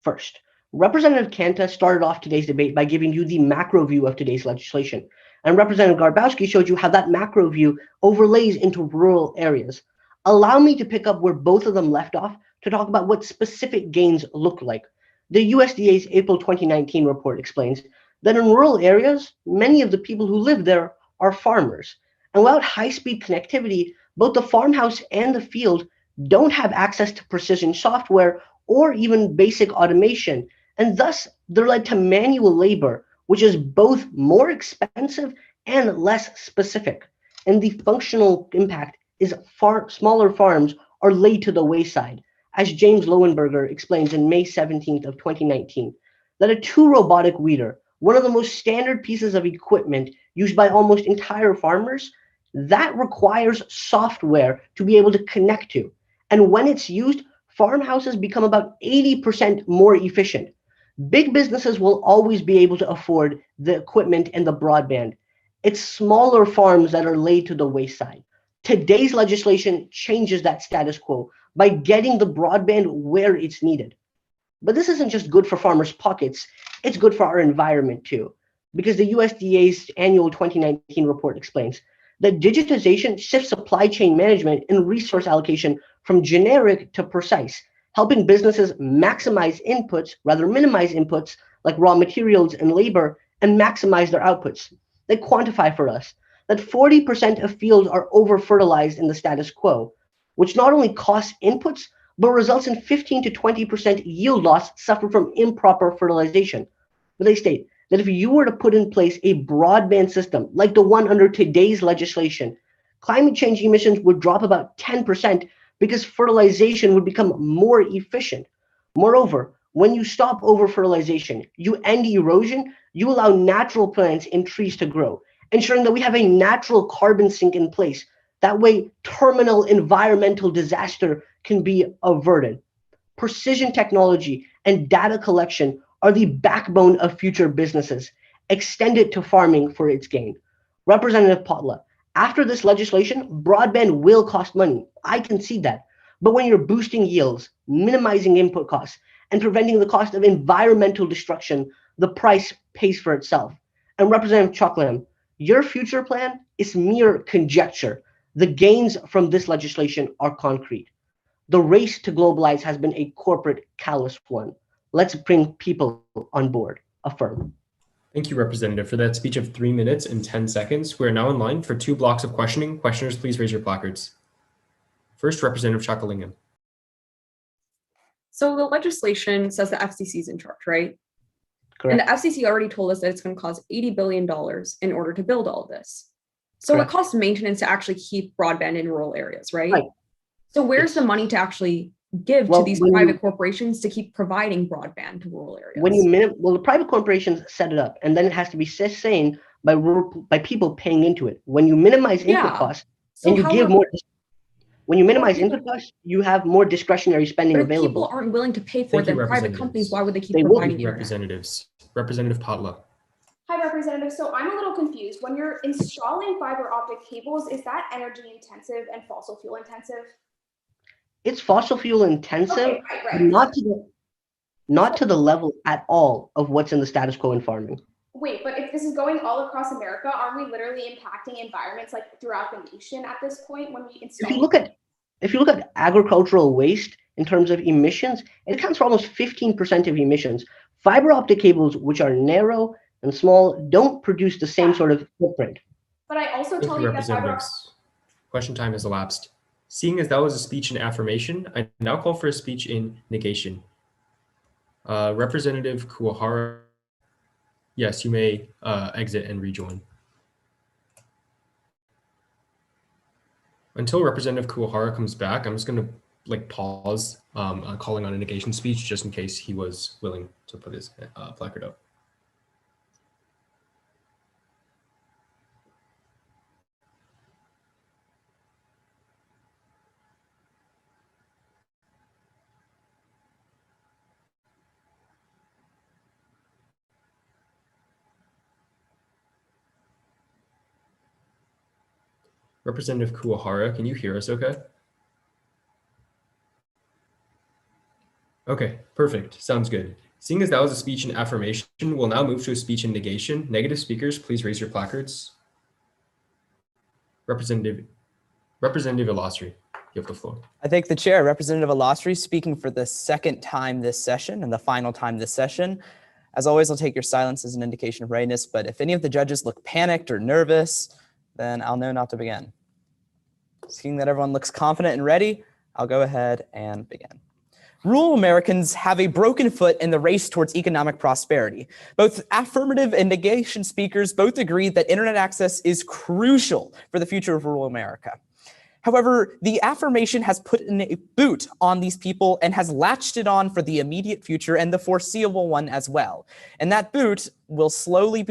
First, Representative Kanta started off today's debate by giving you the macro view of today's legislation. And Representative Grabowski showed you how that macro view overlays into rural areas. Allow me to pick up where both of them left off to talk about what specific gains look like. The USDA's April 2019 report explains that in rural areas, many of the people who live there are farmers. And without high-speed connectivity, both the farmhouse and the field don't have access to precision software or even basic automation. And thus, they're led to manual labor, which is both more expensive and less specific. And the functional impact is smaller farms are laid to the wayside. as James Lowenberger explains in May 17th of 2019, that a 2 robotic weeder, one of the most standard pieces of equipment used by almost entire farmers, that requires software to be able to connect to. And when it's used, farmhouses become about 80% more efficient. Big businesses will always be able to afford the equipment and the broadband. It's smaller farms that are laid to the wayside. Today's legislation changes that status quo by getting the broadband where it's needed. But this isn't just good for farmers' pockets, it's good for our environment too. Because the USDA's annual 2019 report explains that digitization shifts supply chain management and resource allocation from generic to precise, helping businesses maximize inputs, rather minimize inputs like raw materials and labor, and maximize their outputs. They quantify for us that 40% of fields are over-fertilized in the status quo, which not only costs inputs, but results in 15 to 20% yield loss suffered from improper fertilization. But they state that if you were to put in place a broadband system like the one under today's legislation, climate change emissions would drop about 10% because fertilization would become more efficient. Moreover, when you stop over-fertilization, you end erosion, you allow natural plants and trees to grow, ensuring that we have a natural carbon sink in place. That way, terminal environmental disaster can be averted. Precision technology and data collection are the backbone of future businesses. Extend it to farming for its gain. Representative Potla, after this legislation, broadband will cost money. I concede that. But when you're boosting yields, minimizing input costs, and preventing the cost of environmental destruction, the price pays for itself. And Representative Choklam, your future plan is mere conjecture. The gains from this legislation are concrete. The race to globalize has been a corporate callous one. Let's bring people on board. Affirm. Thank you, Representative, for that speech of 3 minutes and 10 seconds. We are now in line for 2 blocks of questioning. Questioners, please raise your placards. First, Representative Chakalingan. So the legislation says the FCC is in charge, right? Correct. And the FCC already told us that it's going to cost $80 billion in order to build all of this. So Correct. it costs maintenance to actually keep broadband in rural areas, right? Right. So where's the money to actually give to these when private you- corporations to keep providing broadband to rural areas? When you well, the private corporations set it up, and then it has to be sustained by people paying into it. When you minimize input Yeah. costs, So and you how give are- more. When you minimize people- input costs, you have more discretionary spending But if available. people aren't willing to pay for Thank it, you, then private representatives. companies, why would they keep They will. providing Thank you, internet? Representatives. Representative Potla. Hi, Representative. So I'm a little confused. When you're installing fiber optic cables, is that energy intensive and fossil fuel intensive? It's fossil fuel intensive, Okay, but right. not to the level at all of what's in the status quo in farming. Wait, but if this is going all across America, aren't we literally impacting environments like throughout the nation at this point when we install? If you look at agricultural waste in terms of emissions, it accounts for almost 15% of emissions. Fiber optic cables, which are narrow and small, don't produce the same sort of footprint. But I also Thank tell you, you that fiber Representatives. Question time has elapsed. Seeing as that was a speech in affirmation, I now call for a speech in negation. Representative Kuwahara, yes, you may exit and rejoin. Until Representative Kuwahara comes back, I'm just going to pause calling on a negation speech just in case he was willing to put his placard up. Representative Kuwahara, can you hear us okay? Okay, perfect. Sounds good. Seeing as that was a speech in affirmation, we'll now move to a speech in negation. Negative speakers, please raise your placards. Representative Ilastri, you have the floor. I thank the chair, Representative Ilastri, speaking for the second time this session and the final time this session. As always, I'll take your silence as an indication of readiness, but if any of the judges look panicked or nervous, then I'll know not to begin. Seeing that everyone looks confident and ready, I'll go ahead and begin. Rural Americans have a broken foot in the race towards economic prosperity. Both affirmative and negation speakers both agree that internet access is crucial for the future of rural America. However, the affirmation has put in a boot on these people and has latched it on for the immediate future and the foreseeable one as well. And that boot will slowly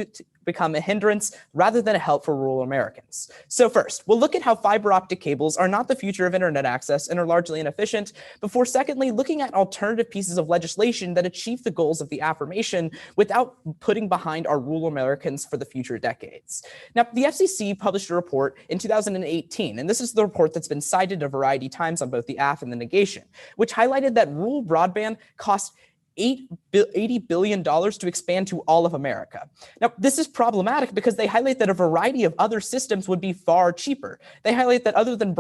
become a hindrance rather than a help for rural Americans. So first, we'll look at how fiber optic cables are not the future of internet access and are largely inefficient, before secondly, looking at alternative pieces of legislation that achieve the goals of the affirmation without putting behind our rural Americans for the future decades. Now, the FCC published a report in 2018, and this is the report that's been cited a variety of times on both the aff and the negation, which highlighted that rural broadband costs $80 billion to expand to all of America. Now, this is problematic because they highlight that a variety of other systems would be far cheaper. They highlight that other than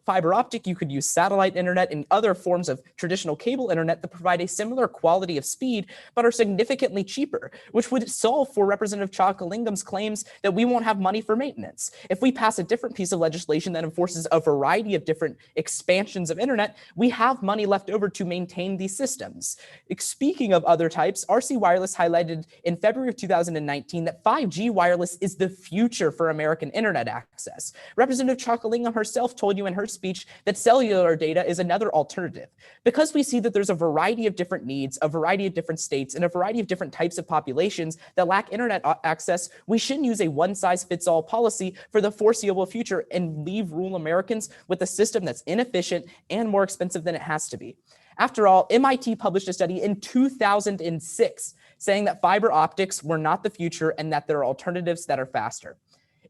fiber optic, you could use satellite internet and other forms of traditional cable internet that provide a similar quality of speed, but are significantly cheaper, which would solve for Representative Chakalingham's claims that we won't have money for maintenance. If we pass a different piece of legislation that enforces a variety of different expansions of internet, we have money left over to maintain these systems. Speaking of other types, RC Wireless highlighted in February of 2019 that 5G wireless is the future for American internet access. Representative Chakalingham herself told you in her speech that cellular data is another alternative. Because we see that there's a variety of different needs, a variety of different states, and a variety of different types of populations that lack internet access, we shouldn't use a one-size-fits-all policy for the foreseeable future and leave rural Americans with a system that's inefficient and more expensive than it has to be. After all, MIT published a study in 2006 saying that fiber optics were not the future and that there are alternatives that are faster.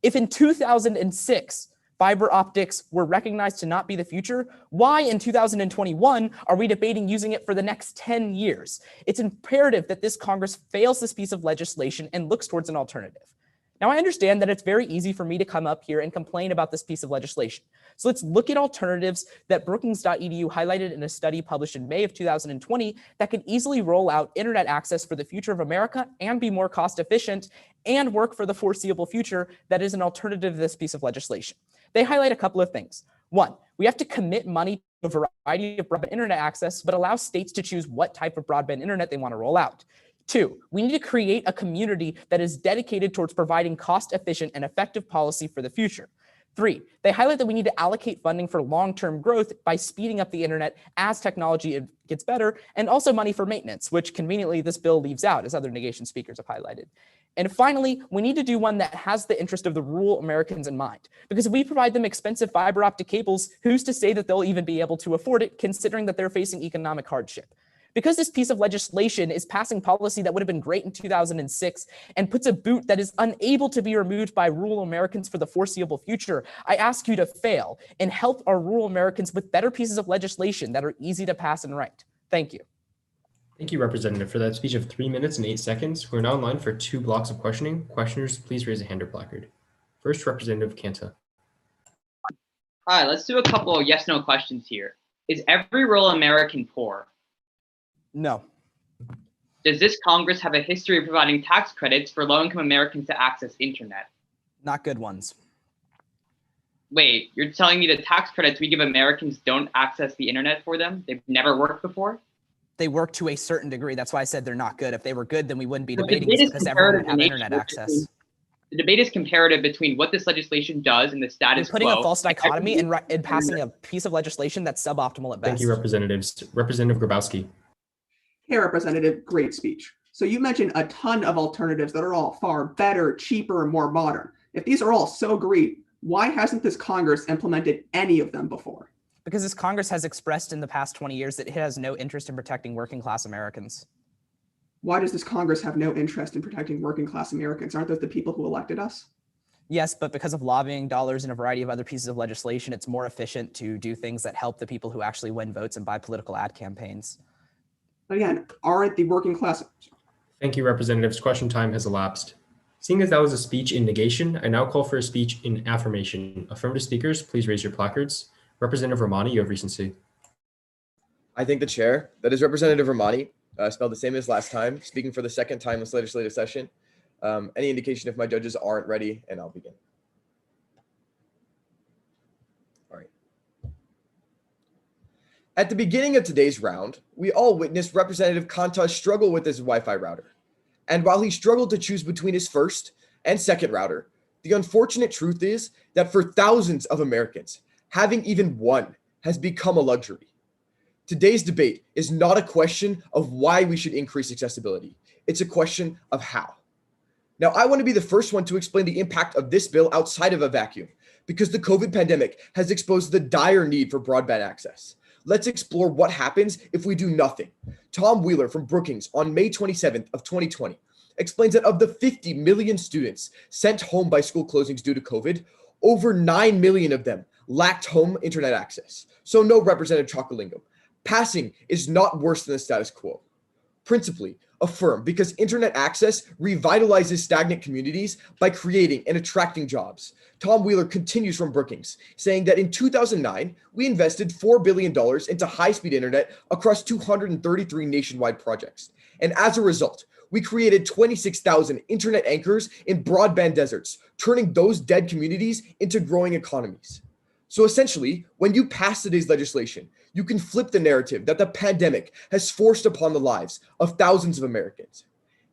If in 2006, fiber optics were recognized to not be the future, why in 2021 are we debating using it for the next 10 years? It's imperative that this Congress fails this piece of legislation and looks towards an alternative. Now, I understand that it's very easy for me to come up here and complain about this piece of legislation. So let's look at alternatives that Brookings.edu highlighted in a study published in May of 2020 that could easily roll out internet access for the future of America and be more cost efficient and work for the foreseeable future that is an alternative to this piece of legislation. They highlight a couple of things. One, we have to commit money to a variety of broadband internet access, but allow states to choose what type of broadband internet they want to roll out. Two, we need to create a community that is dedicated towards providing cost-efficient and effective policy for the future. Three, they highlight that we need to allocate funding for long-term growth by speeding up the internet as technology gets better, and also money for maintenance, which conveniently this bill leaves out, as other negation speakers have highlighted. And finally, we need to do one that has the interest of the rural Americans in mind, because if we provide them expensive fiber optic cables, who's to say that they'll even be able to afford it, considering that they're facing economic hardship? Because this piece of legislation is passing policy that would have been great in 2006 and puts a boot that is unable to be removed by rural Americans for the foreseeable future, I ask you to fail and help our rural Americans with better pieces of legislation that are easy to pass and write. Thank you. Thank you, Representative, for that speech of 3 minutes and 8 seconds. We're now in line for 2 blocks of questioning. Questioners, please raise a hand or placard. First, Representative Kanta. Hi, let's do a couple of yes/no questions here. Is every rural American poor? No. Does this Congress have a history of providing tax credits for low-income Americans to access internet? Not good ones. Wait, you're telling me the tax credits we give Americans don't access the internet for them? They've never worked before? They work to a certain degree. That's why I said they're not good. If they were good, then we wouldn't be The debating debate this is because everyone would have comparative in internet nature access. The debate is comparative between what this legislation does and the status You're putting quo. a false dichotomy and passing a piece of legislation that's suboptimal at best. Thank you, Representatives. Representative Grabowski. Hey, Representative, great speech. So you mentioned a ton of alternatives that are all far better, cheaper, and more modern. If these are all so great, why hasn't this Congress implemented any of them before? Because this Congress has expressed in the past 20 years that it has no interest in protecting working class Americans. Why does this Congress have no interest in protecting working class Americans? Aren't those the people who elected us? Yes, but because of lobbying dollars and a variety of other pieces of legislation, it's more efficient to do things that help the people who actually win votes and buy political ad campaigns. Again, aren't the working class... Thank you, Representatives. Question time has elapsed. Seeing as that was a speech in negation, I now call for a speech in affirmation. Affirmative speakers, please raise your placards. Representative Romani, you have recency. I thank the chair. That is Representative Romani, spelled the same as last time, speaking for the second time this legislative session. Any indication if my judges aren't ready, and I'll begin. All right. At the beginning of today's round, we all witnessed Representative Kanta struggle with his Wi-Fi router. And while he struggled to choose between his first and second router, the unfortunate truth is that for thousands of Americans, Having even one has become a luxury. Today's debate is not a question of why we should increase accessibility. It's a question of how. Now, I want to be the first one to explain the impact of this bill outside of a vacuum, because the COVID pandemic has exposed the dire need for broadband access. Let's explore what happens if we do nothing. Tom Wheeler from Brookings on May 27th of 2020 explains that of the 50 million students sent home by school closings due to COVID, over 9 million of them lacked home internet access. So no, Representative Chocolingam, passing is not worse than the status quo. Principally, affirm because internet access revitalizes stagnant communities by creating and attracting jobs. Tom Wheeler continues from Brookings, saying that in 2009, we invested $4 billion into high-speed internet across 233 nationwide projects. And as a result, we created 26,000 internet anchors in broadband deserts, turning those dead communities into growing economies. So essentially, when you pass today's legislation, you can flip the narrative that the pandemic has forced upon the lives of thousands of Americans.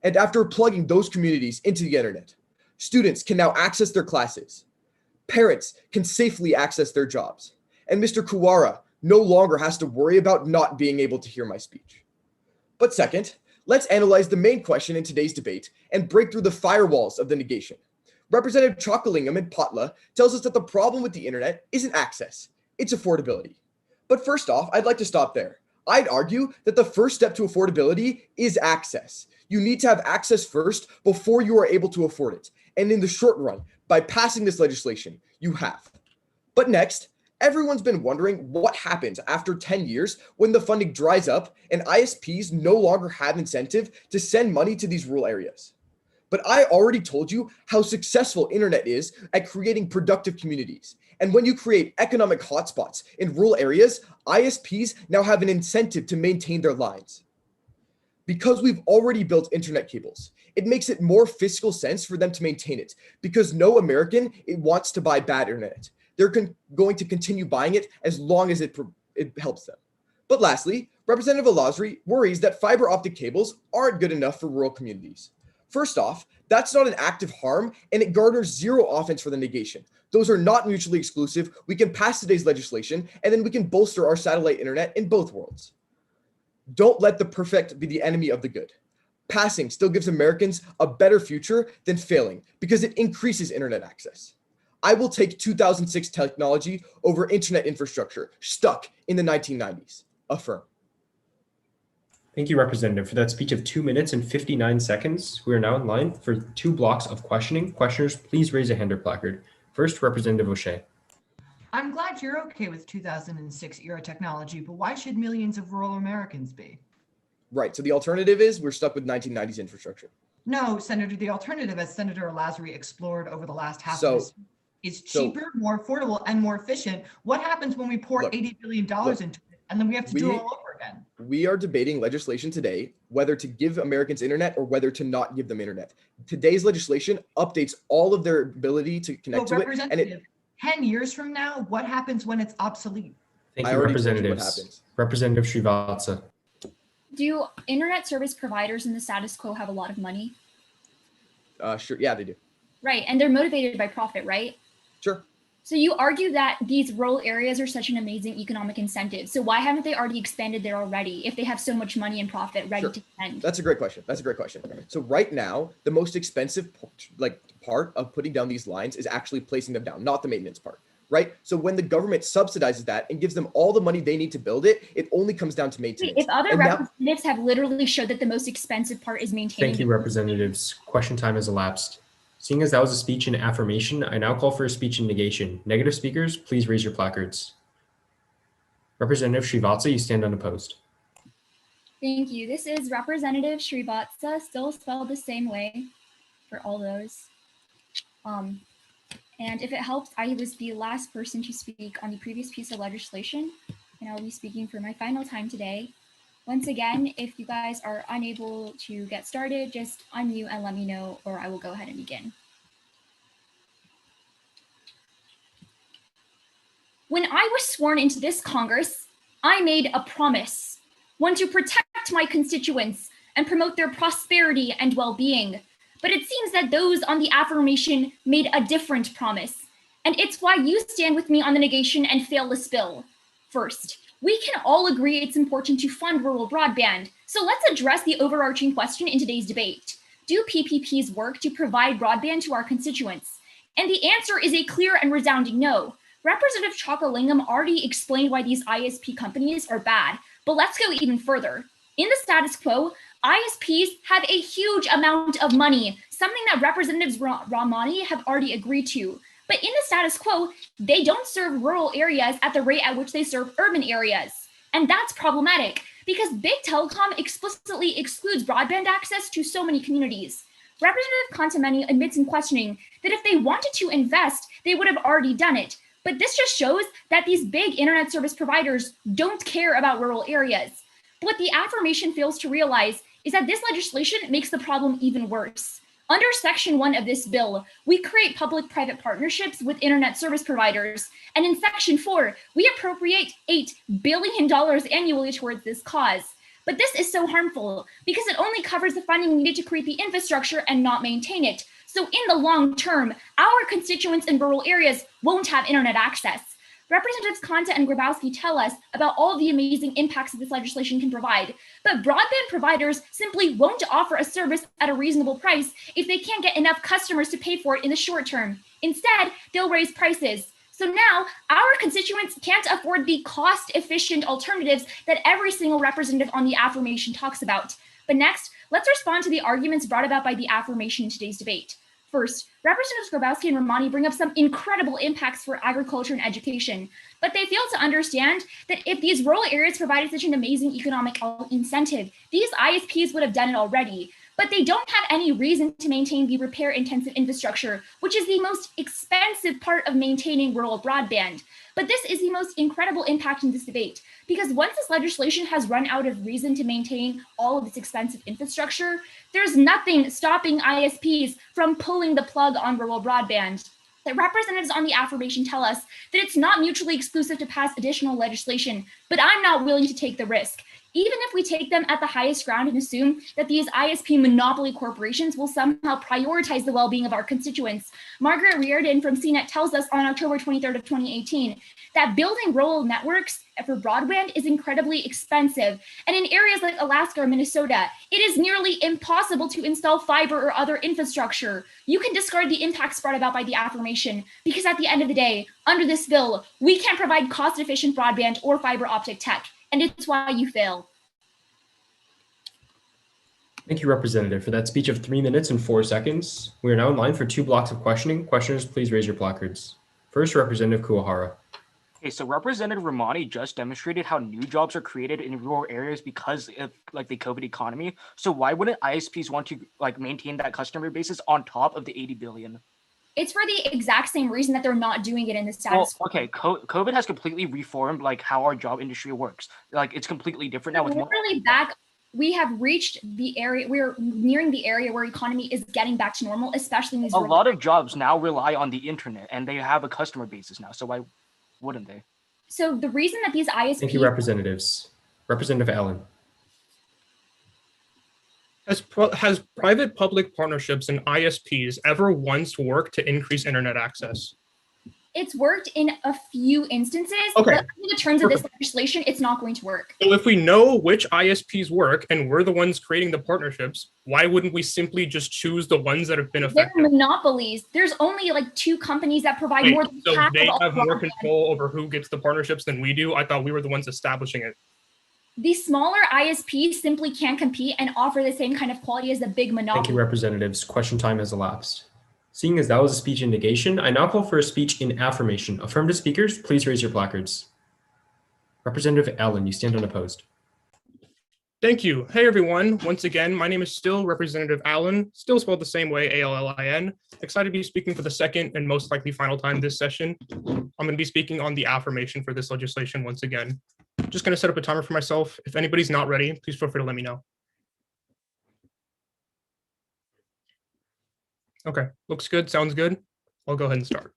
And after plugging those communities into the internet, students can now access their classes. Parents can safely access their jobs. And Mr. Kuwara no longer has to worry about not being able to hear my speech. But second, let's analyze the main question in today's debate and break through the firewalls of the negation. Representative Chocolingam and Potla tells us that the problem with the internet isn't access, it's affordability. But first off, I'd like to stop there. I'd argue that the first step to affordability is access. You need to have access first before you are able to afford it. And in the short run, by passing this legislation, you have. But next, everyone's been wondering what happens after 10 years when the funding dries up and ISPs no longer have incentive to send money to these rural areas. But I already told you how successful internet is at creating productive communities. And when you create economic hotspots in rural areas, ISPs now have an incentive to maintain their lines. Because we've already built internet cables, it makes it more fiscal sense for them to maintain it because no American wants to buy bad internet. They're going to continue buying it as long as it helps them. But lastly, Representative Alazri worries that fiber optic cables aren't good enough for rural communities. First off, that's not an act of harm, and it garners zero offense for the negation. Those are not mutually exclusive. We can pass today's legislation, and then we can bolster our satellite internet in both worlds. Don't let the perfect be the enemy of the good. Passing still gives Americans a better future than failing because it increases internet access. I will take 2006 technology over internet infrastructure stuck in the 1990s. Affirm. Thank you, Representative, for that speech of 2 minutes and 59 seconds. We are now in line for 2 blocks of questioning. Questioners, please raise a hand or placard. First, Representative O'Shea. I'm glad you're okay with 2006 era technology, but why should millions of rural Americans be? Right, so the alternative is we're stuck with 1990s infrastructure. No, Senator, the alternative, as Senator Alazri explored over the last half of this, is cheaper, more affordable, and more efficient. What happens when we pour $80 billion into it, and then we have to do it all over again? We are debating legislation today, whether to give Americans internet or whether to not give them internet. Today's legislation updates all of their ability to connect to it. And 10 years from now, what happens when it's obsolete? Thank you, Representatives. Representative Srivatsa. Do internet service providers in the status quo have a lot of money? Sure, yeah, they do. Right, and they're motivated by profit, right? Sure. So you argue that these rural areas are such an amazing economic incentive. So why haven't they already expanded there already if they have so much money and profit ready to spend? That's a great question. So right now, the most expensive part of putting down these lines is actually placing them down, not the maintenance part, right? So when the government subsidizes that and gives them all the money they need to build it, it only comes down to maintenance. If other representatives have literally showed that the most expensive part is maintaining. Thank you, Representatives. Question time has elapsed. Seeing as that was a speech in affirmation, I now call for a speech in negation. Negative speakers, please raise your placards. Representative Srivatsa, you stand unopposed. Thank you. This is Representative Srivatsa, still spelled the same way for all those. And if it helps, I was the last person to speak on the previous piece of legislation, and I'll be speaking for my final time today. Once again, if you guys are unable to get started, just unmute and let me know, or I will go ahead and begin. When I was sworn into this Congress, I made a promise, one to protect my constituents and promote their prosperity and well-being. But it seems that those on the affirmation made a different promise. And it's why you stand with me on the negation and fail this bill. First, we can all agree it's important to fund rural broadband. So let's address the overarching question in today's debate. Do PPPs work to provide broadband to our constituents? And the answer is a clear and resounding no. Representative Chalkalingam already explained why these ISP companies are bad, but let's go even further. In the status quo, ISPs have a huge amount of money, something that Representatives Ramani have already agreed to. But in the status quo, they don't serve rural areas at the rate at which they serve urban areas. And that's problematic because big telecom explicitly excludes broadband access to so many communities. Representative Contameni admits in questioning that if they wanted to invest, they would have already done it. But this just shows that these big internet service providers don't care about rural areas. But what the affirmation fails to realize is that this legislation makes the problem even worse. Under Section 1 of this bill, we create public-private partnerships with internet service providers. And in Section 4, we appropriate $8 billion annually towards this cause. But this is so harmful because it only covers the funding needed to create the infrastructure and not maintain it. So in the long term, our constituents in rural areas won't have internet access. Representatives Konta and Grabowski tell us about all the amazing impacts that this legislation can provide, but broadband providers simply won't offer a service at a reasonable price if they can't get enough customers to pay for it in the short term. Instead, they'll raise prices. So now our constituents can't afford the cost-efficient alternatives that every single representative on the affirmation talks about. But next, let's respond to the arguments brought about by the affirmation in today's debate. First, Representatives Grabowski and Ramani bring up some incredible impacts for agriculture and education, but they fail to understand that if these rural areas provided such an amazing economic incentive, these ISPs would have done it already. But they don't have any reason to maintain the repair-intensive infrastructure, which is the most expensive part of maintaining rural broadband. But this is the most incredible impact in this debate, because once this legislation has run out of reason to maintain all of this expensive infrastructure, there's nothing stopping ISPs from pulling the plug on rural broadband. The representatives on the affirmation tell us that it's not mutually exclusive to pass additional legislation, but I'm not willing to take the risk. Even if we take them at the highest ground and assume that these ISP monopoly corporations will somehow prioritize the well-being of our constituents, Margaret Reardon from CNET tells us on October 23rd of 2018 that building rural networks for broadband is incredibly expensive. And in areas like Alaska or Minnesota, it is nearly impossible to install fiber or other infrastructure. You can discard the impacts brought about by the affirmation, because at the end of the day, under this bill, we can't provide cost-efficient broadband or fiber optic tech. And it's why you fail. Thank you, Representative, for that speech of 3 minutes and 4 seconds. We are now in line for 2 blocks of questioning. Questioners, please raise your placards. First, Representative Kuwahara. Okay, so Representative Ramani just demonstrated how new jobs are created in rural areas because of the COVID economy. So why wouldn't ISPs want to maintain that customer basis on top of the 80 billion? It's for the exact same reason that they're not doing it in the status quo. Okay, COVID has completely reformed how our job industry works. It's completely different now. Literally back, we have reached the area, we're nearing the area where economy is getting back to normal, especially in these. A lot of jobs now rely on the internet and they have a customer basis now. So why wouldn't they? So the reason that these ISPs. Thank you, representatives. Representative Allen. Has private-public partnerships and ISPs ever once worked to increase internet access? It's worked in a few instances, Okay. but in the terms of this legislation, it's not going to work. So if we know which ISPs work and we're the ones creating the partnerships, why wouldn't we simply just choose the ones that have been effective? They're monopolies. There's only 2 companies that provide more than so half they of all have more broadband. control over who gets the partnerships than we do? I thought we were the ones establishing it. The smaller ISPs simply can't compete and offer the same kind of quality as the big monopoly. Thank you, representatives. Question time has elapsed. Seeing as that was a speech in negation, I now call for a speech in affirmation. Affirmative speakers, please raise your placards. Representative Allen, you stand unopposed. Thank you. Hey, everyone. Once again, my name is still Representative Allen, still spelled the same way, A-L-L-I-N. Excited to be speaking for the second and most likely final time this session. I'm going to be speaking on the affirmation for this legislation once again. Just going to set up a timer for myself. If anybody's not ready, please feel free to let me know. Okay, looks good, sounds good. I'll go ahead and start.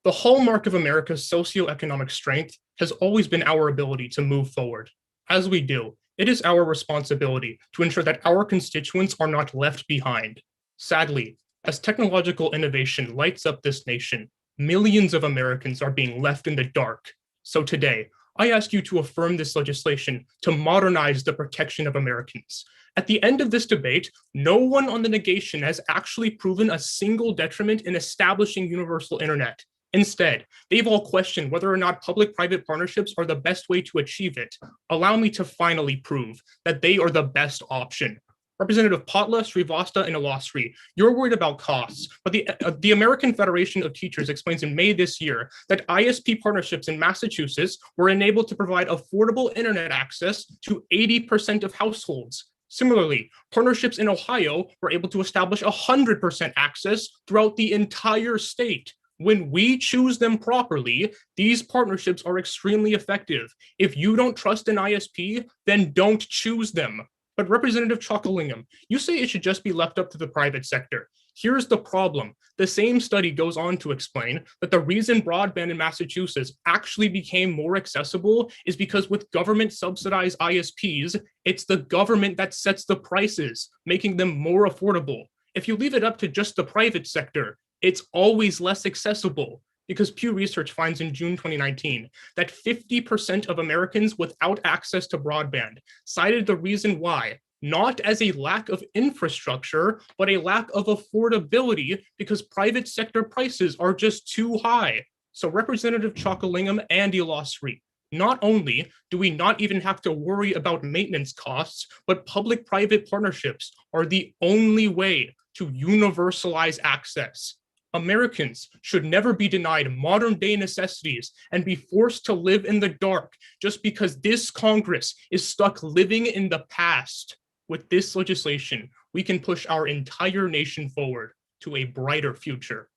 The hallmark of America's socioeconomic strength has always been our ability to move forward. As we do, It is our responsibility to ensure that our constituents are not left behind. Sadly, as technological innovation lights up this nation, millions of Americans are being left in the dark. So today, I ask you to affirm this legislation to modernize the protection of Americans. At the end of this debate, no one on the negation has actually proven a single detriment in establishing universal internet. Instead, they've all questioned whether or not public-private partnerships are the best way to achieve it. Allow me to finally prove that they are the best option. Representative Potla, Srivastava, and Illasri, you're worried about costs, but the American Federation of Teachers explains in May this year that ISP partnerships in Massachusetts were enabled to provide affordable internet access to 80% of households. Similarly, partnerships in Ohio were able to establish 100% access throughout the entire state. When we choose them properly, these partnerships are extremely effective. If you don't trust an ISP, then don't choose them. But Representative Chocolingam, you say it should just be left up to the private sector. Here's the problem. The same study goes on to explain that the reason broadband in Massachusetts actually became more accessible is because with government subsidized ISPs, it's the government that sets the prices, making them more affordable. If you leave it up to just the private sector, it's always less accessible. Because Pew Research finds in June 2019 that 50% of Americans without access to broadband cited the reason why, not as a lack of infrastructure, but a lack of affordability because private sector prices are just too high. So Representative Chocolingam and Illasri, not only do we not even have to worry about maintenance costs, but public-private partnerships are the only way to universalize access. Americans should never be denied modern-day necessities and be forced to live in the dark just because this Congress is stuck living in the past. With this legislation, we can push our entire nation forward to a brighter future.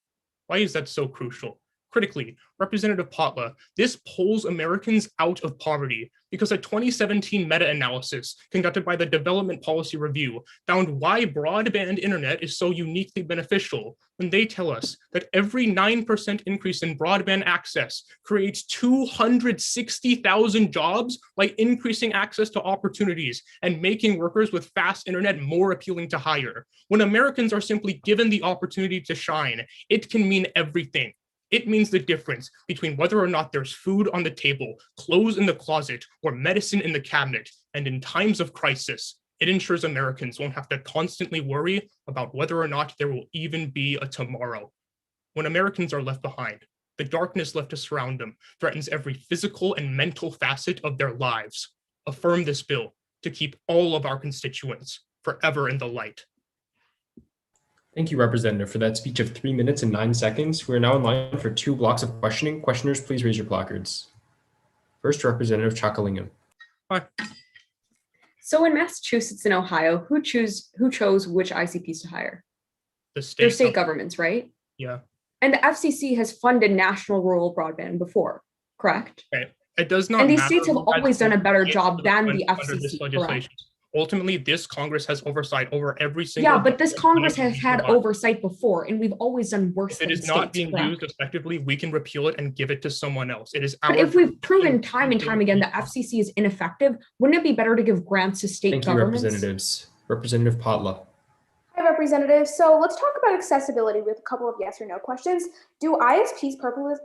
Why is that so crucial? Critically, Representative Potla, this pulls Americans out of poverty because a 2017 meta-analysis conducted by the Development Policy Review found why broadband internet is so uniquely beneficial when they tell us that every 9% increase in broadband access creates 260,000 jobs by increasing access to opportunities and making workers with fast internet more appealing to hire. When Americans are simply given the opportunity to shine, it can mean everything. It means the difference between whether or not there's food on the table, clothes in the closet, or medicine in the cabinet. And in times of crisis, it ensures Americans won't have to constantly worry about whether or not there will even be a tomorrow. When Americans are left behind, the darkness left to surround them threatens every physical and mental facet of their lives. Affirm this bill to keep all of our constituents forever in the light. Thank you, Representative, for that speech of 3 minutes and 9 seconds. We are now in line for 2 blocks of questioning. Questioners, please raise your placards. First, Representative Chocolingam. Hi. So in Massachusetts and Ohio, who chose which ICPs to hire? They're state governments, right? Yeah. And the FCC has funded national rural broadband before, correct? Right. It does not And these matter states have who has always done a better job than the under this FCC, legislation. correct? Ultimately, this Congress has oversight over every single. Yeah, but this Congress has had provide. oversight before, and we've always done worse If than it is states, not being correct? used effectively, we can repeal it and give it to someone else. It is our. But if we've proven time and time again that FCC is ineffective, wouldn't it be better to give grants to state Thank you, governments? Representatives. Representative Potla. Hi, Representative. So let's talk about accessibility with a couple of yes or no questions. Do ISPs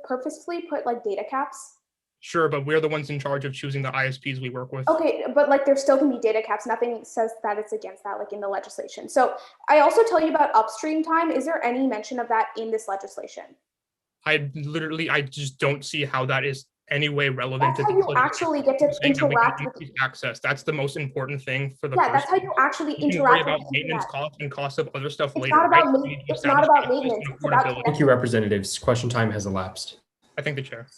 purposefully put like data caps? Sure, but we're the ones in charge of choosing the ISPs we work with. Okay, but like there still can be data caps. Nothing says that it's against that, like in the legislation. So I also tell you about upstream time. Is there any mention of that in this legislation? I just don't see how that is any way relevant. That's how you actually get to interact with access. That's the most important thing for the. Yeah, that's how you actually Worry interact about with maintenance costs and costs of other stuff It's later. not about Right? it's not about maintenance. It's about Thank you, Representatives. Question time has elapsed. I thank the chair.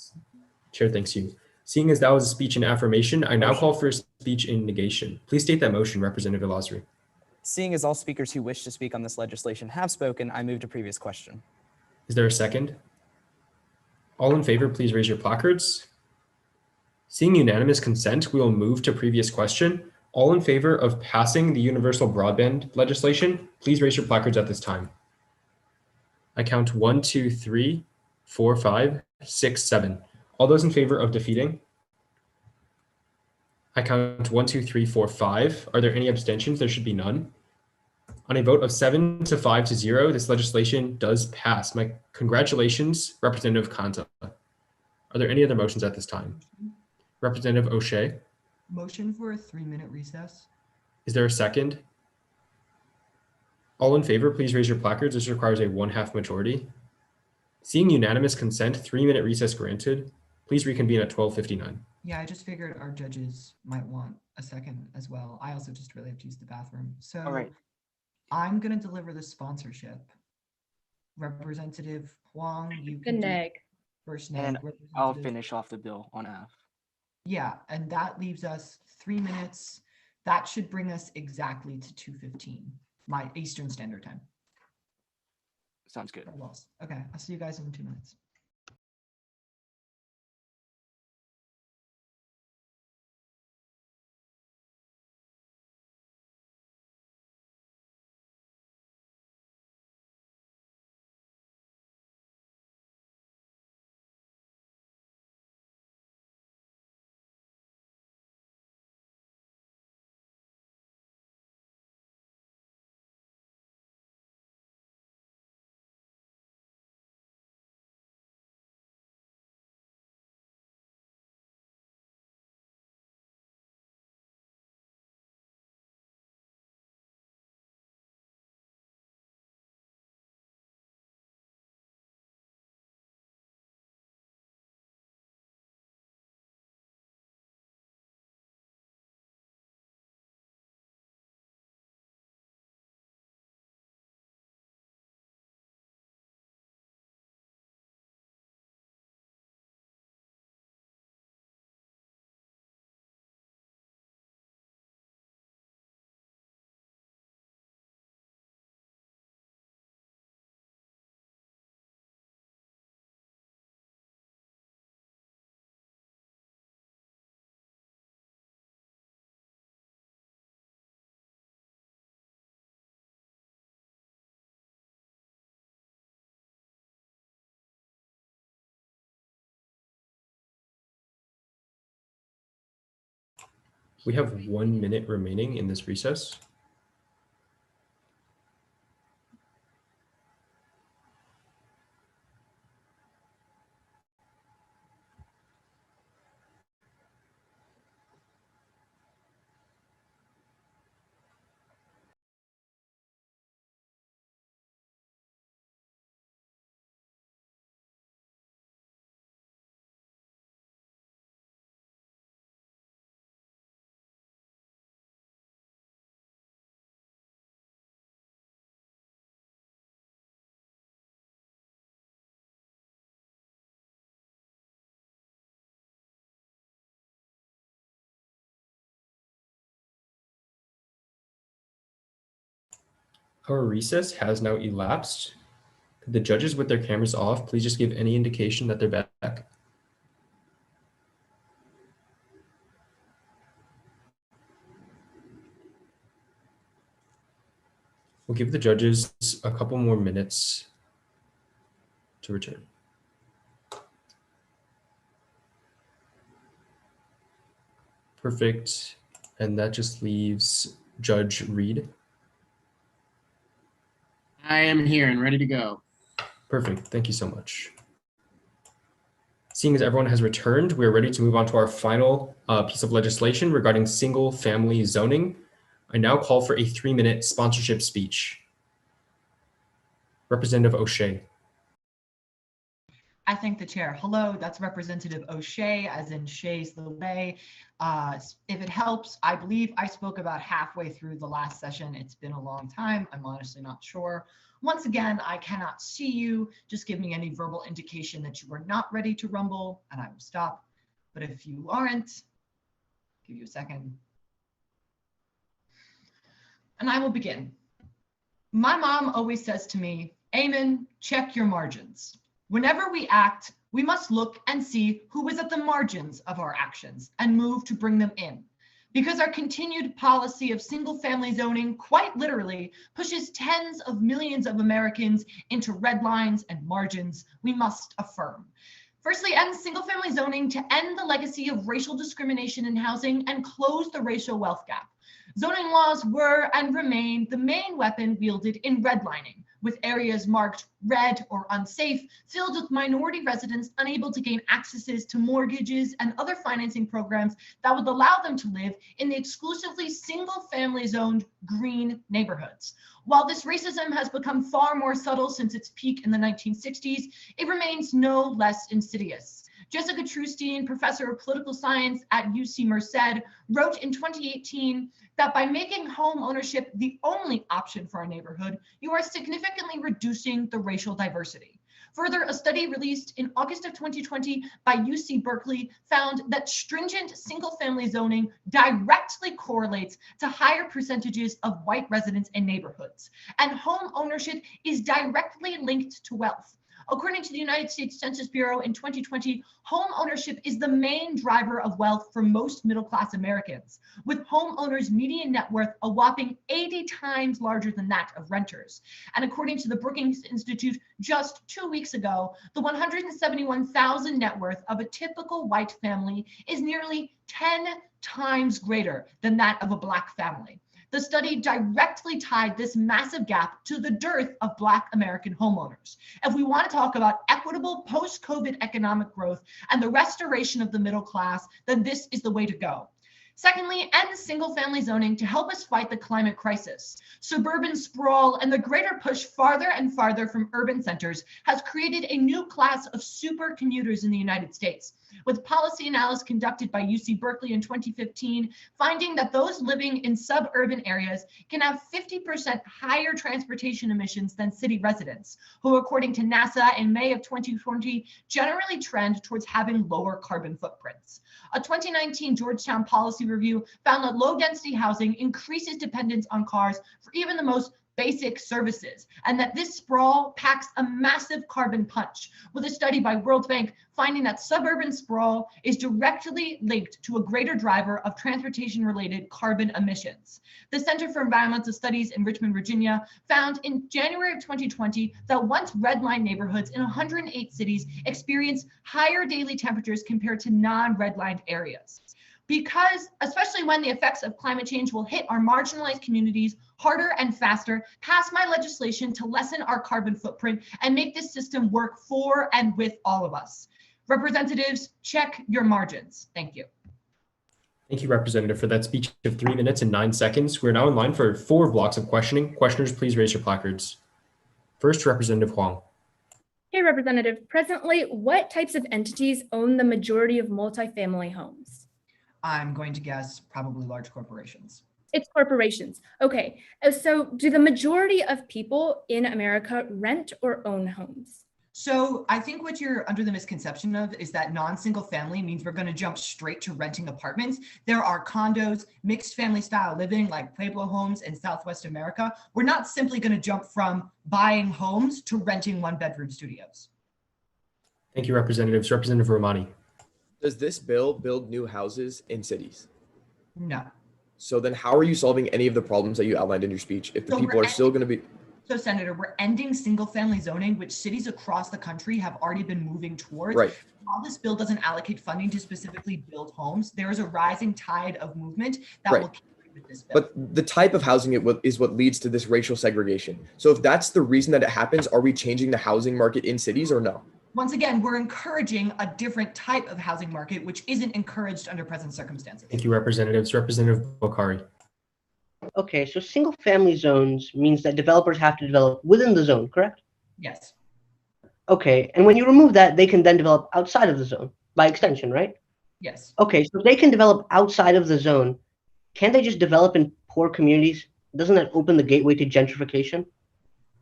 Chair thanks you. Seeing as that was a speech in affirmation, I now call for a speech in negation. Please state that motion, Representative Illasri. Seeing as all speakers who wish to speak on this legislation have spoken, I move to previous question. Is there a second? All in favor, please raise your placards. Seeing unanimous consent, we will move to previous question. All in favor of passing the universal broadband legislation, please raise your placards at this time. I count 1, 2, 3, 4, 5, 6, 7. All those in favor of defeating? I count 1, 2, 3, 4, 5. Are there any abstentions? There should be none. On a vote of 7 to 5 to 0, this legislation does pass. My congratulations, Representative Kanta. Are there any other motions at this time? Representative O'Shea, Motion for a 3-minute recess. is there a second? All in favor, please raise your placards. This requires a 1/2 majority. Seeing unanimous consent, 3-minute recess granted. Please reconvene at 12:59. Yeah, I just figured our judges might want a second as well. I also just really have to use the bathroom. So All right. I'm going to deliver the sponsorship. Representative Huang, you The can do neg. first And neg. I'll Representative- finish off the bill on F. Yeah, and that leaves us 3 minutes. That should bring us exactly to 2:15, my Eastern Standard Time. Sounds good. Okay, I'll see you guys in 2 minutes. We have 1 minute remaining in this recess. Our recess has now elapsed. Could the judges with their cameras off, please just give any indication that they're back? We'll give the judges a couple more minutes to return. Perfect. And that just leaves Judge Reed. I am here and ready to go. Perfect. Thank you so much. Seeing as everyone has returned, we are ready to move on to our final piece of legislation regarding single-family zoning. I now call for a 3-minute sponsorship speech. Representative O'Shea. I thank the chair. Hello, that's Representative O'Shea, as in Shay's the way. If it helps, I believe I spoke about halfway through the last session. It's been a long time. I'm honestly not sure. Once again, I cannot see you. Just give me any verbal indication that you are not ready to rumble and I will stop. But if you aren't, give you a second. And I will begin. My mom always says to me, Eamon, check your margins. Whenever we act, we must look and see who is at the margins of our actions and move to bring them in. Because our continued policy of single-family zoning quite literally pushes tens of millions of Americans into red lines and margins, we must affirm. Firstly, end single-family zoning to end the legacy of racial discrimination in housing and close the racial wealth gap. Zoning laws were and remain the main weapon wielded in redlining, with areas marked red or unsafe filled with minority residents unable to gain accesses to mortgages and other financing programs that would allow them to live in the exclusively single-family zoned green neighborhoods. While this racism has become far more subtle since its peak in the 1960s, it remains no less insidious. Jessica Trustein, professor of political science at UC Merced, wrote in 2018 that by making home ownership the only option for a neighborhood, you are significantly reducing the racial diversity. Further, a study released in August of 2020 by UC Berkeley found that stringent single-family zoning directly correlates to higher percentages of white residents in neighborhoods, and home ownership is directly linked to wealth. According to the United States Census Bureau in 2020, home ownership is the main driver of wealth for most middle-class Americans, with homeowners' median net worth a whopping 80 times larger than that of renters. And according to the Brookings Institute, just 2 weeks ago, the 171,000 net worth of a typical white family is nearly 10 times greater than that of a Black family. The study directly tied this massive gap to the dearth of Black American homeowners. If we want to talk about equitable post-COVID economic growth and the restoration of the middle class, then this is the way to go. Secondly, end single-family zoning to help us fight the climate crisis. Suburban sprawl and the greater push farther and farther from urban centers has created a new class of super commuters in the United States, with policy analysis conducted by UC Berkeley in 2015, finding that those living in suburban areas can have 50% higher transportation emissions than city residents, who, according to NASA in May of 2020, generally trend towards having lower carbon footprints. A 2019 Georgetown policy review found that low-density housing increases dependence on cars for even the most basic services, and that this sprawl packs a massive carbon punch, with a study by World Bank finding that suburban sprawl is directly linked to a greater driver of transportation-related carbon emissions. The Center for Environmental Studies in Richmond, Virginia, found in January of 2020 that once red-line neighborhoods in 108 cities experienced higher daily temperatures compared to non-red-lined areas. Because, especially when the effects of climate change will hit our marginalized communities harder and faster, pass my legislation to lessen our carbon footprint and make this system work for and with all of us. Representatives, check your margins. Thank you. Thank you, Representative, for that speech of 3 minutes and 9 seconds. We're now in line for 4 blocks of questioning. Questioners, please raise your placards. First, Representative Huang. Hey, Representative. Presently, what types of entities own the majority of multifamily homes? I'm going to guess probably large corporations. It's corporations. Okay, so do the majority of people in America rent or own homes? So I think what you're under the misconception of is that non-single family means we're going to jump straight to renting apartments. There are condos, mixed family style living like Pueblo homes in Southwest America. We're not simply going to jump from buying homes to renting 1-bedroom studios. Thank you, Representatives. Representative Romani. Does this bill build new houses in cities? No. So then how are you solving any of the problems that you outlined in your speech if the people are still going to be... So, Senator, we're ending single-family zoning, which cities across the country have already been moving towards. Right. While this bill doesn't allocate funding to specifically build homes, there is a rising tide of movement that will carry with this bill. But the type of housing is what leads to this racial segregation. So if that's the reason that it happens, are we changing the housing market in cities or no? Once again, we're encouraging a different type of housing market, which isn't encouraged under present circumstances. Thank you, Representatives. Representative Bokhari. Okay, so single family zones means that developers have to develop within the zone, correct? Yes. Okay, and when you remove that, they can then develop outside of the zone by extension, right? Yes. Okay, so if they can develop outside of the zone, can't they just develop in poor communities? Doesn't that open the gateway to gentrification?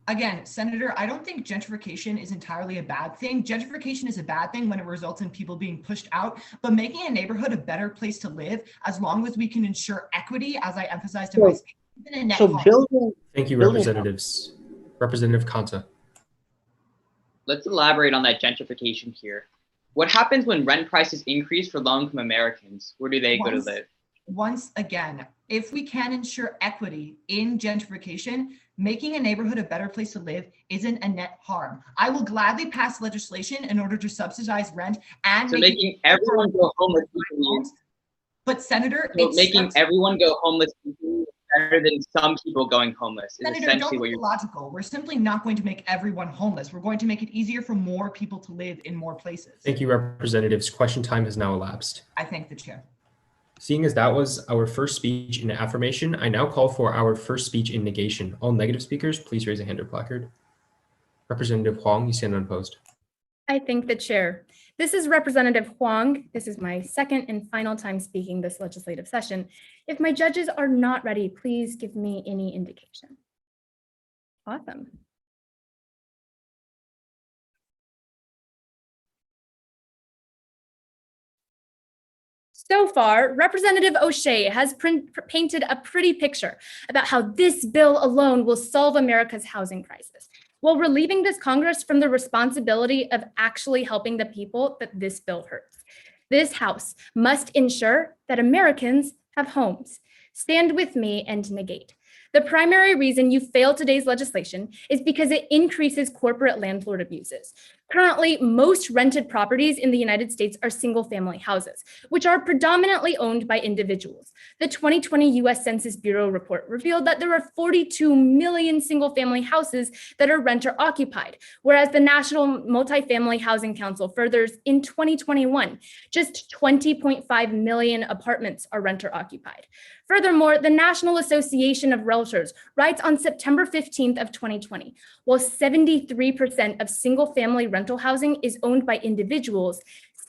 Again, Senator, I don't think gentrification is entirely a bad thing. Gentrification is a bad thing when it results in people being pushed out, but making a neighborhood a better place to live, as long as we can ensure equity, as I emphasized in my speech, isn't a net harm. Thank you, Representatives. Representative Kanta. Let's elaborate on that gentrification here. What happens when rent prices increase for low-income Americans? Where do they go to live? once again, if we can ensure equity in gentrification, making a neighborhood a better place to live isn't a net harm. I will gladly pass legislation in order to subsidize rent and So making everyone go homeless homes. But Senator, so making everyone go homeless is better than some people going homeless. Is Senator, essentially don't what be you're. logical. We're simply not going to make everyone homeless. We're going to make it easier for more people to live in more places. Thank you, representatives. Question time has now elapsed. I thank the chair. Seeing as that was our first speech in affirmation, I now call for our first speech in negation. All negative speakers, please raise a hand or placard. Representative Huang, you stand unopposed. I thank the chair. This is Representative Huang. This is my second and final time speaking this legislative session. If my judges are not ready, please give me any indication. Awesome. So far, Representative O'Shea has painted a pretty picture about how this bill alone will solve America's housing crisis, while relieving this Congress from the responsibility of actually helping the people that this bill hurts. This House must ensure that Americans have homes. Stand with me and negate. The primary reason you fail today's legislation is because it increases corporate landlord abuses. Currently, most rented properties in the United States are single-family houses, which are predominantly owned by individuals. The 2020 U.S. Census Bureau report revealed that there are 42 million single-family houses that are renter-occupied, whereas the National Multifamily Housing Council furthers in 2021, just 20.5 million apartments are renter-occupied. Furthermore, the National Association of Realtors writes on September 15th of 2020, while 73% of single-family rental housing is owned by individuals,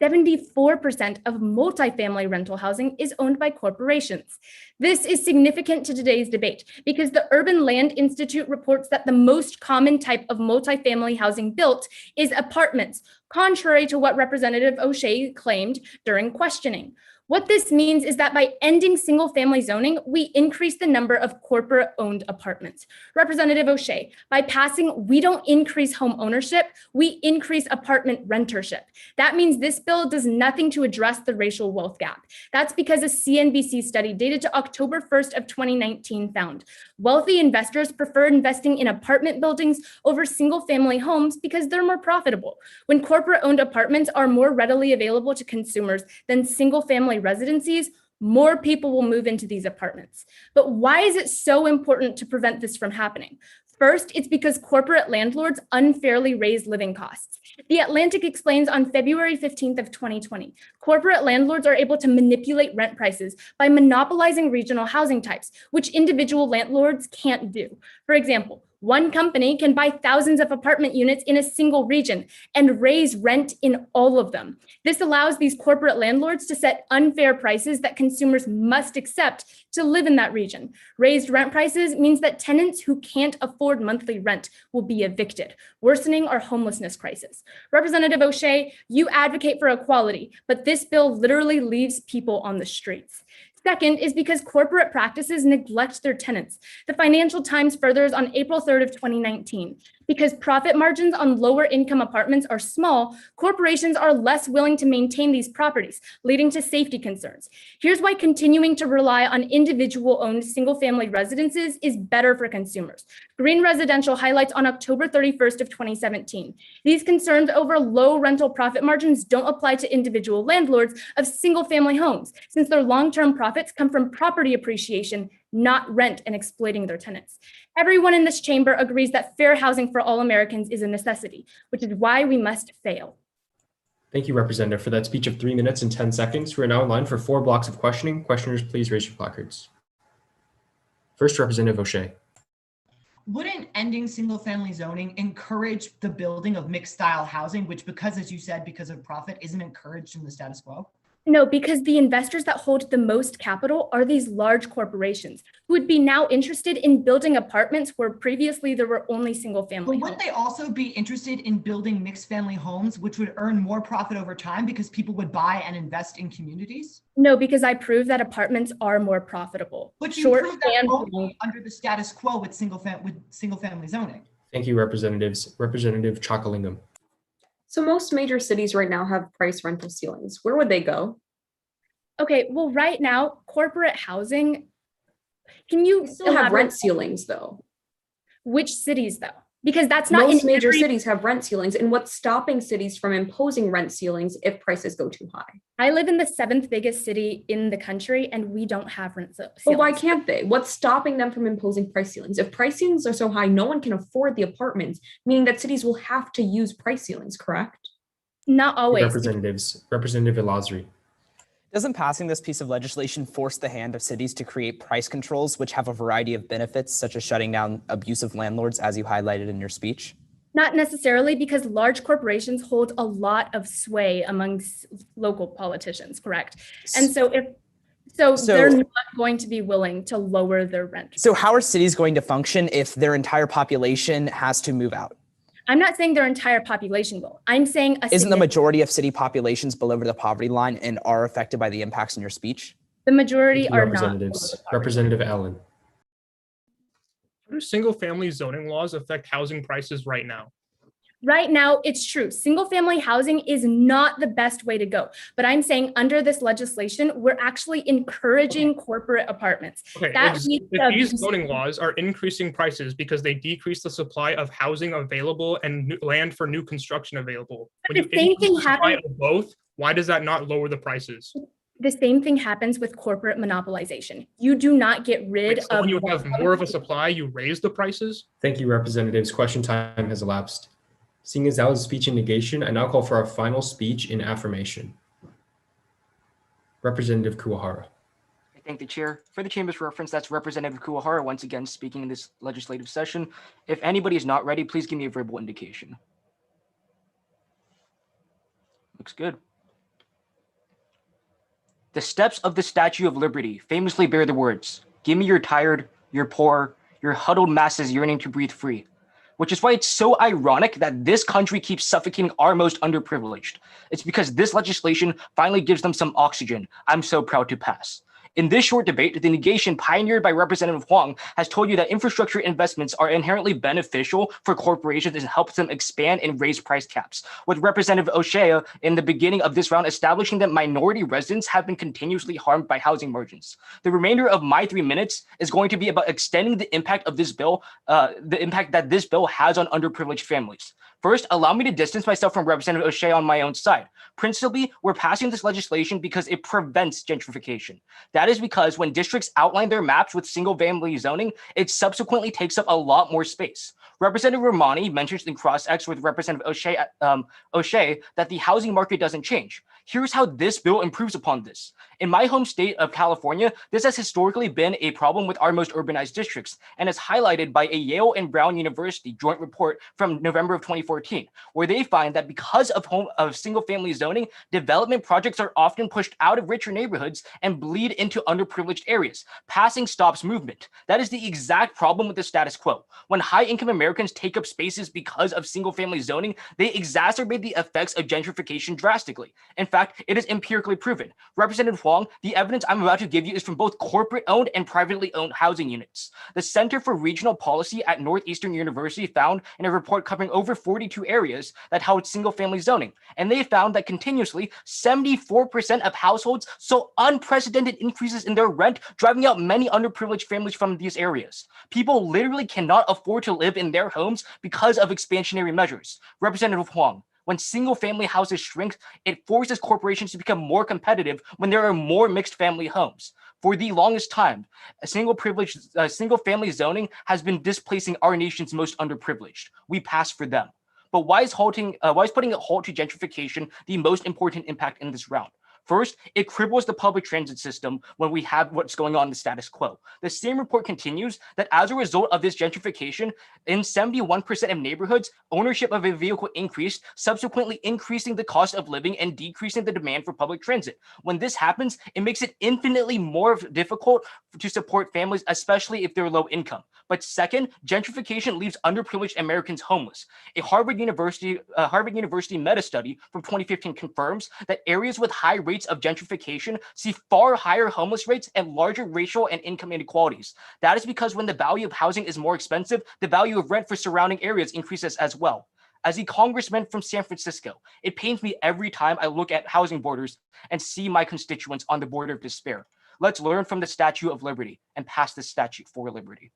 74% of multifamily rental housing is owned by corporations. This is significant to today's debate because the Urban Land Institute reports that the most common type of multifamily housing built is apartments, contrary to what Representative O'Shea claimed during questioning. What this means is that by ending single-family zoning, we increase the number of corporate-owned apartments. Representative O'Shea, by passing "We don't increase home ownership, we increase apartment rentership." That means this bill does nothing to address the racial wealth gap. That's because a CNBC study dated to October 1st of 2019 found wealthy investors prefer investing in apartment buildings over single-family homes because they're more profitable. When corporate-owned apartments are more readily available to consumers than single-family residencies, more people will move into these apartments. But why is it so important to prevent this from happening? First, it's because corporate landlords unfairly raise living costs. The Atlantic explains on February 15th of 2020, corporate landlords are able to manipulate rent prices by monopolizing regional housing types, which individual landlords can't do. For example, one company can buy thousands of apartment units in a single region and raise rent in all of them. This allows these corporate landlords to set unfair prices that consumers must accept to live in that region. Raised rent prices means that tenants who can't afford monthly rent will be evicted, worsening our homelessness crisis. Representative O'Shea, you advocate for equality, but this bill literally leaves people on the streets. Second is because corporate practices neglect their tenants. The Financial Times furthers on April 3rd of 2019. Because profit margins on lower income apartments are small, corporations are less willing to maintain these properties, leading to safety concerns. Here's why continuing to rely on individual-owned single-family residences is better for consumers. Green Residential highlights on October 31st of 2017. These concerns over low rental profit margins don't apply to individual landlords of single-family homes, since their long-term profits come from property appreciation, not rent and exploiting their tenants. Everyone in this chamber agrees that fair housing for all Americans is a necessity, which is why we must fail. Thank you, Representative, for that speech of 3 minutes and 10 seconds. We are now in line for 4 blocks of questioning. Questioners, please raise your placards. First, Representative O'Shea. Wouldn't ending single-family zoning encourage the building of mixed-style housing, which, because, as you said, because of profit, isn't encouraged in the status quo? No, because the investors that hold the most capital are these large corporations who would be now interested in building apartments where previously there were only single family homes. But wouldn't they also be interested in building mixed family homes, which would earn more profit over time because people would buy and invest in communities? No, because I proved that apartments are more profitable. But you proved that only under the status quo with single family zoning. Thank you, Representatives. Representative Chakalingam. So most major cities right now have price rental ceilings. Where would they go? Okay, well, right now, corporate housing, can you We still have elaborate rent ceilings though. which cities though? Because that's not Most in major every- cities have rent ceilings, and what's stopping cities from imposing rent ceilings if prices go too high? I live in the 7th biggest city in the country, and we don't have rent ceilings. But why can't they? What's stopping them from imposing price ceilings? If price ceilings are so high, no one can afford the apartments, meaning that cities will have to use price ceilings, correct? Not always. Representatives, Representative Elazri. Doesn't passing this piece of legislation force the hand of cities to create price controls, which have a variety of benefits, such as shutting down abusive landlords, as you highlighted in your speech? Not necessarily, because large corporations hold a lot of sway among local politicians, correct? And so they're not going to be willing to lower their rent. So how are cities going to function if their entire population has to move out? I'm not saying their entire population will. I'm saying Isn't the majority of city populations below the poverty line and are affected by the impacts in your speech? The majority Thank you, are Representatives. not. Representative Allen. How do single-family zoning laws affect housing prices right now? Right now, it's true. Single-family housing is not the best way to go. But I'm saying under this legislation, we're actually encouraging corporate apartments. Okay, That if leads these to- zoning laws are increasing prices because they decrease the supply of housing available and land for new construction available. When the you same increase thing the supply happens- of both, why does that not lower the prices? The same thing happens with corporate monopolization. You do not get rid So of when you have more of a supply, you raise the prices? Thank you, Representatives. Question time has elapsed. Seeing as that was speech in negation, I now call for our final speech in affirmation. Representative Kuwahara. I thank the chair. For the chamber's reference, that's Representative Kuwahara once again speaking in this legislative session. If anybody is not ready, please give me a verbal indication. Looks good. The steps of the Statue of Liberty famously bear the words, "Give me your tired, your poor, your huddled masses yearning to breathe free." Which is why it's so ironic that this country keeps suffocating our most underprivileged. It's because this legislation finally gives them some oxygen I'm so proud to pass. In this short debate, the negation pioneered by Representative Huang has told you that infrastructure investments are inherently beneficial for corporations and helps them expand and raise price caps, with Representative O'Shea in the beginning of this round establishing that minority residents have been continuously harmed by housing margins. The remainder of my 3 minutes is going to be about extending the impact of this bill, the impact that this bill has on underprivileged families. First, allow me to distance myself from Representative O'Shea on my own side. Principally, we're passing this legislation because it prevents gentrification. That is because when districts outline their maps with single-family zoning, it subsequently takes up a lot more space. Representative Romani mentions in cross-ex with Representative O'Shea that the housing market doesn't change. Here's how this bill improves upon this. In my home state of California, this has historically been a problem with our most urbanized districts and is highlighted by a Yale and Brown University joint report from November of 2014, where they find that because of single-family zoning, development projects are often pushed out of richer neighborhoods and bleed into underprivileged areas. Passing stops movement. That is the exact problem with the status quo. When high-income Americans take up spaces because of single-family zoning, they exacerbate the effects of gentrification drastically. In fact, it is empirically proven. Representative Huang, the evidence I'm about to give you is from both corporate-owned and privately owned housing units. The Center for Regional Policy at Northeastern University found in a report covering over 42 areas that held single-family zoning, and they found that continuously 74% of households saw unprecedented increases in their rent, driving out many underprivileged families from these areas. People literally cannot afford to live in their homes because of expansionary measures. Representative Huang, when single-family houses shrink, it forces corporations to become more competitive when there are more mixed-family homes. For the longest time, single-family zoning has been displacing our nation's most underprivileged. We pass for them. But why is putting a halt to gentrification the most important impact in this round? First, it cripples the public transit system when we have what's going on in the status quo. The same report continues that as a result of this gentrification, in 71% of neighborhoods, ownership of a vehicle increased, subsequently increasing the cost of living and decreasing the demand for public transit. When this happens, it makes it infinitely more difficult to support families, especially if they're low income. But second, gentrification leaves underprivileged Americans homeless. A Harvard University meta study from 2015 confirms that areas with high rates of gentrification see far higher homeless rates and larger racial and income inequalities. That is because when the value of housing is more expensive, the value of rent for surrounding areas increases as well. As a congressman from San Francisco, it pains me every time I look at housing borders and see my constituents on the border of despair. Let's learn from the Statue of Liberty and pass the statute for liberty.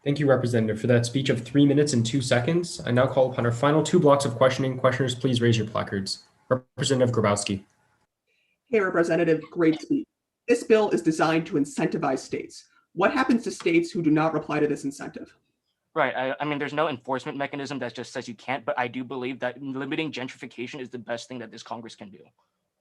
Thank you, Representative, for that speech of 3 minutes and 2 seconds. I now call upon our final 2 blocks of questioning. Questioners, please raise your placards. Representative Grabowski. Hey, Representative, great speech. This bill is designed to incentivize states. What happens to states who do not reply to this incentive? Right. I mean, there's no enforcement mechanism that just says you can't, but I do believe that limiting gentrification is the best thing that this Congress can do.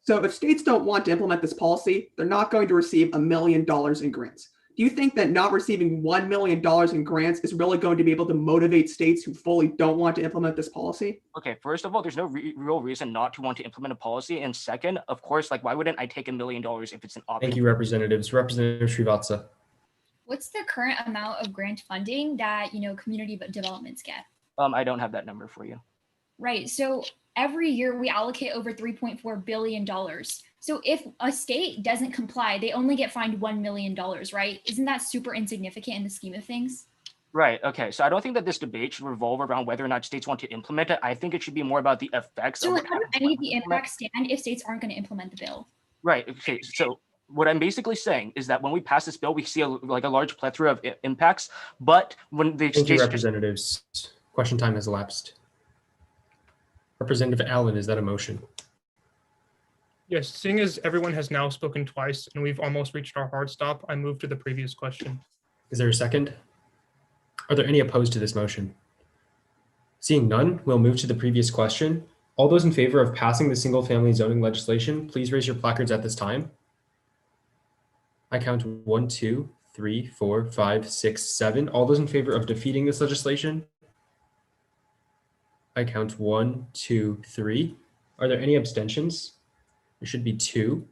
So if states don't want to implement this policy, they're not going to receive $1 million in grants. Do you think that not receiving $1 million in grants is really going to be able to motivate states who fully don't want to implement this policy? Okay, first of all, there's no real reason not to want to implement a policy. And second, of course, like, why wouldn't I take $1 million if it's an option? Thank you, Representatives. Representative Srivatsa. What's the current amount of grant funding that, community developments get? I don't have that number for you. Right. So every year we allocate over $3.4 billion. So if a state doesn't comply, they only get fined $1 million, right? Isn't that super insignificant in the scheme of things? Right. Okay. So I don't think that this debate should revolve around whether or not states want to implement it. I think it should be more about the effects. So how do any of the impacts stand if states aren't going to implement the bill? Right. Okay. So what I'm basically saying is that when we pass this bill, we see a large plethora of impacts, but when the Thank you, Representatives. Question time has elapsed. Representative Allen, is that a motion? Yes, seeing as everyone has now spoken twice and we've almost reached our hard stop, I move to the previous question. Is there a second? Are there any opposed to this motion? Seeing none, we'll move to the previous question. All those in favor of passing the single-family zoning legislation, please raise your placards at this time. I count 1, 2, 3, 4, 5, 6, 7. All those in favor of defeating this legislation? I count 1, 2, 3. Are there any abstentions? There should be 2.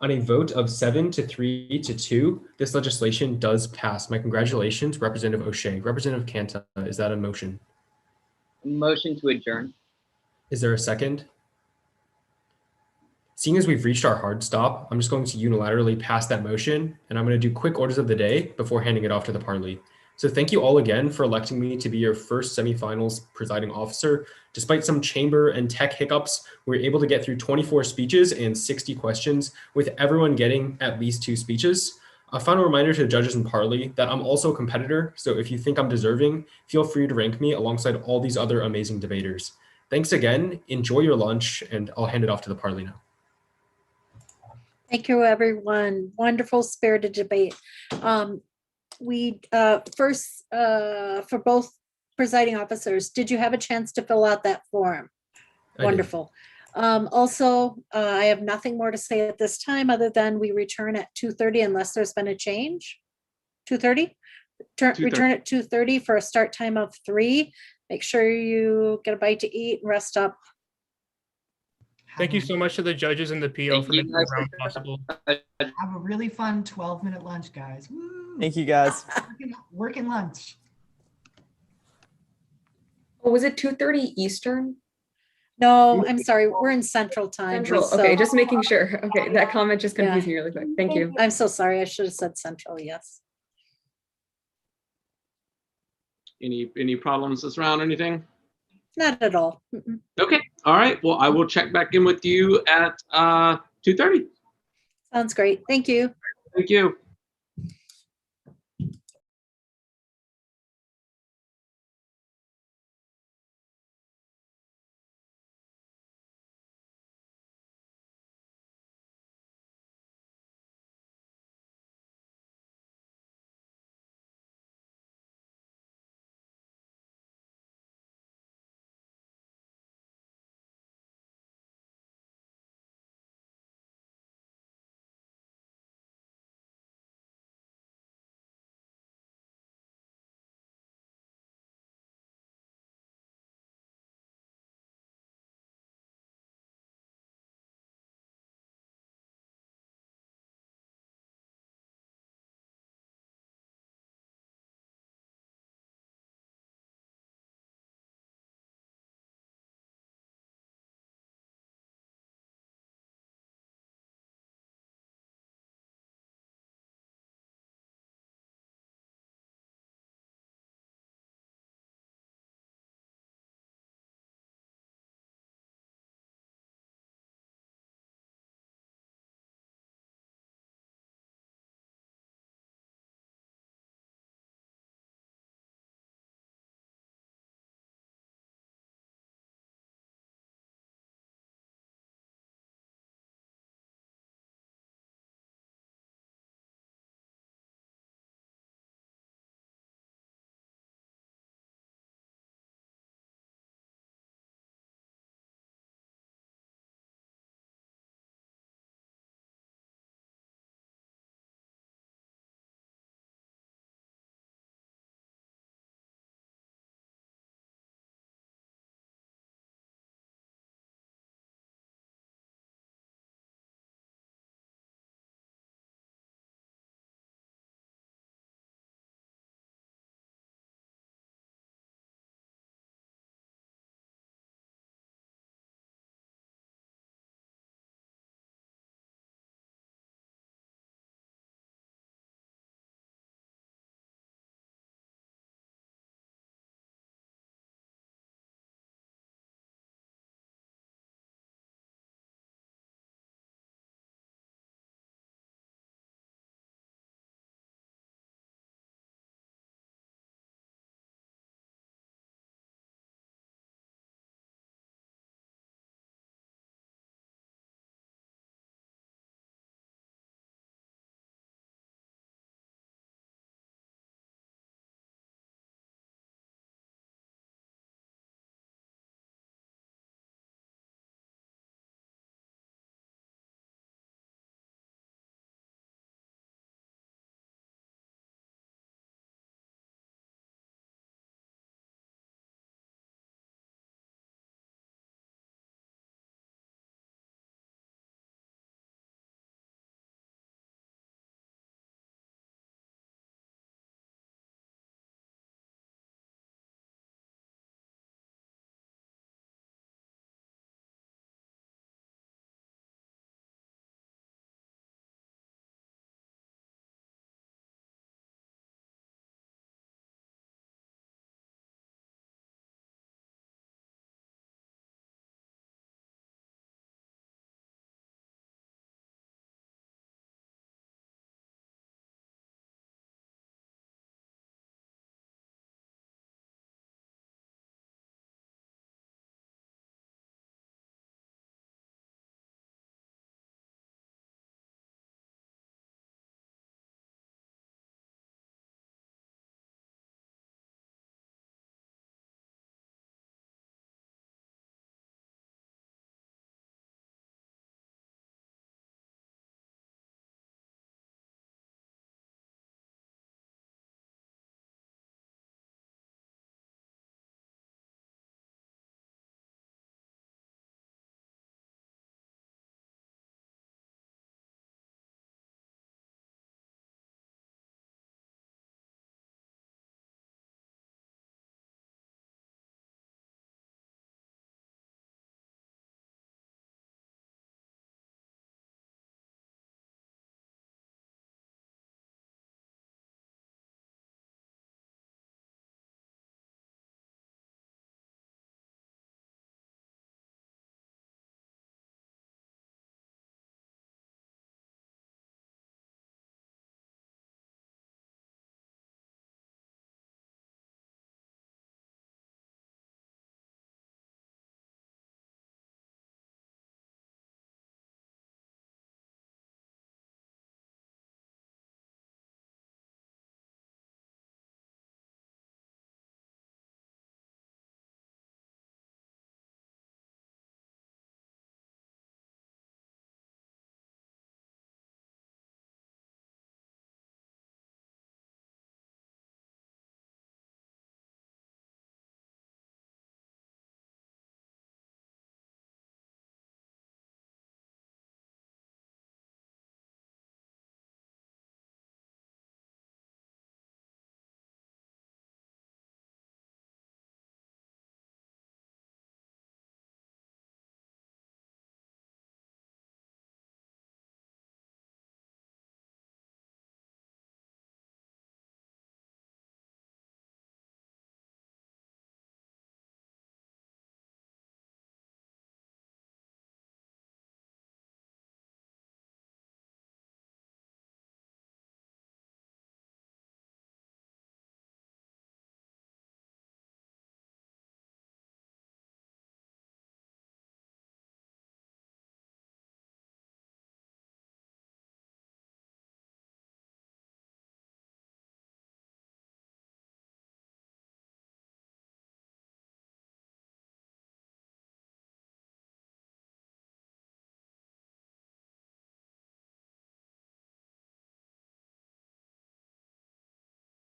On a vote of 7 to 3 to 2, this legislation does pass. My congratulations, Representative O'Shea. Representative Canta, is that a motion? Motion to adjourn. Is there a second? Seeing as we've reached our hard stop, I'm just going to unilaterally pass that motion, and I'm going to do quick orders of the day before handing it off to the parley. So thank you all again for electing me to be your first semifinals presiding officer. Despite some chamber and tech hiccups, we were able to get through 24 speeches and 60 questions, with everyone getting at least 2 speeches. A final reminder to the judges and parley that I'm also a competitor, so if you think I'm deserving, feel free to rank me alongside all these other amazing debaters. Thanks again, enjoy your lunch, and I'll hand it off to the parley now. Thank you, everyone. Wonderful spirited debate. We first, for both presiding officers, did you have a chance to fill out that form? Wonderful. Also, I have nothing more to say at this time other than we return at 2:30 unless there's been a change. 2:30? Return at 2:30 for a start time of 3. Make sure you get a bite to eat and rest up. Thank you so much to the judges and the PO for making the round possible. Have a really fun 12-minute lunch, guys. Woo! Thank you, guys. Working lunch. Oh, was it 2:30 Eastern? No, I'm sorry. We're in Central Time. Central. Okay, just making sure. Okay, that comment just confused me really quick. Thank you. I'm so sorry. I should have said Central. Yes. Any problems this round or anything? Not at all. Okay. All right. Well, I will check back in with you at 2:30. Sounds great. Thank you. Thank you.